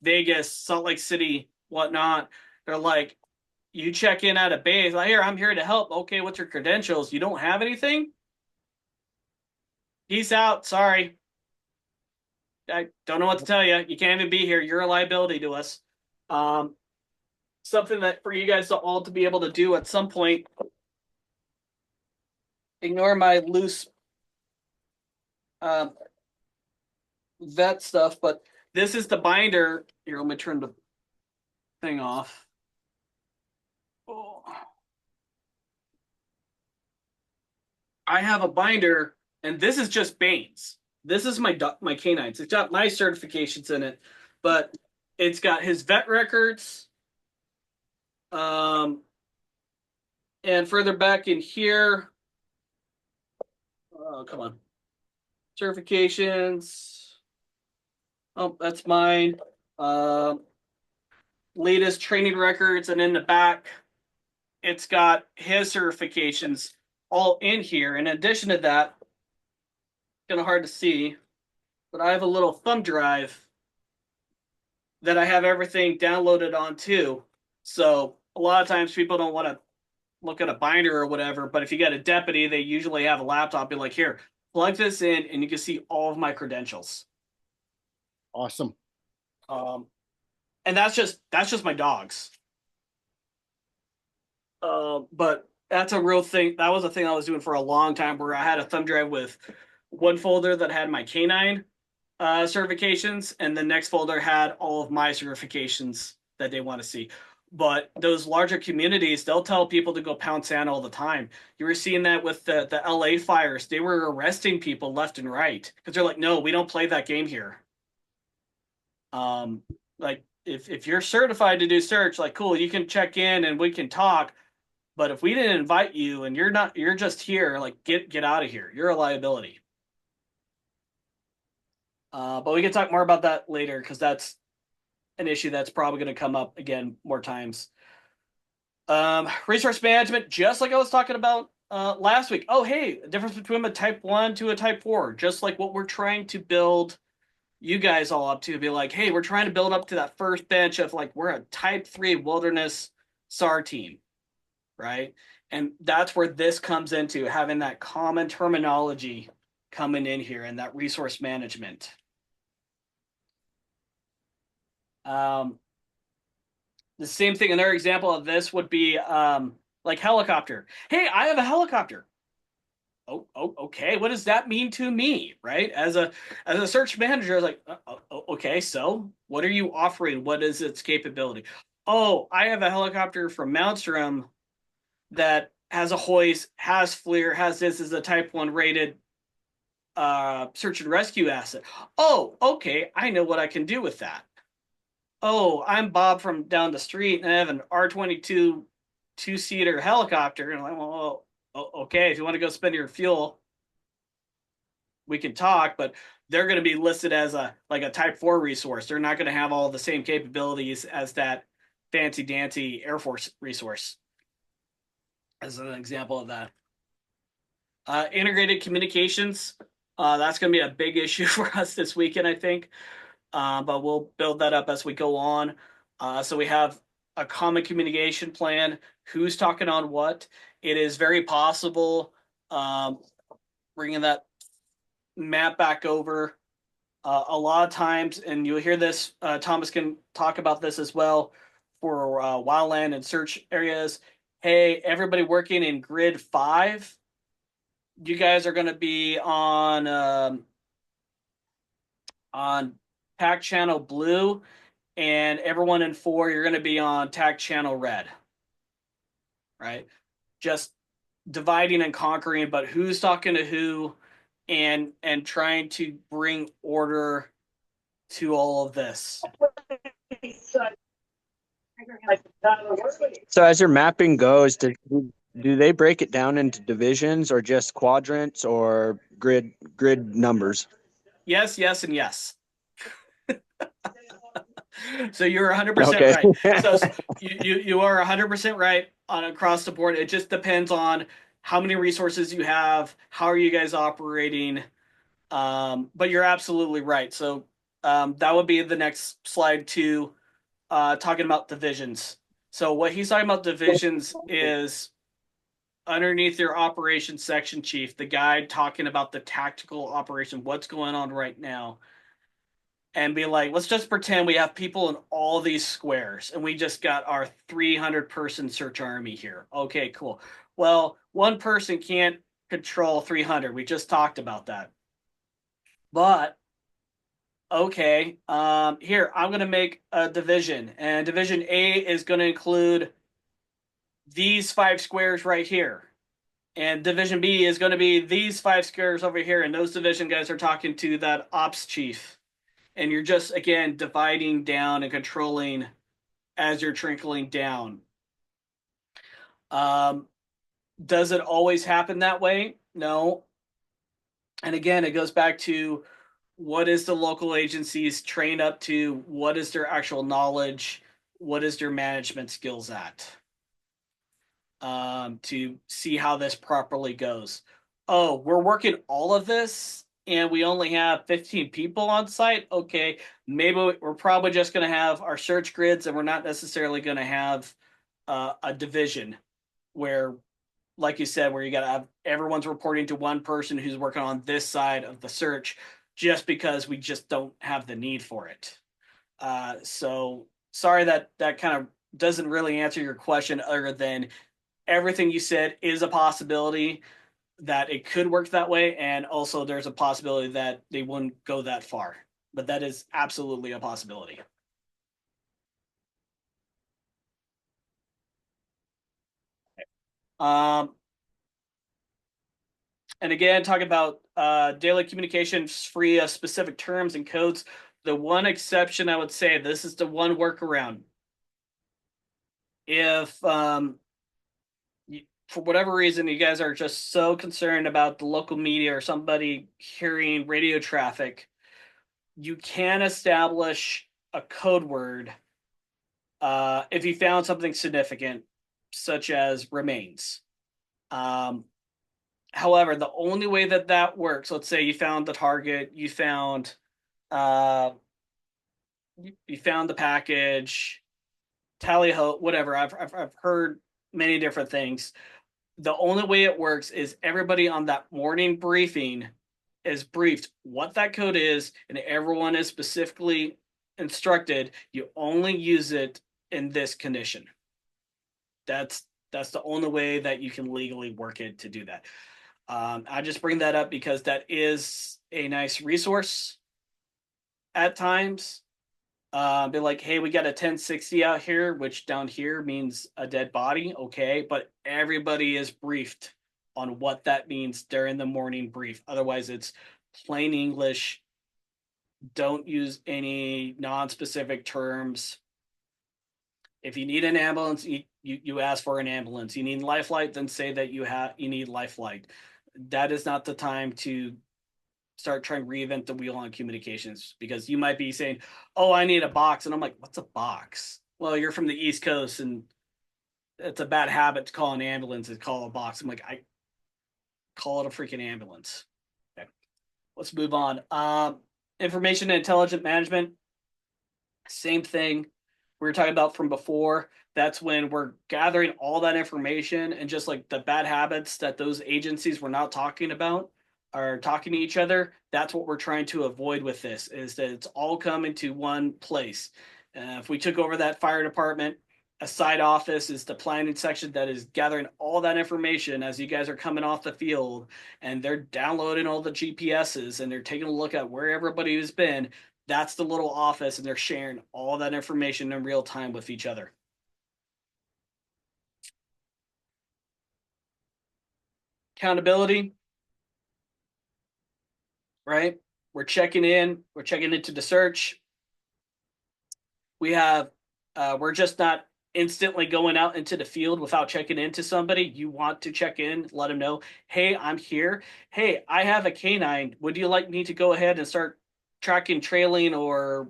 Vegas, Salt Lake City, whatnot, they're like, you check in at a base, like, here, I'm here to help. Okay, what's your credentials? You don't have anything? Peace out. Sorry. I don't know what to tell you. You can't even be here. You're a liability to us. Something that for you guys all to be able to do at some point, ignore my loose vet stuff, but this is the binder. Here, let me turn the thing off. Oh. I have a binder, and this is just Bane's. This is my canines. It's got my certifications in it, but it's got his vet records. And further back in here, oh, come on. Certifications. Oh, that's mine. Latest training records, and in the back, it's got his certifications all in here. In addition to that, kind of hard to see. but I have a little thumb drive that I have everything downloaded onto. So a lot of times people don't want to look at a binder or whatever, but if you get a deputy, they usually have a laptop. Be like, here, plug this in, and you can see all of my credentials. Awesome. And that's just my dogs. But that's a real thing. That was a thing I was doing for a long time, where I had a thumb drive with one folder that had my canine certifications, and the next folder had all of my certifications that they want to see. But those larger communities, they'll tell people to go pound sand all the time. You were seeing that with the LA fires. They were arresting people left and right because they're like, no, we don't play that game here. Like if you're certified to do search, like, cool, you can check in and we can talk. But if we didn't invite you and you're just here, like, get out of here. You're a liability. But we can talk more about that later, because that's an issue that's probably going to come up again more times. Resource management, just like I was talking about last week. Oh, hey, the difference between a type 1 to a type 4, just like what we're trying to build you guys all up to. Be like, hey, we're trying to build up to that first bench of, like, we're a type 3 wilderness SAR team, right? And that's where this comes into, having that common terminology coming in here, and that resource management. The same thing, another example of this would be like helicopter. Hey, I have a helicopter. Oh, okay. What does that mean to me, right? As a search manager, I was like, okay, so what are you offering? What is its capability? Oh, I have a helicopter from Maelstrom that has a hoist, has FLIR, has this as a type 1 rated search and rescue asset. Oh, okay, I know what I can do with that. Oh, I'm Bob from down the street, and I have an R-22 two-seater helicopter. And I'm like, well, okay, if you want to go spend your fuel, we can talk, but they're going to be listed as a type 4 resource. They're not going to have all the same capabilities as that fancy dancy Air Force resource, as an example of that. Integrated communications, that's going to be a big issue for us this weekend, I think. But we'll build that up as we go on. So we have a common communication plan. Who's talking on what? It is very possible, bringing that map back over. A lot of times, and you'll hear this, Thomas can talk about this as well, for wildland and search areas. Hey, everybody working in grid 5, you guys are going to be on TAC channel blue, and everyone in 4, you're going to be on TAC channel red, right? Just dividing and conquering, but who's talking to who, and trying to bring order to all of this. So as your mapping goes, do they break it down into divisions or just quadrants or grid numbers? Yes, yes, and yes. So you're 100% Okay. right. So you are 100% right on across the board. It just depends on how many resources you have, how are you guys operating. But you're absolutely right. So that would be the next slide too, talking about divisions. So what he's talking about divisions is underneath your operations section chief, the guide talking about the tactical operation, what's going on right now. And be like, let's just pretend we have people in all these squares and we just got our 300-person search army here. Okay, cool. Well, one person can't control 300. We just talked about that. But, okay, here, I'm going to make a division. And division A is going to include these 5 squares right here. And division B is going to be these 5 squares over here. And those division guys are talking to that ops chief. And you're just, again, dividing down and controlling as you're trickling down. Does it always happen that way? No. And again, it goes back to, what is the local agencies trained up to? What is their actual knowledge? What is their management skills at? To see how this properly goes. Oh, we're working all of this and we only have 15 people on site, okay, maybe we're probably just going to have our search grids, and we're not necessarily going to have a division where, like you said, where you got to have everyone's reporting to one person who's working on this side of the search, just because we just don't have the need for it. So sorry that kind of doesn't really answer your question, other than everything you said is a possibility that it could work that way, and also there's a possibility that they wouldn't go that far, but that is absolutely a possibility. Um, and again, talking about daily communications free of specific terms and codes. The one exception I would say, this is the one workaround. If for whatever reason you guys are just so concerned about the local media or somebody hearing radio traffic, you can establish a code word if you found something significant, such as remains. However, the only way that that works, let's say you found the target, you found the package, tally ho, whatever. I've heard many different things. The only way it works is everybody on that morning briefing is briefed what that code is, and everyone is specifically instructed you only use it in this condition. That's the only way that you can legally work it to do that. I just bring that up because that is a nice resource at times. Be like, hey, we got a 1060 out here, which down here means a dead body. Okay, but everybody is briefed on what that means during the morning brief. Otherwise, it's plain English. Don't use any non-specific terms. If you need an ambulance, you ask for an ambulance. You need lifeline, then say that you need lifeline. That is not the time to start trying to reinvent the wheel on communications, because you might be saying, oh, I need a box. And I'm like, what's a box? Well, you're from the East Coast, and it's a bad habit to call an ambulance and call a box. I'm like, I call it a freaking ambulance. Okay, let's move on. Information and intelligent management, same thing we were talking about from before. That's when we're gathering all that information, and just like the bad habits that those agencies were not talking about are talking to each other. That's what we're trying to avoid with this, is that it's all coming to one place. If we took over that fire department, a side office is the planning section that is gathering all that information as you guys are coming off the field, and they're downloading all the GPSs and they're taking a look at where everybody has been. That's the little office, and they're sharing all that information in real time with each other. Accountability, right? We're checking into the search. We're just not instantly going out into the field without checking into somebody. You want to check in, let them know, hey, I'm here. Hey, I have a canine. Would you like me to go ahead and start tracking, trailing, or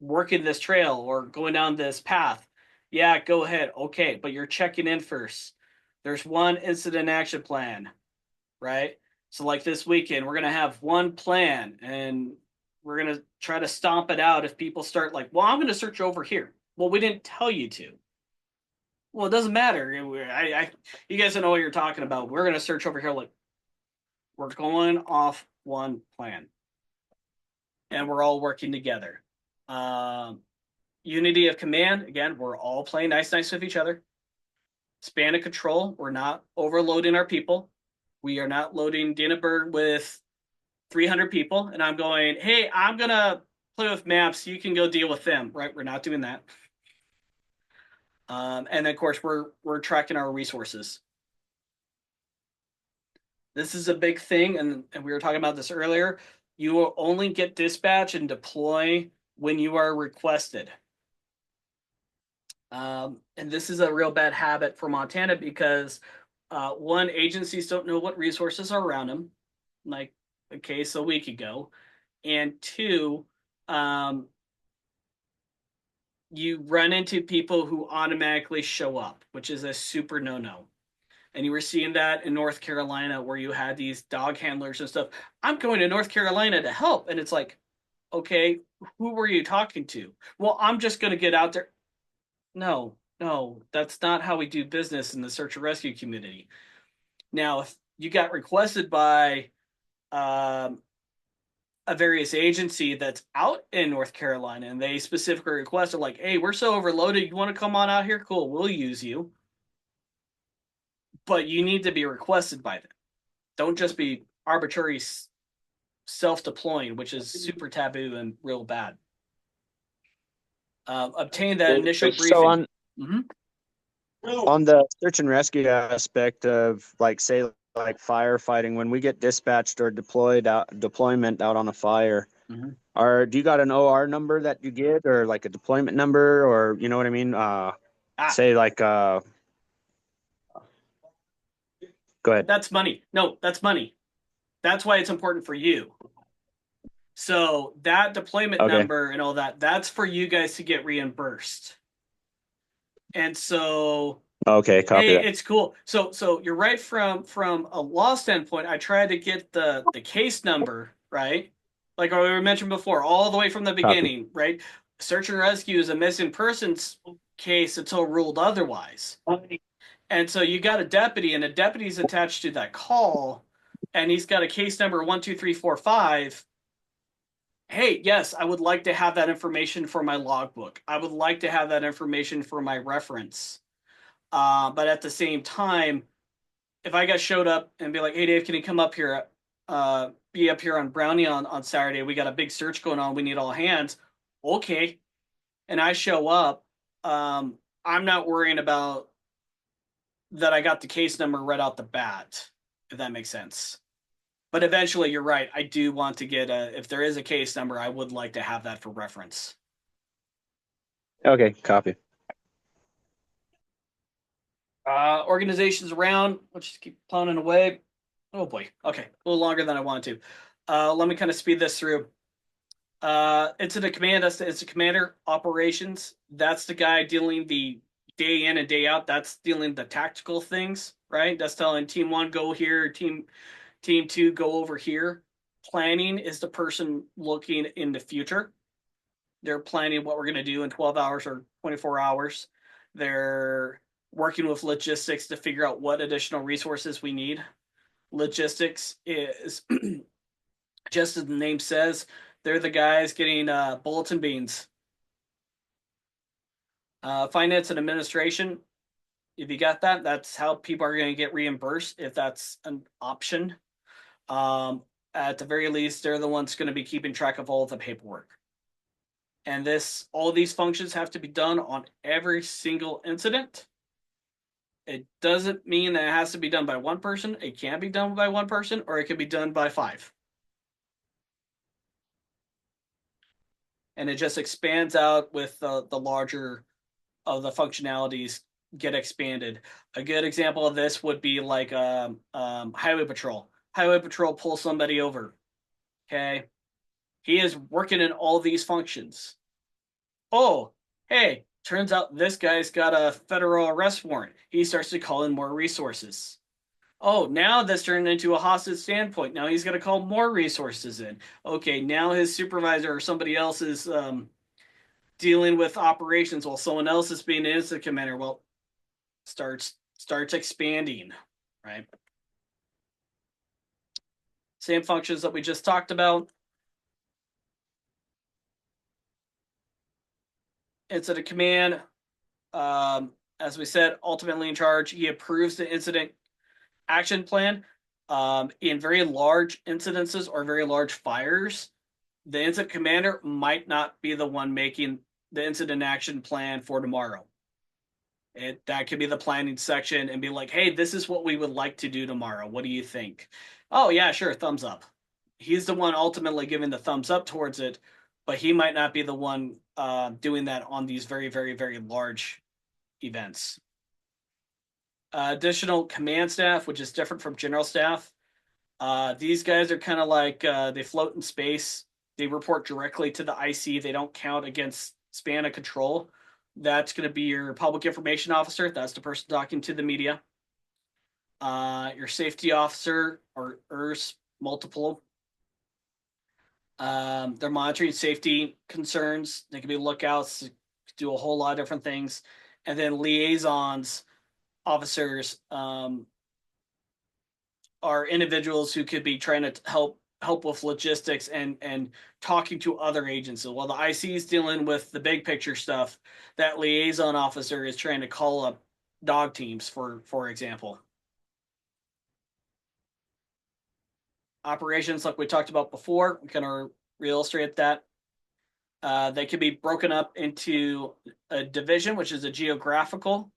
working this trail or going down this path? Yeah, go ahead. Okay, but you're checking in first. There's one incident action plan, right? So like this weekend, we're going to have one plan, and we're going to try to stomp it out if people start like, well, I'm going to search over here. Well, we didn't tell you to. Well, it doesn't matter. You guys don't know what you're talking about. We're going to search over here. Like, we're going off one plan, and we're all working together. Unity of command. Again, we're all playing nice with each other. Span of control. We're not overloading our people. We are not loading Dinaburg with 300 people, and I'm going, hey, I'm going to play with maps. You can go deal with them, right? We're not doing that. And then, of course, we're tracking our resources. This is a big thing, and we were talking about this earlier. You will only get dispatch and deploy when you are requested. And this is a real bad habit for Montana, because one, agencies don't know what resources are around them, like a case a week ago. And two, you run into people who automatically show up, which is a super no-no. And you were seeing that in North Carolina where you had these dog handlers and stuff. I'm going to North Carolina to help. And it's like, okay, who were you talking to? Well, I'm just going to get out there. No, that's not how we do business in the search and rescue community. Now, if you got requested by a various agency that's out in North Carolina and they specifically requested, like, hey, we're so overloaded, you want to come on out here? Cool, we'll use you. But you need to be requested by them. Don't just be arbitrary self-deploying, which is super taboo and real bad. Obtain that initial briefing. So on Mhm. on the search and rescue aspect of, like, say, like firefighting, when we get dispatched or deployment out on a fire, Mhm. do you got an OR number that you get, or like a deployment number, or you know what I mean? Say like go ahead. That's money. No, that's money. That's why it's important for you. So that deployment number and all that, that's for you guys to get reimbursed. And so Okay, copy that. it's cool. So you're right, from a law standpoint, I tried to get the case number, right? Like we mentioned before, all the way from the beginning, right? Search and rescue is a missing persons case until ruled otherwise. And so you got a deputy, and a deputy's attached to that call, and he's got a case number 12345. Hey, yes, I would like to have that information for my logbook. I would like to have that information for my reference. But at the same time, if I got showed up and be like, hey, Dave, can you come up here? Be up here on Brownie on Saturday. We got a big search going on. We need all hands. Okay. And I show up. I'm not worrying about that I got the case number right out the bat, if that makes sense. But eventually, you're right. I do want to get if there is a case number, I would like to have that for reference. Okay, copy. Organizations around, let's just keep plowing away. Oh boy. Okay. A little longer than I wanted to. Let me kind of speed this through. Incident command, that's the incident commander. Operations, that's the guy dealing the day in and day out. That's dealing the tactical things, right? That's telling team 1 go here, team 2 go over here. Planning is the person looking in the future. They're planning what we're going to do in 12 hours or 24 hours. They're working with logistics to figure out what additional resources we need. Logistics is, just as the name says, they're the guys getting bulletin beans. Finance and administration, if you got that, that's how people are going to get reimbursed if that's an option. At the very least, they're the ones going to be keeping track of all of the paperwork. And all these functions have to be done on every single incident. It doesn't mean that it has to be done by one person. It can be done by one person, or it can be done by 5. And it just expands out with the larger of the functionalities get expanded. A good example of this would be like highway patrol. Highway patrol pulls somebody over. Okay. He is working in all these functions. Oh, hey, turns out this guy's got a federal arrest warrant. He starts to call in more resources. Oh, now this turned into a hostage standpoint. Now he's going to call more resources in. Okay, now his supervisor or somebody else is dealing with operations while someone else is being an incident commander. Well, starts expanding, right? Same functions that we just talked about. Incident command, as we said, ultimately in charge. He approves the incident action plan. In very large incidences or very large fires, the incident commander might not be the one making the incident action plan for tomorrow. That could be the planning section and be like, hey, this is what we would like to do tomorrow. What do you think? Oh, yeah, sure, thumbs up. He's the one ultimately giving the thumbs up towards it, but he might not be the one doing that on these very, very, very large events. Additional command staff, which is different from general staff. These guys are kind of like they float in space. They report directly to the IC. They don't count against span of control. That's going to be your public information officer. That's the person talking to the media. your safety officer or ERS multiple. They're monitoring safety concerns. They can be lookouts, do a whole lot of different things. And then liaisons officers are individuals who could be trying to help with logistics and talking to other agents. So while the IC is dealing with the big picture stuff, that liaison officer is trying to call up dog teams, for example. Operations, like we talked about before, we kind of reillustrate that. They could be broken up into a division, which is a geographical,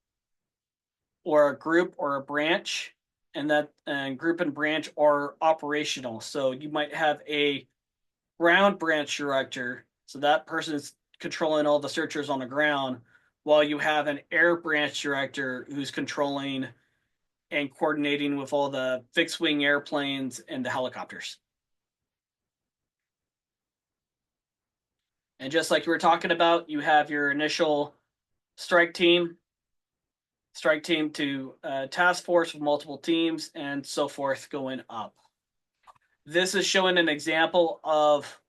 or a group or a branch, and that group and branch are operational. So you might have a ground branch director, so that person is controlling all the searchers on the ground, while you have an air branch director who's controlling and coordinating with all the fixed wing airplanes and the helicopters. And just like you were talking about, you have your initial strike team to task force with multiple teams, and so forth going up. This is showing an example of,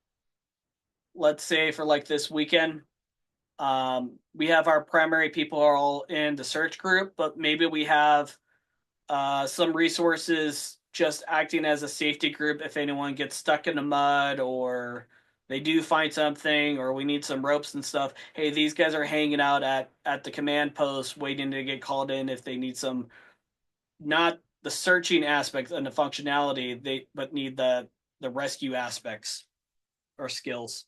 let's say for like this weekend, we have our primary people are all in the search group, but maybe we have some resources just acting as a safety group if anyone gets stuck in the mud or they do find something or we need some ropes and stuff. Hey, these guys are hanging out at the command post waiting to get called in if they need some, not the searching aspect and the functionality, but need the rescue aspects or skills.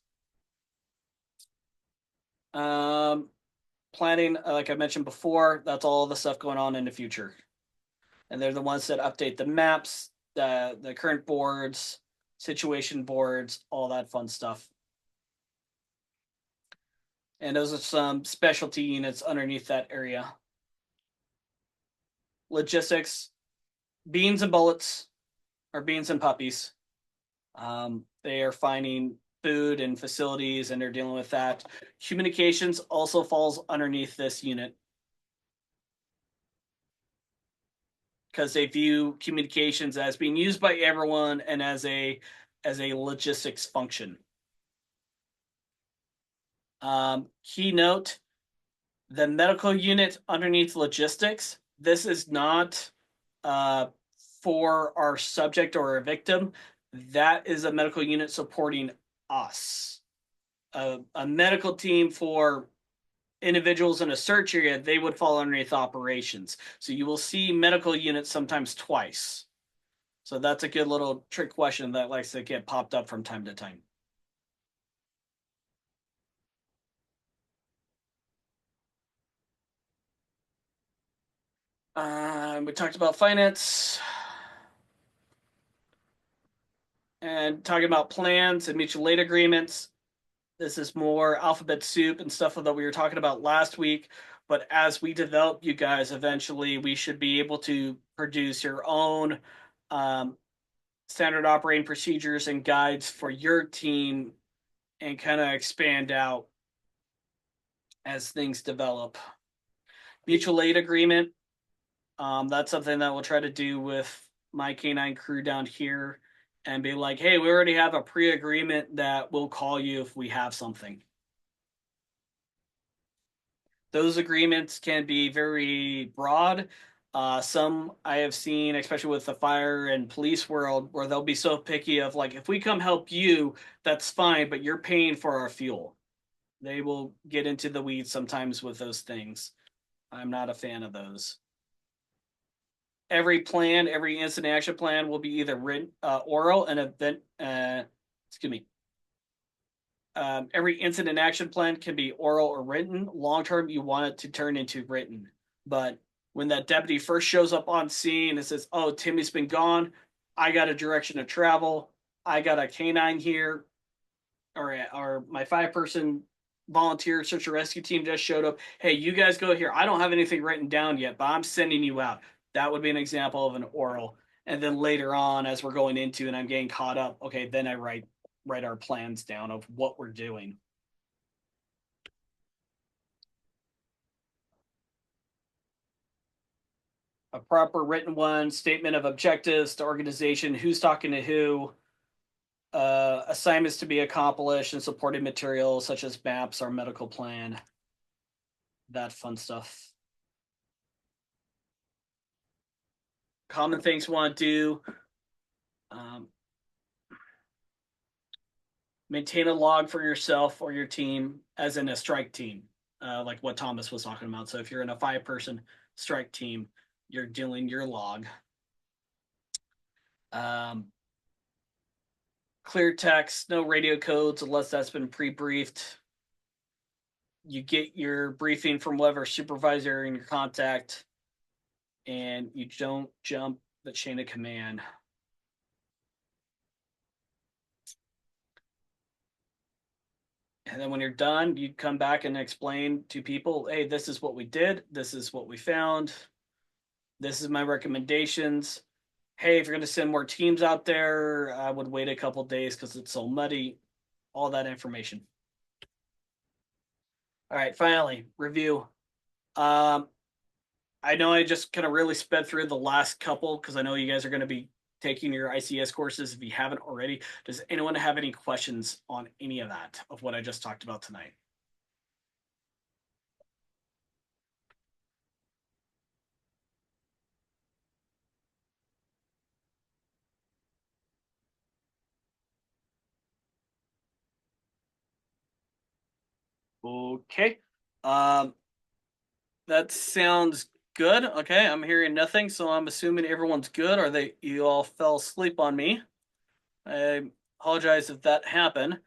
Planning, like I mentioned before, that's all the stuff going on in the future. And they're the ones that update the maps, the current boards, situation boards, all that fun stuff. And those are some specialty units underneath that area. Logistics, beans and bullets, or beans and puppies. They are finding food and facilities, and they're dealing with that. Communications also falls underneath this unit, because they view communications as being used by everyone and as a logistics function. Keynote, the medical unit underneath logistics, this is not for our subject or a victim. That is a medical unit supporting us. A medical team for individuals in a search area, they would fall underneath operations. So you will see medical units sometimes twice. So that's a good little trick question that likes to get popped up from time to time. We talked about finance and talking about plans and mutual aid agreements. This is more alphabet soup and stuff that we were talking about last week. But as we develop you guys, eventually we should be able to produce your own standard operating procedures and guides for your team and kind of expand out as things develop. Mutual aid agreement, that's something that we'll try to do with my canine crew down here and be like, hey, we already have a pre-agreement that we'll call you if we have something. Those agreements can be very broad. Some I have seen, especially with the fire and police world, where they'll be so picky of like, if we come help you, that's fine, but you're paying for our fuel. They will get into the weeds sometimes with those things. I'm not a fan of those. Every plan, every incident action plan will be either written, oral, and event. Every incident action plan can be oral or written. Long term, you want it to turn into written. But when that deputy first shows up on scene and says, "Oh, Timmy's been gone. I got a direction to travel. I got a canine here, or my 5-person volunteer search and rescue team just showed up. Hey, you guys go here. I don't have anything written down yet, but I'm sending you out." That would be an example of an oral. And then later on, as we're going into and I'm getting caught up, okay, then I write our plans down of what we're doing. a proper written one, statement of objectives to organization, who's talking to who, assignments to be accomplished, and supporting materials such as maps, our medical plan, that fun stuff. Common things you want to do. Maintain a log for yourself or your team, as in a strike team, like what Thomas was talking about. So if you're in a 5-person strike team, you're doing your log. Clear text, no radio codes unless that's been pre-briefed. You get your briefing from whatever supervisor in your contact, and you don't jump the chain of command. And then when you're done, you come back and explain to people, hey, this is what we did. This is what we found. This is my recommendations. Hey, if you're going to send more teams out there, I would wait a couple days because it's so muddy. All that information. All right, finally, review. I know I just kind of really sped through the last couple because I know you guys are going to be taking your ICS courses if you haven't already. Does anyone have any questions on any of that, of what I just talked about tonight? Okay. That sounds good. Okay, I'm hearing nothing, so I'm assuming everyone's good, or you all fell asleep on me. I apologize if that happened.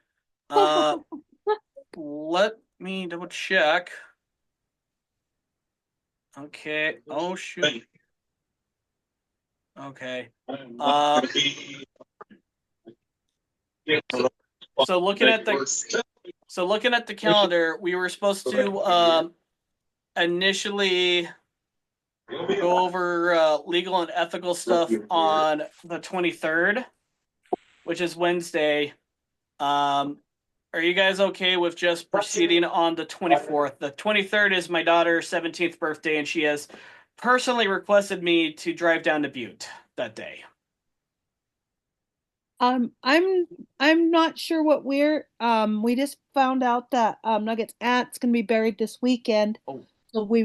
Let me double check. Okay. Oh shoot. Okay. So looking at the calendar, we were supposed to initially go over legal and ethical stuff on the 23rd, which is Wednesday. Are you guys okay with just proceeding on the 24th? The 23rd is my daughter's 17th birthday, and she has personally requested me to drive down to Butte that day. I'm not sure what we just found out that Nugget's aunt's gonna be buried this weekend. Oh. So we